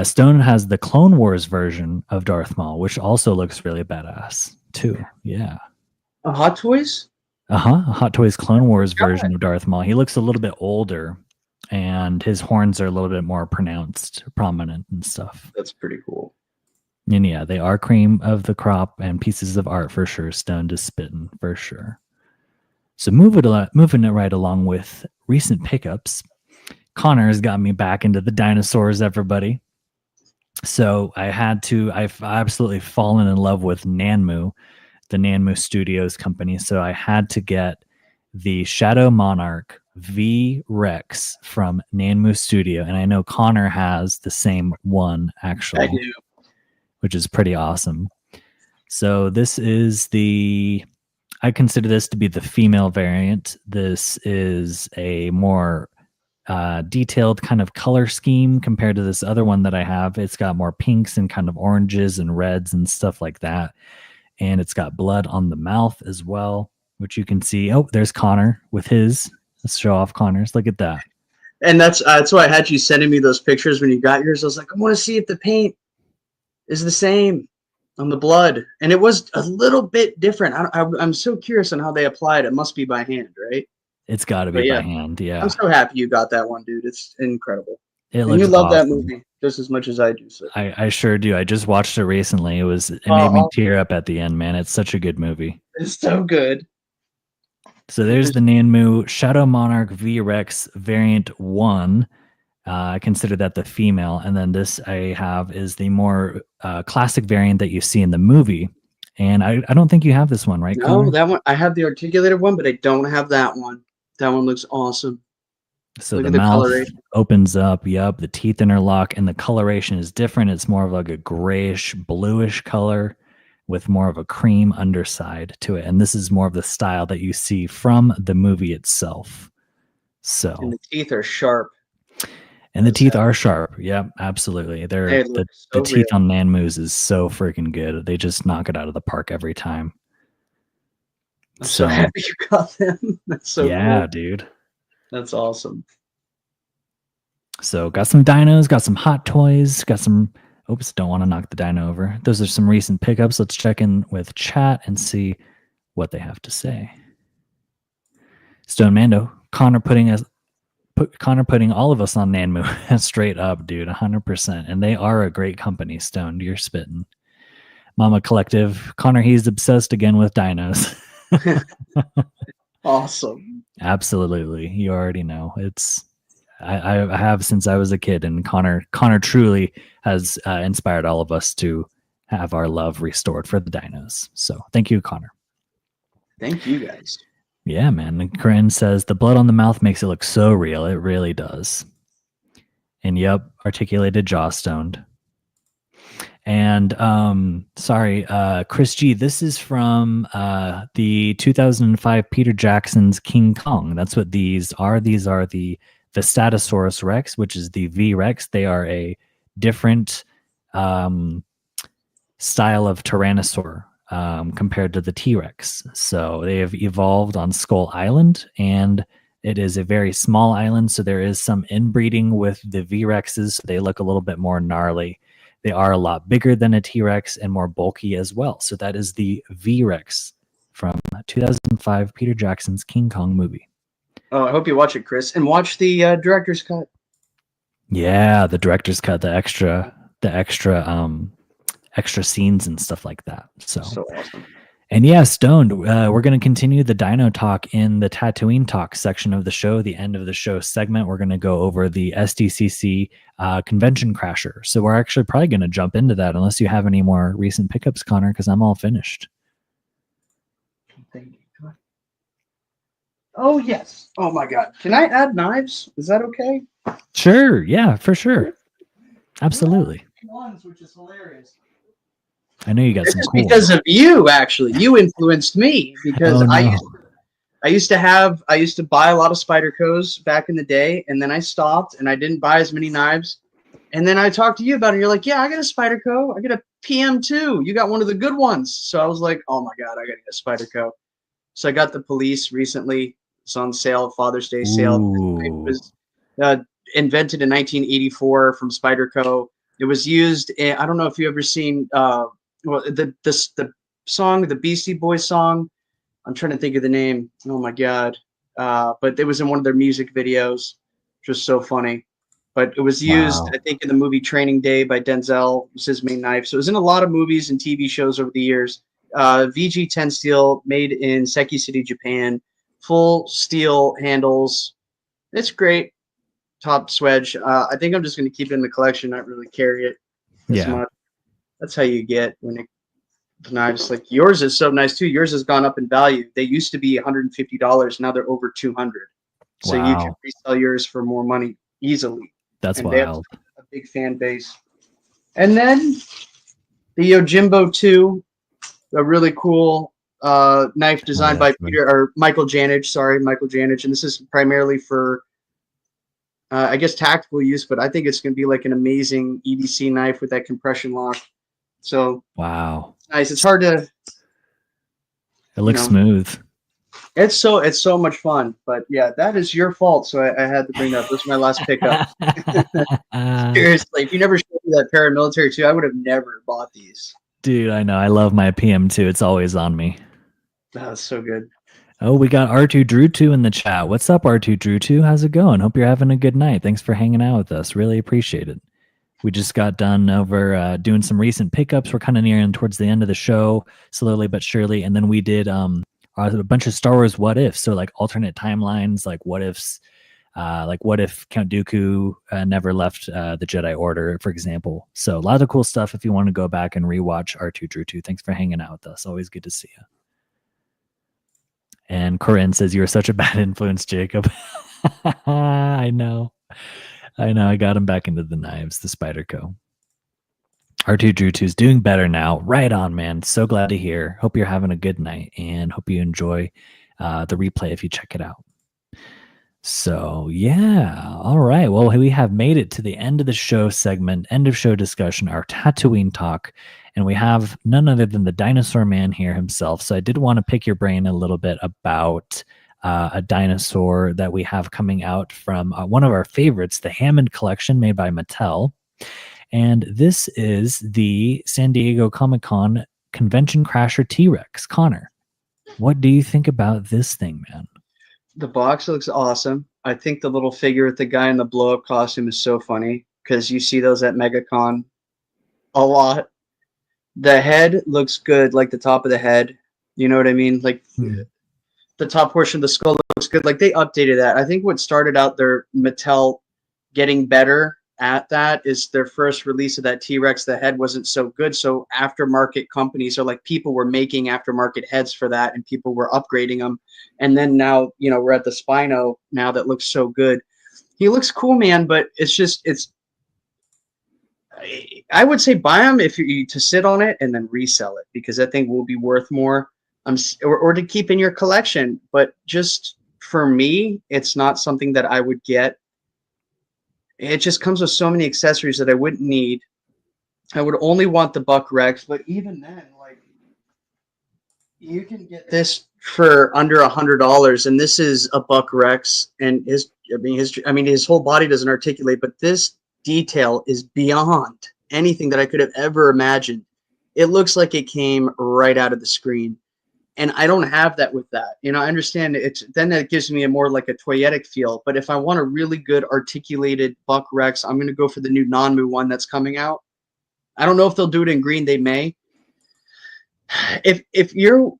Stone has the Clone Wars version of Darth Maul, which also looks really badass, too. Yeah. Hot Toys? Hot Toys Clone Wars version of Darth Maul. He looks a little bit older, and his horns are a little bit more prominent and stuff. That's pretty cool. And yeah, they are cream of the crop and pieces of art for sure. Stoned is spitting for sure. So moving it right along with recent pickups, Connor has got me back into the dinosaurs, everybody. So I've absolutely fallen in love with Nanmu, the Nanmu Studios company. So I had to get the Shadow Monarch V Rex from Nanmu Studio. And I know Connor has the same one, actually. I do. Which is pretty awesome. So this is I consider this to be the female variant. This is a more detailed kind of color scheme compared to this other one that I have. It's got more pinks and kind of oranges and reds and stuff like that. And it's got blood on the mouth as well, which you can see. Oh, there's Connor with his. Let's show off Connor's. Look at that. And that's why I had you sending me those pictures when you got yours. I was like, I want to see if the paint is the same on the blood. And it was a little bit different. I'm so curious on how they applied. It must be by hand, right? It's got to be by hand, yeah. I'm so happy you got that one, dude. It's incredible. And you love that movie just as much as I do. So. I sure do. I just watched it recently. It made me tear up at the end, man. It's such a good movie. It's so good. So there's the Nanmu Shadow Monarch V-Rex Variant 1. I consider that the female. And then this I have is the more classic variant that you see in the movie. And I don't think you have this one, right, No, Connor? that one. I have the articulated one, but I don't have that one. That one looks awesome. So Look the at the mouth coloration. opens up, the teeth interlock, and the coloration is different. It's more of like a grayish, bluish color with more of a cream underside to it. And this is more of the style that you see from the movie itself. So, And the teeth are sharp. And the teeth are sharp. Yep, absolutely. They're the teeth on Nanmus is so freaking good. They just knock it out of the park every time. I'm so happy you got them. That's so cool, dude. That's awesome. So got some dinos, got some hot toys, got some. Oops, don't want to knock the dino over. Those are some recent pickups. Let's check in with chat and see what they have to say. Stone Mando, Connor putting all of us on Nanmu straight up, dude, 100%. And they are a great company. Stone, you're spitting. Mama Collective, Connor, he's obsessed again with dinos. Awesome. Absolutely, you already know. It's I have since I was a kid, and Connor truly has inspired all of us to have our love restored for the dinos. So thank you, Connor. Thank you, guys. Yeah, man. And Corinne says the blood on the mouth makes it look so real. It really does. And yep, articulated jaw stoned. And sorry, Chris G, this is from the 2005 Peter Jackson's King Kong. That's what these are. These are the Vistatosaurus Rex, which is the V-Rex. They are a different style of Tyrannosaur compared to the T-Rex. So they have evolved on Skull Island, and it is a very small island, so there is some inbreeding with the V-Rexes. So they look a little bit more gnarly. They are a lot bigger than a T-Rex and more bulky as well. So that is the V-Rex from 2005 Peter Jackson's King Kong movie. Oh, I hope you watch it, Chris, and watch the director's cut. Yeah, the director's cut, the extra scenes and stuff like that. So awesome. And yeah, Stoned, we're going to continue the dino talk in the Tatooine talk section of the show, the end of the show segment. We're going to go over the SDCC convention crasher. So we're actually probably going to jump into that unless you have any more recent pickups, Connor, because I'm all finished. Thank you. Oh, yes. Oh, my God. Can I add knives? Is that okay? Sure. Yeah, for sure. Absolutely. Which is hilarious. I know you got some cool. Because of you, actually. You influenced me because I used to buy a lot of Spydercos back in the day, and then I stopped and I didn't buy as many knives. And then I talked to you about it. And you're like, yeah, I got a Spyderco. I got a PM2. You got one of the good ones. So I was like, oh my God, I got to get a Spyderco. So I got the Police recently. It's on sale, Father's Day sale. It was invented in 1984 from Spyderco. It was used in, I don't know if you've ever seen the song, the Beastie Boys song. I'm trying to think of the name. Oh my God. But it was in one of their music videos, which was so funny. But it was used, I think, in the movie Training Day by Denzel. It was his main knife. So it was in a lot of movies and TV shows over the years. VG10 steel, made in Seki City, Japan. Full steel handles. It's great. Top swedge. I think I'm just going to keep it in the collection, not really carry it as much. That's how you get when it knives. Like yours is so nice too. Yours has gone up in value. They used to be $150. Now they're over $200. So you can resell yours for more money easily. That's wild. A big fan base. And then the Yojimbo 2, a really cool knife designed by Michael Janich. Sorry, Michael Janich. And this is primarily for I guess tactical use, but I think it's going to be like an amazing EDC knife with that compression lock. So wow, nice. It's hard to. It looks smooth. It's so much fun, but yeah, that is your fault. So I had to bring that up. This is my last pickup. Seriously, if you never showed me that paramilitary too, I would have never bought these. Dude, I know. I love my PM2. It's always on me. That's so good. Oh, we got R2 Drew 2 in the chat. What's up, R2 Drew 2? How's it going? Hope you're having a good night. Thanks for hanging out with us. Really appreciate it. We just got done over doing some recent pickups. We're kind of nearing towards the end of the show, slowly but surely. And then we did our a bunch of Star Wars what ifs. So like alternate timelines, like what ifs, like what if Count Dooku never left the Jedi Order, for example. So a lot of cool stuff if you want to go back and rewatch R2 Drew 2. Thanks for hanging out with us. Always good to see you. And Corinne says, "You were such a bad influence, Jacob." I know. I got him back into the knives, the Spyderco. R2 Drew 2 is doing better now. Right on, man. So glad to hear. Hope you're having a good night and hope you enjoy the replay if you check it out. So, yeah. All right. Well, we have made it to the end of the show segment, end of show discussion, our Tatooine talk. And we have none other than the Dinosaur Man here himself. So I did want to pick your brain a little bit about a dinosaur that we have coming out from one of our favorites, the Hammond collection made by Mattel. And this is the San Diego Comic-Con Convention Crasher T-Rex. Connor, what do you think about this thing, man? The box looks awesome. I think the little figure with the guy in the blow-up costume is so funny because you see those at MegaCon a lot. The head looks good, like the top of the head. You know what I mean? Like the top portion of the skull looks good. Like they updated that. I think what started out their Mattel getting better at that is their first release of that T-Rex. The head wasn't so good, so aftermarket companies, or like people were making aftermarket heads for that and people were upgrading them. And then now, you know, we're at the Spino now that looks so good. He looks cool, man, but I would say buy him if you to sit on it and then resell it, because that thing will be worth more, or to keep in your collection. But just for me, it's not something that I would get. It just comes with so many accessories that I wouldn't need. I would only want the Buck Rex, but even then, like, you can get this for under $100, and this is a Buck Rex, and his whole body doesn't articulate, but this detail is beyond anything that I could have ever imagined. It looks like it came right out of the screen. And I don't have that with that. You know, I understand then that gives me a more like a toyetic feel. But if I want a really good articulated Buck Rex, I'm going to go for the new Nanmu one that's coming out. I don't know if they'll do it in green. They may. If you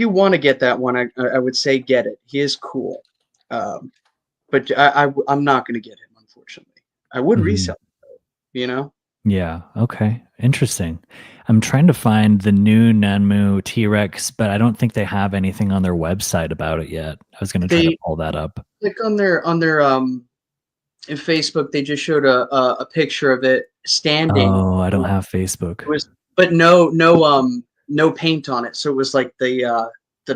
want to get that one, I would say get it. He is cool. But I'm not going to get him, unfortunately. I would resell it, though, you know? Yeah. Okay. Interesting. I'm trying to find the new Nanmu T-Rex, but I don't think they have anything on their website about it yet. I was going to try to pull that up. Like on their in Facebook, they just showed a picture of it standing. Oh, I don't have Facebook. But no paint on it. So it was like the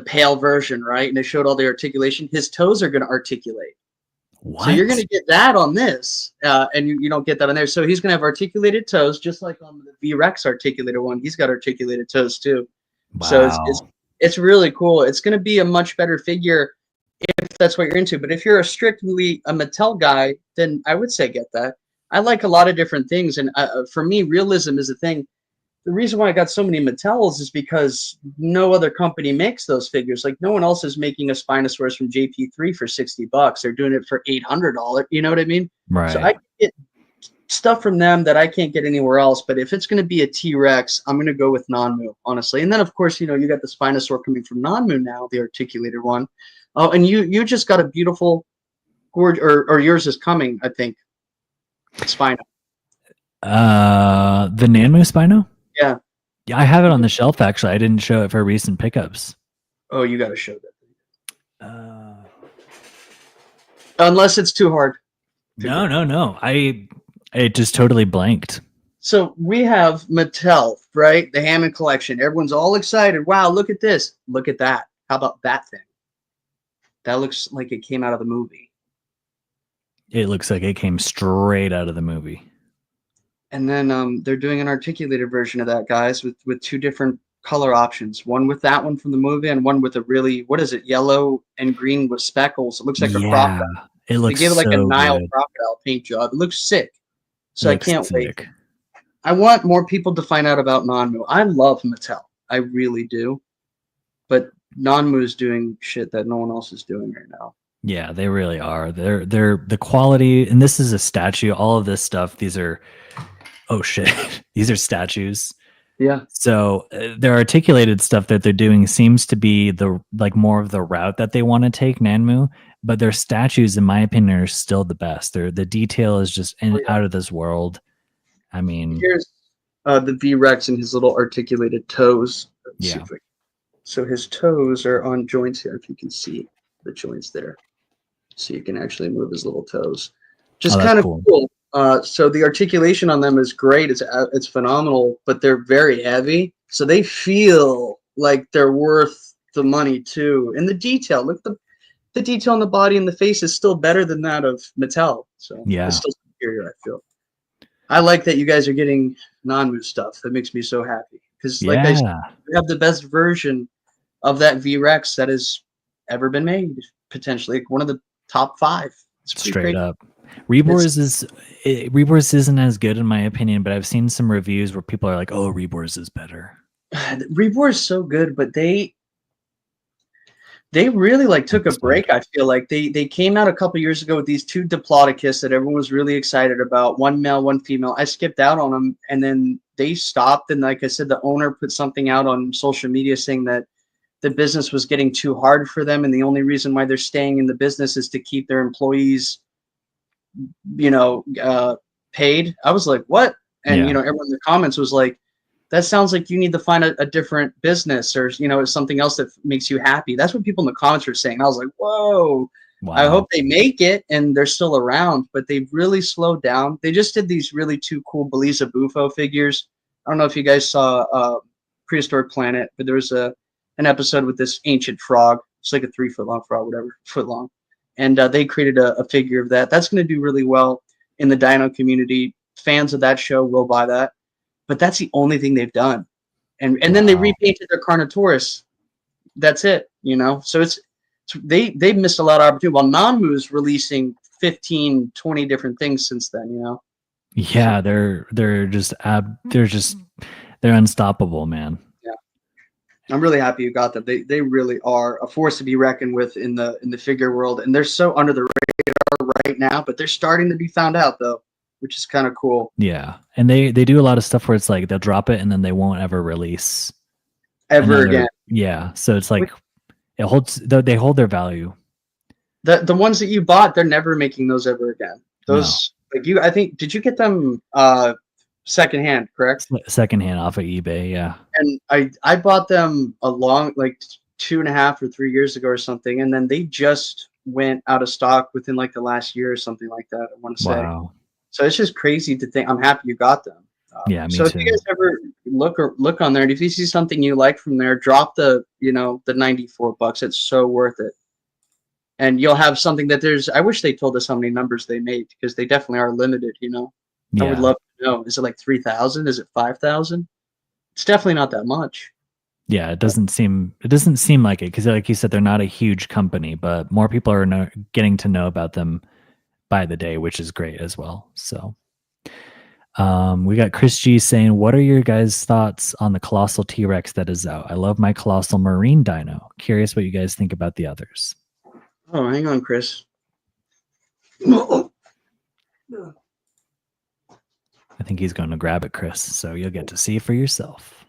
pale version, right? And they showed all the articulation. His toes are going to articulate. What? So you're going to get that on this, and you don't get that on there. So he's going to have articulated toes, just like on the V-Rex articulated one. He's got articulated toes too. Wow. So it's really cool. It's going to be a much better figure if that's what you're into. But if you're strictly a Mattel guy, then I would say get that. I like a lot of different things, and for me, realism is a thing. The reason why I got so many Mattels is because no other company makes those figures. Like no one else is making a Spinosaurus from JP3 for $60. They're doing it for $800. You know what I mean? Right. So I get stuff from them that I can't get anywhere else. But if it's going to be a T-Rex, I'm going to go with Nanmu, honestly. And then of course, you know, you got the Spinosaur coming from Nanmu now, the articulated one. Oh, and you just got a beautiful, or yours is coming, I think. Spino. The Nanmu Spino? Yeah. Yeah, I have it on the shelf, actually. I didn't show it for recent pickups. Oh, you got to show that. Unless it's too hard. No. It just totally blanked. So we have Mattel, right? The Hammond collection. Everyone's all excited. Wow, look at this. Look at that. How about that thing? That looks like it came out of the movie. It looks like it came straight out of the movie. And then they're doing an articulated version of that, guys, with two different color options. One with that one from the movie, and one with a really, what is it, yellow and green with speckles. It looks like a crocodile. It looks. They gave it like so a Nile good. crocodile paint job. It looks sick. So I can't wait. Sick. I want more people to find out about Nanmu. I love Mattel. I really do. But Nanmu is doing shit that no one else is doing right now. Yeah, they really are. They're the quality, and this is a statue. All of this stuff, these are, oh shit, these are statues. Yeah. So their articulated stuff that they're doing seems to be the like more of the route that they want to take, Nanmu. But their statues, in my opinion, are still the best. The detail is just Oh, yeah. out of this world. I mean, Here's the V-Rex and his little articulated toes. Let's see yeah. if I, so his toes are on joints here, if you can see the joints there. So you can actually move his little toes. Oh, Just that's kind of cool. cool. So the articulation on them is great. It's phenomenal, but they're very heavy. So they feel like they're worth the money too. And the detail, look, the detail on the body and the face is still better than that of Mattel. So Yeah. it's still superior, I feel. I like that you guys are getting non-move stuff. That makes me so happy. Because like I said, Yeah. we have the best version of that V-Rex that has ever been made, potentially like one of the top 5. It's pretty Straight crazy. up. Rebors isn't as good in my opinion, but I've seen some reviews where people are like, "Oh, Rebors is better." Reborn is so good, but they really like took a break. I feel like they came out a couple years ago with these 2 Diplodocus that everyone was really excited about, one male, one female. I skipped out on them, and then they stopped. And like I said, the owner put something out on social media saying that the business was getting too hard for them, and the only reason why they're staying in the business is to keep their employees, paid. I was like, what? And Yeah. everyone in the comments was like, that sounds like you need to find a different business, or something else that makes you happy. That's what people in the comments were saying. I was like, whoa. I Wow. hope they make it and they're still around, but they've really slowed down. They just did these really 2 cool Belisa Bufo figures. I don't know if you guys saw Prehistoric Planet, but there was an episode with this ancient frog. It's like a 3-foot long frog, whatever, foot long. And they created a figure of that. That's going to do really well in the dino community. Fans of that show will buy that. But that's the only thing they've done. And then they Wow. repainted their Carnotaurus. That's it, So they missed a lot of opportunity. While Nanmu's releasing 15, 20 different things since then, Yeah, they're unstoppable, man. Yeah. I'm really happy you got them. They really are a force to be reckoned with in the figure world, and they're so under the radar right now, but they're starting to be found out though, which is kind of cool. Yeah, and they do a lot of stuff where it's like they'll drop it and then they won't ever release Ever again. Yeah, so it's like they hold their value. The ones that you bought, they're never making those ever again. Those I think, did you get them secondhand, correct? Secondhand off of eBay, yeah. And I bought them a long, like 2.5 or 3 years ago or something, and then they just went out of stock within like the last year or something like that, I want to say. Wow. So it's just crazy to think. I'm happy you got them. Yeah, me so too. If you guys ever look on there, and if you see something you like from there, drop the $94. It's so worth it. And you'll have something that I wish they told us how many numbers they made, because they definitely are limited, Yeah. I would love to know. Is it like 3,000? Is it 5,000? It's definitely not that much. Yeah, it doesn't seem like it, because like you said, they're not a huge company, but more people are getting to know about them by the day, which is great as well. So we got Chris G saying, what are your guys' thoughts on the Colossal T-Rex that is out? I love my Colossal Marine Dino. Curious what you guys think about the others. Oh, hang on, Chris. I think he's going to grab it, Chris, so you'll get to see for yourself.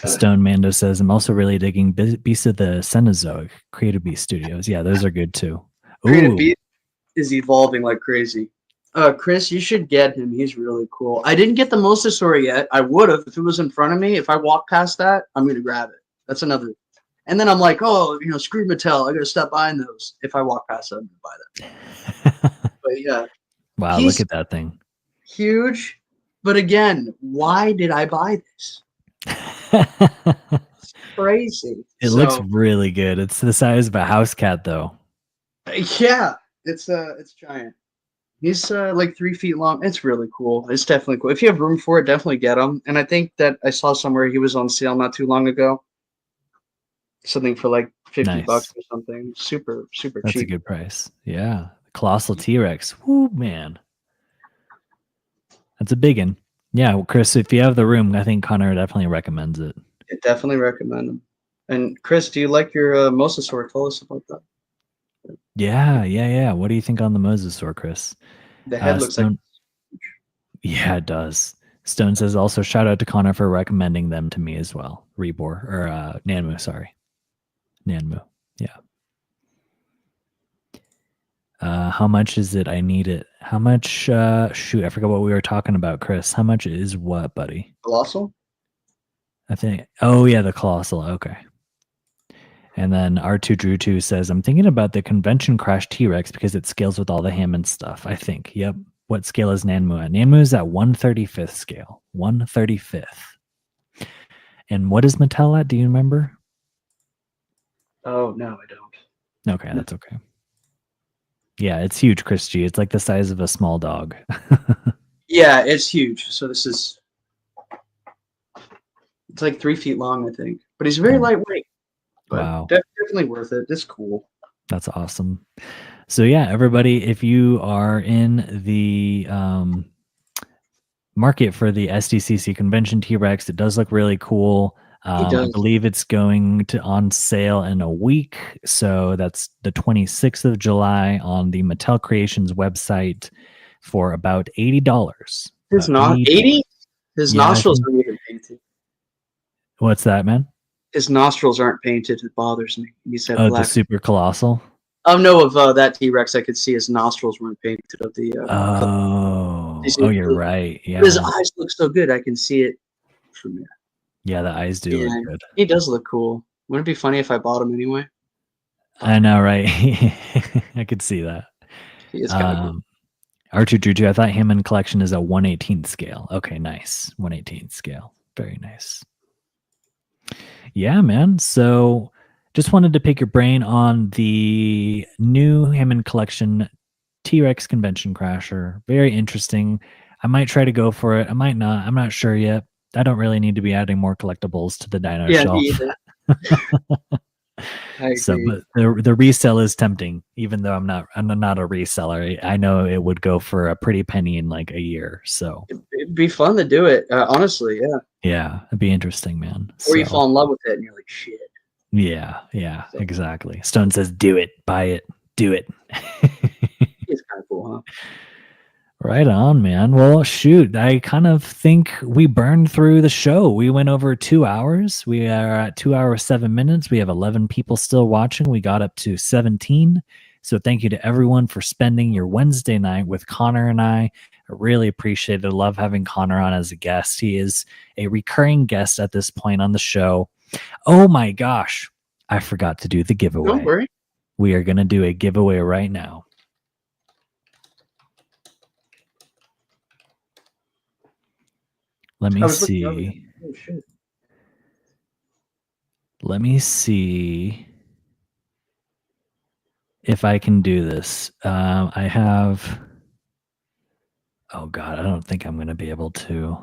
Stone Mando says, I'm also really digging Beast of the Cenozoic, Creative Beast Studios. Yeah, those are good too. Creative Beast is evolving like crazy. Chris, you should get him. He's really cool. I didn't get the Mosasaur yet. I would have if it was in front of me. If I walk past that, I'm going to grab it. That's another. And then I'm like, oh, screw Mattel. I got to stop buying those. If I walk past them, I'm going to buy them. But yeah. Wow, look at that thing. Huge. But again, why did I buy this? It's crazy. It looks really good. It's the size of a house cat, though. Yeah, it's giant. He's like 3 feet long. It's really cool. It's definitely cool. If you have room for it, definitely get him. And I think that I saw somewhere he was on sale not too long ago. Something for like $50 or something. Super, super cheap. That's a good price. Yeah. Colossal T-Rex. Woo, man. That's a big one. Yeah, well, Chris, if you have the room, I think Connor definitely recommends it. I definitely recommend him. And Chris, do you like your Mosasaur? Tell us about that. Yeah. What do you think on the Mosasaur, Chris? The head looks like... Yeah, it does. Stone says also shout out to Connor for recommending them to me as well. Rebor or Nanmu, sorry. Nanmu. Yeah. How much is it? I need it. How much? Shoot, I forgot what we were talking about, Chris. How much is what, buddy? Colossal? I think. Oh yeah, the colossal. Okay. And then R2 Drew 2 says, I'm thinking about the convention crash T-Rex because it scales with all the Hammond stuff. I think. Yep. What scale is Nanmu at? Nanmu is at 1/35th scale. 1/35th. And what is Mattel at? Do you remember? Oh no, I don't. Okay, that's okay. Yeah, it's huge, Chris G. It's like the size of a small dog. Yeah, it's huge. So this is, it's like 3 feet long, I think. But he's very lightweight. But Wow. definitely worth it. It's cool. That's awesome. So yeah, everybody, if you are in the market for the SDCC convention T-Rex, it does look really cool. I believe it's going to on sale in a week. So that's the 26th of July on the Mattel Creations website for about $80. His not 80? His nostrils aren't even painted. What's that, man? His nostrils aren't painted. It bothers me. He said black. The super colossal. No, of that T-Rex, I could see his nostrils weren't painted. Of the you're right. Yeah, his eyes look so good. I can see it from there. Yeah, the eyes do look good. He does look cool. Wouldn't it be funny if I bought him anyway? I know, right? I could see that. He is kind of good. R2 Juju, I thought Hammond collection is a 1/18th scale. Okay, nice. 1/18th scale. Very nice. Yeah, man. So just wanted to pick your brain on the new Hammond collection T-Rex convention crasher. Very interesting. I might try to go for it. I might not. I'm not sure yet. I don't really need to be adding more collectibles to the dino shelf. So, but the resale is tempting, even though I'm not a reseller. I know it would go for a pretty penny in like a year. So it'd be fun to do it. Honestly, yeah. Yeah, it'd be interesting, man. Or you fall in love with it and you're like, shit. Yeah, exactly. Stone says, do it, buy it, do it. It's kind of cool, huh? Right on, man. Well, shoot, I kind of think we burned through the show. We went over 2 hours. We are at 2 hours, 7 minutes. We have 11 people still watching. We got up to 17. So thank you to everyone for spending your Wednesday night with Connor and I. I really appreciate it. I love having Connor on as a guest. He is a recurring guest at this point on the show. Oh my gosh, I forgot to do the giveaway. Don't worry. We are going to do a giveaway right now. Let me see. Oh, shit. Let me see if I can do this. I have... Oh, God, I don't think I'm going to be able to.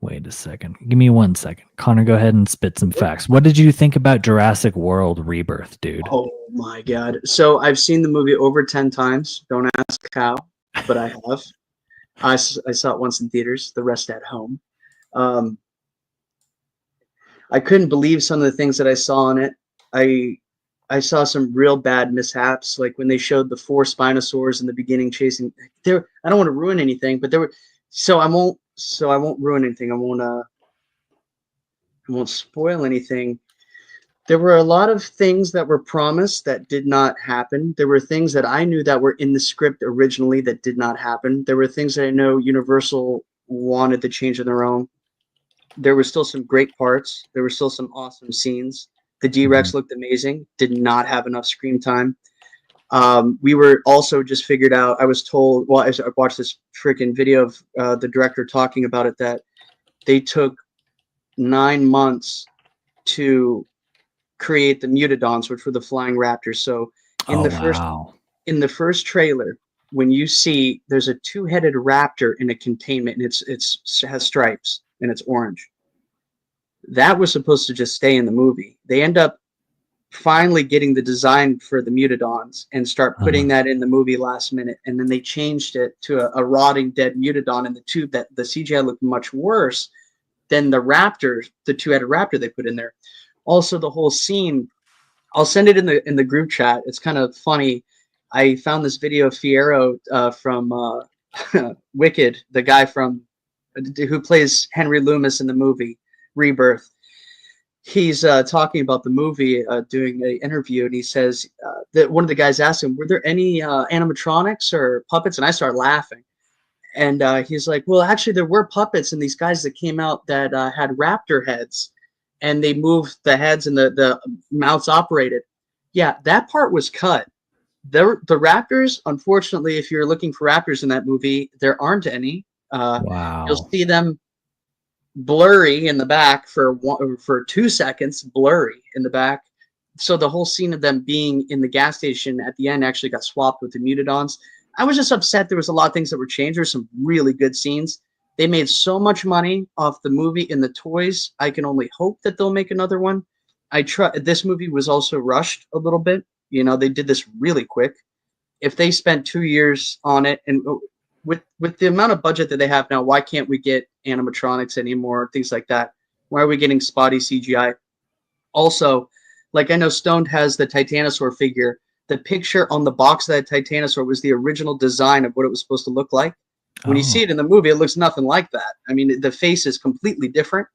Wait a second. Give me 1 second. Connor, go ahead and spit some facts. What did you think about Jurassic World Rebirth, dude? Oh, my God. So I've seen the movie over 10 times. Don't ask how, but I have. I saw it once in theaters, the rest at home. I couldn't believe some of the things that I saw in it. I saw some real bad mishaps, like when they showed the 4 Spinosaurs in the beginning chasing. I don't want to ruin anything, but there were. So I won't ruin anything. I won't spoil anything. There were a lot of things that were promised that did not happen. There were things that I knew that were in the script originally that did not happen. There were things that I know Universal wanted to change on their own. There were still some great parts. There were still some awesome scenes. The D-Rex looked amazing. Did not have enough screen time. We were also just figured out, I was told, well, I watched this freaking video of the director talking about it, that they took 9 months to create the Mutadons, which were the flying raptors. So in the first trailer, when you see there's a 2-headed raptor in a containment, and it has stripes and it's orange. That was supposed to just stay in the movie. They end up finally getting the design for the Mutadons and start putting that in the movie last minute, and then they changed it to a rotting dead Mutadon in the tube. That the CGI looked much worse than the raptor, the 2-headed raptor they put in there. Also, the whole scene, I'll send it in the group chat. It's kind of funny. I found this video of Fierro from Wicked, the guy from who plays Henry Loomis in the movie Rebirth. He's talking about the movie, doing an interview, and he says that one of the guys asked him, "Were there any animatronics or puppets?" And I started laughing. And he's like, "Well, actually, there were puppets and these guys that came out that had raptor heads, and they moved the heads and the mouths operated." Yeah, that part was cut. The raptors, unfortunately, if you're looking for raptors in that movie, there aren't any. You'll Wow. see them blurry in the back for 2 seconds, blurry in the back. So the whole scene of them being in the gas station at the end actually got swapped with the mutadons. I was just upset. There was a lot of things that were changed. There's some really good scenes. They made so much money off the movie and the toys. I can only hope that they'll make another one. This movie was also rushed a little bit. You know, they did this really quick. If they spent 2 years on it, and with the amount of budget that they have now, why can't we get animatronics anymore? Things like that. Why are we getting spotty CGI? Also, like I know Stoned has the Titanosaur figure. The picture on the box of that Titanosaur was the original design of what it was supposed to look like. When you see it in the movie, it looks nothing like that. I mean, the face is completely different.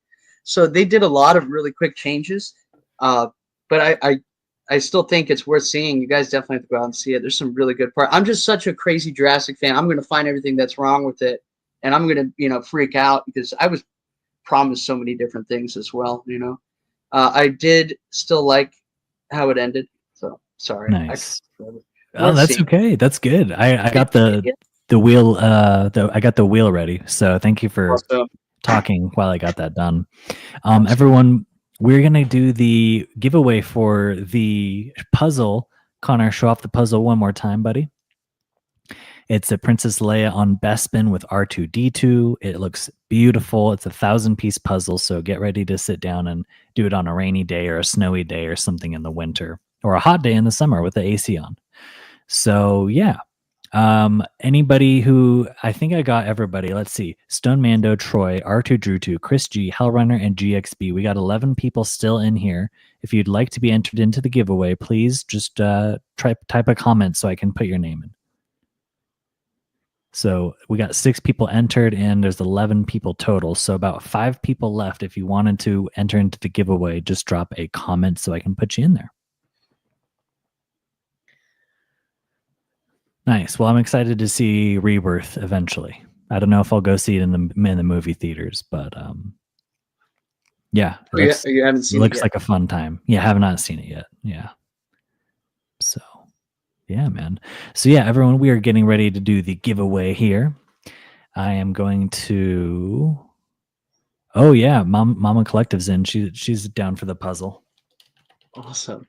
So they did a lot of really quick changes. But I still think it's worth seeing. You guys definitely have to go out and see it. There's some really good parts. I'm just such a crazy Jurassic fan. I'm going to find everything that's wrong with it, and I'm going to freak out because I was promised so many different things as well. I did still like how it ended. So sorry. Nice. Oh, that's okay. That's good. I got the wheel. I got the wheel ready. So thank you for talking while I got that done. Everyone, we're going to do the giveaway for the puzzle. Connor, show off the puzzle one more time, buddy. It's a Princess Leia on Bespin with R2-D2. It looks beautiful. It's a 1,000-piece puzzle, so get ready to sit down and do it on a rainy day or a snowy day or something in the winter or a hot day in the summer with the AC on. So, yeah. Anybody who, I think I got everybody. Let's see. Stone Mando, Troy, R2-Drew2, Chris G, Hellrunner, and GXB. We got 11 people still in here. If you'd like to be entered into the giveaway, please just type a comment so I can put your name in. So we got 6 people entered and there's 11 people total. So about 5 people left. If you wanted to enter into the giveaway, just drop a comment so I can put you in there. Nice. Well, I'm excited to see Rebirth eventually. I don't know if I'll go see it in the movie theaters, but yeah. You haven't seen it looks yet. like a fun time. Yeah, I have not seen it yet. Yeah. So yeah, man. So yeah, everyone, we are getting ready to do the giveaway here. I am going to. Oh yeah, Mama Collective's in. She's down for the puzzle. Awesome.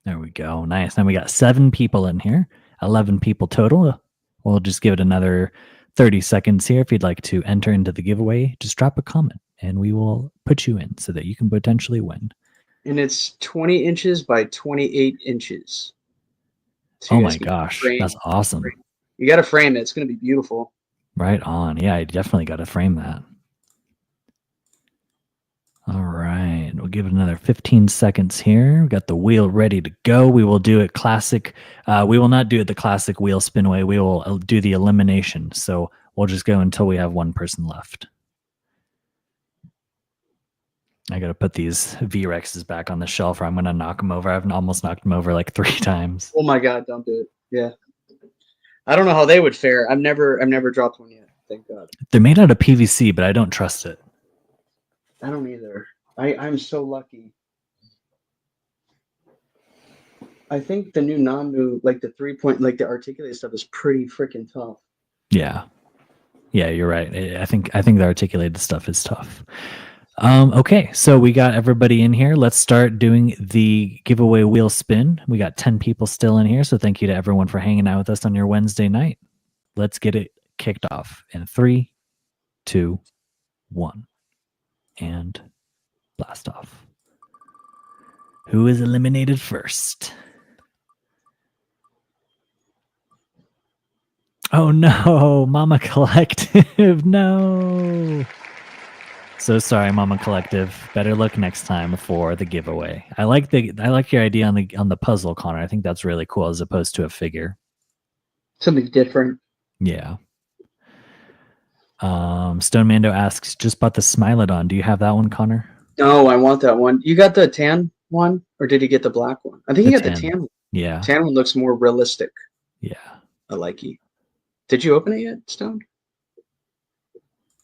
There we go. Nice. Now we got 7 people in here. 11 people total. We'll just give it another 30 seconds here. If you'd like to enter into the giveaway, just drop a comment and we will put you in so that you can potentially win. And it's 20 inches by 28 inches. So oh my gosh, that's awesome. You got to frame it. It's going to be beautiful. Right on. Yeah, I definitely got to frame that. All right. We'll give it another 15 seconds here. We got the wheel ready to go. We will do it classic. We will not do it the classic wheel spin way. We will do the elimination. So we'll just go until we have one person left. I got to put these V-Rexes back on the shelf or I'm going to knock them over. I've almost knocked them over like 3 times. Oh my God, don't do it. Yeah. I don't know how they would fare. I've never dropped one yet. Thank God. They're made out of PVC, but I don't trust it. I don't either. I'm so lucky. I think the new Nanbu, like the 3-point, like the articulated stuff is pretty freaking tough. Yeah. Yeah, you're right. I think the articulated stuff is tough. Okay, so we got everybody in here. Let's start doing the giveaway wheel spin. We got 10 people still in here, so thank you to everyone for hanging out with us on your Wednesday night. Let's get it kicked off in 3, 2, 1, and blast off. Who is eliminated first? Oh no, Mama Collective, no. So sorry, Mama Collective. Better luck next time for the giveaway. I like your idea on the puzzle, Connor. I think that's really cool as opposed to a figure. Something different. Yeah. Stone Mando asks, just bought the Smilodon. Do you have that one, Connor? No, I want that one. You got the tan one, or did you get the black one? I think The you got the 10. tan one. Yeah. Tan one looks more realistic. Yeah. I like it. Did you open it yet, Stone?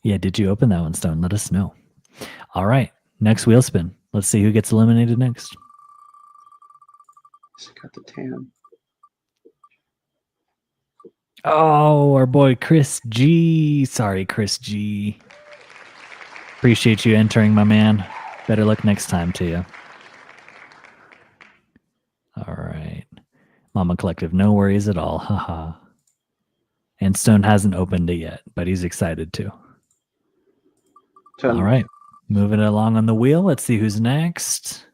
Yeah, did you open that one, Stone? Let us know. All right. Next wheel spin. Let's see who gets eliminated next. Got the tan. Oh, our boy Chris G. Sorry, Chris G. Appreciate you entering, my man. Better luck next time to you. All right. Mama Collective, no worries at all. Haha. And Stone hasn't opened it yet, but he's excited to. All right. Moving it along on the wheel. Let's see who's next.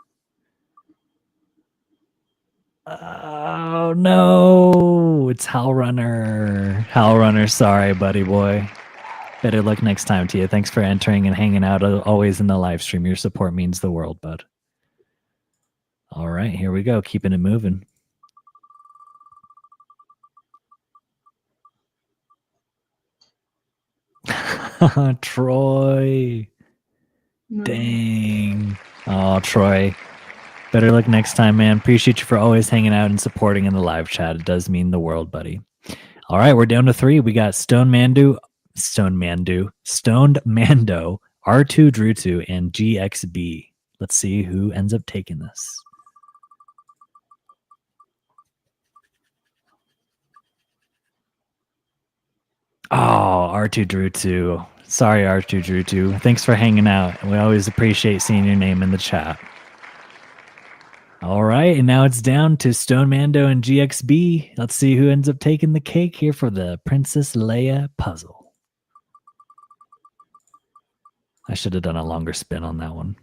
Oh, no. It's Hal Runner. Hal Runner, sorry, buddy boy. Better luck next time to you. Thanks for entering and hanging out always in the live stream. Your support means the world, bud. All right, here we go. Keeping it moving. Troy. Dang. Oh, Troy. Better luck next time, man. Appreciate you for always hanging out and supporting in the live chat. It does mean the world, buddy. All right, we're down to 3. We got Stoned Mando, R2 Drutu, and GXB. Let's see who ends up taking this. Oh, R2 Drutu. Sorry, R2 Drutu. Thanks for hanging out. We always appreciate seeing your name in the chat. All right, and now it's down to Stone Mando and GXB. Let's see who ends up taking the cake here for the Princess Leia puzzle. I should have done a longer spin on that one.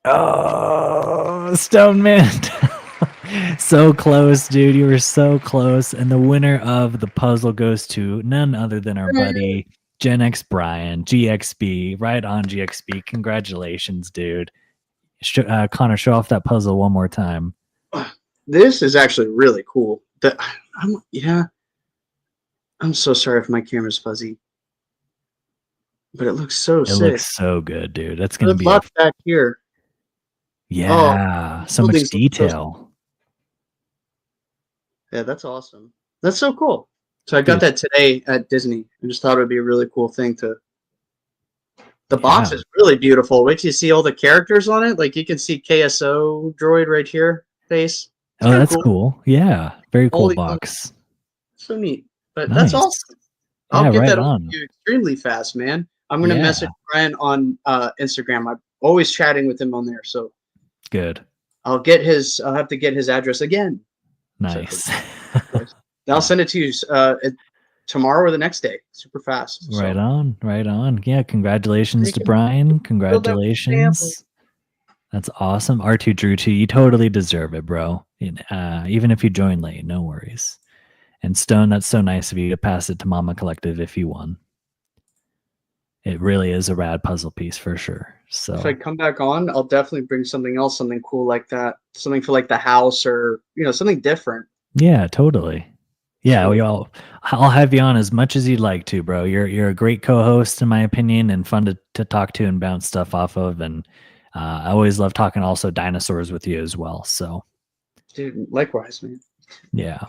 Oh, Stone Mando. So close, dude. You were so close. And the winner of the puzzle goes to none other than our buddy Gen X Brian, GXB. Right on, GXB. Congratulations, dude. Connor, show off that puzzle one more time. This is actually really cool. I'm so sorry if my camera's fuzzy, but it looks so sick. It looks so good, dude. That's going to be a lot back here. Yeah, so much detail. Yeah, that's awesome. That's so cool. So I got that today at Disney. I just thought it would be a really cool thing to. The box is really beautiful. Wait till you see all the characters on it. Like you can see KSO droid right here, face. Oh, that's cool. Yeah, very cool box. So neat. But that's awesome. I'll get that on you extremely fast, man. I'm gonna message Brian on Instagram. I'm always chatting with him on there. So good. I'll have to get his address again. Nice. I'll send it to you tomorrow or the next day. Super fast. So. Right on. Yeah, congratulations to Brian. Congratulations. That's awesome. R2 Drutu, you totally deserve it, bro. Even if you join late, no worries. And Stone, that's so nice of you to pass it to Mama Collective if you won. It really is a rad puzzle piece for sure. So if I come back on, I'll definitely bring something else, something cool like that. Something for like the house or, something different. Yeah, totally. Yeah, I'll have you on as much as you'd like to, bro. You're a great co-host in my opinion and fun to talk to and bounce stuff off of. And I always love talking also dinosaurs with you as well. So dude, likewise, man. Yeah.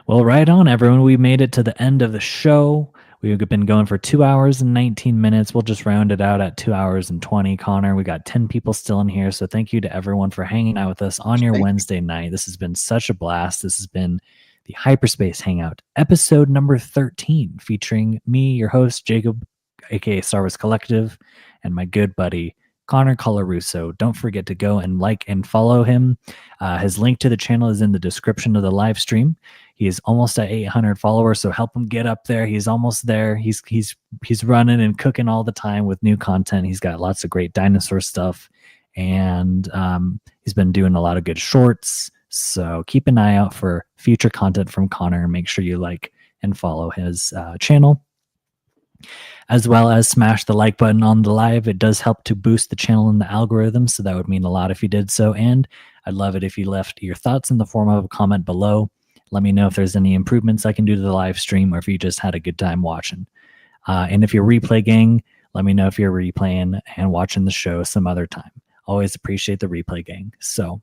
Well, right on, everyone. We made it to the end of the show. We've been going for 2 hours and 19 minutes. We'll just round it out at 2 hours and 20, Connor. We got 10 people still in here. So thank you to everyone for hanging out with us on your Wednesday night. This has been such a blast. This has been the Hyperspace Hangout, episode number 13, featuring me, your host, Jacob, aka Star Wars Collective, and my good buddy, Connor Colarusso. Don't forget to go and like and follow him. His link to the channel is in the description of the live stream. He is almost at 800 followers, so help him get up there. He's almost there. He's running and cooking all the time with new content. He's got lots of great dinosaur stuff, and he's been doing a lot of good shorts. So keep an eye out for future content from Connor. Make sure you like and follow his channel, as well as smash the like button on the live. It does help to boost the channel in the algorithm, so that would mean a lot if you did so. And I'd love it if you left your thoughts in the form of a comment below. Let me know if there's any improvements I can do to the live stream or if you just had a good time watching. And if you're replay gang, let me know if you're replaying and watching the show some other time. Always appreciate the replay gang. So,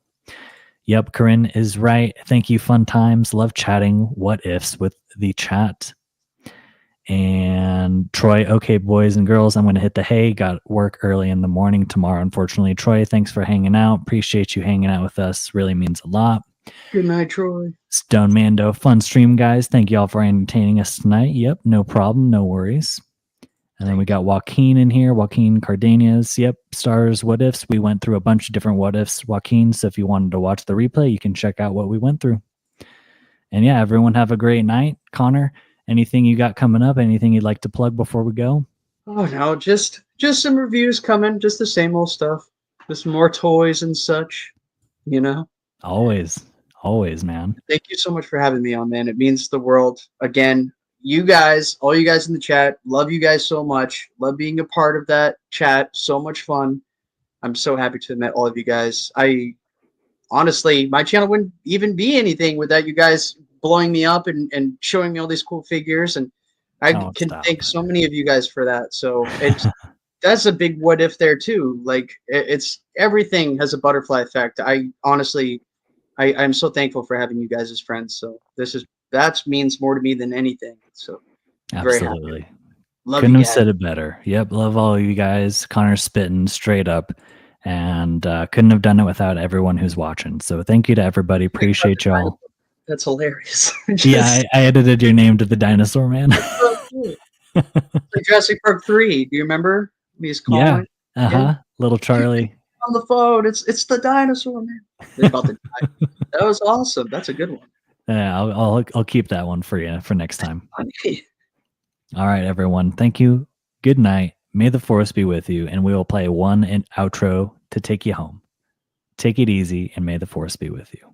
yep, Corinne is right. Thank you, fun times. Love chatting what ifs with the chat. And Troy, okay, boys and girls, I'm going to hit the hay. Got work early in the morning tomorrow, unfortunately. Troy, thanks for hanging out. Appreciate you hanging out with us. Really means a lot. Good night, Troy. Stone Mando, fun stream, guys. Thank you all for entertaining us tonight. Yep, no problem, no worries. And then we got Joaquin in here, Joaquin Cardenas. Yep, stars, what ifs. We went through a bunch of different what ifs, Joaquin. So if you wanted to watch the replay, you can check out what we went through. And yeah, everyone have a great night. Connor, anything you got coming up? Anything you'd like to plug before we go? Oh no, just some reviews coming, just the same old stuff. Just more toys and such, you know. Always, man. Thank you so much for having me on, man. It means the world. Again, you guys, all you guys in the chat, love you guys so much. Love being a part of that chat. So much fun. I'm so happy to have met all of you guys. I honestly, my channel wouldn't even be anything without you guys blowing me up and showing me all these cool figures. And I can thank so many of you guys for that. So that's a big what if there too. Like it's everything has a butterfly effect. I honestly, I'm so thankful for having you guys as friends. So that means more to me than anything. So absolutely. Love Couldn't you have guys. said it better. Yep, love all of you guys. Connor's spitting straight up. And couldn't have done it without everyone who's watching. So thank you to everybody. Appreciate y'all. That's hilarious. Yeah, I edited your name to the dinosaur man. Like Jurassic Park 3. Do you remember? He's calling. Yeah. Little Charlie. On the phone. It's the dinosaur man. They're about to die. That was awesome. That's a good one. Yeah, I'll keep that one for you for next time. All right, everyone. Thank you. Good night. May the force be with you, and we will play one outro to take you home. Take it easy, and may the force be with you.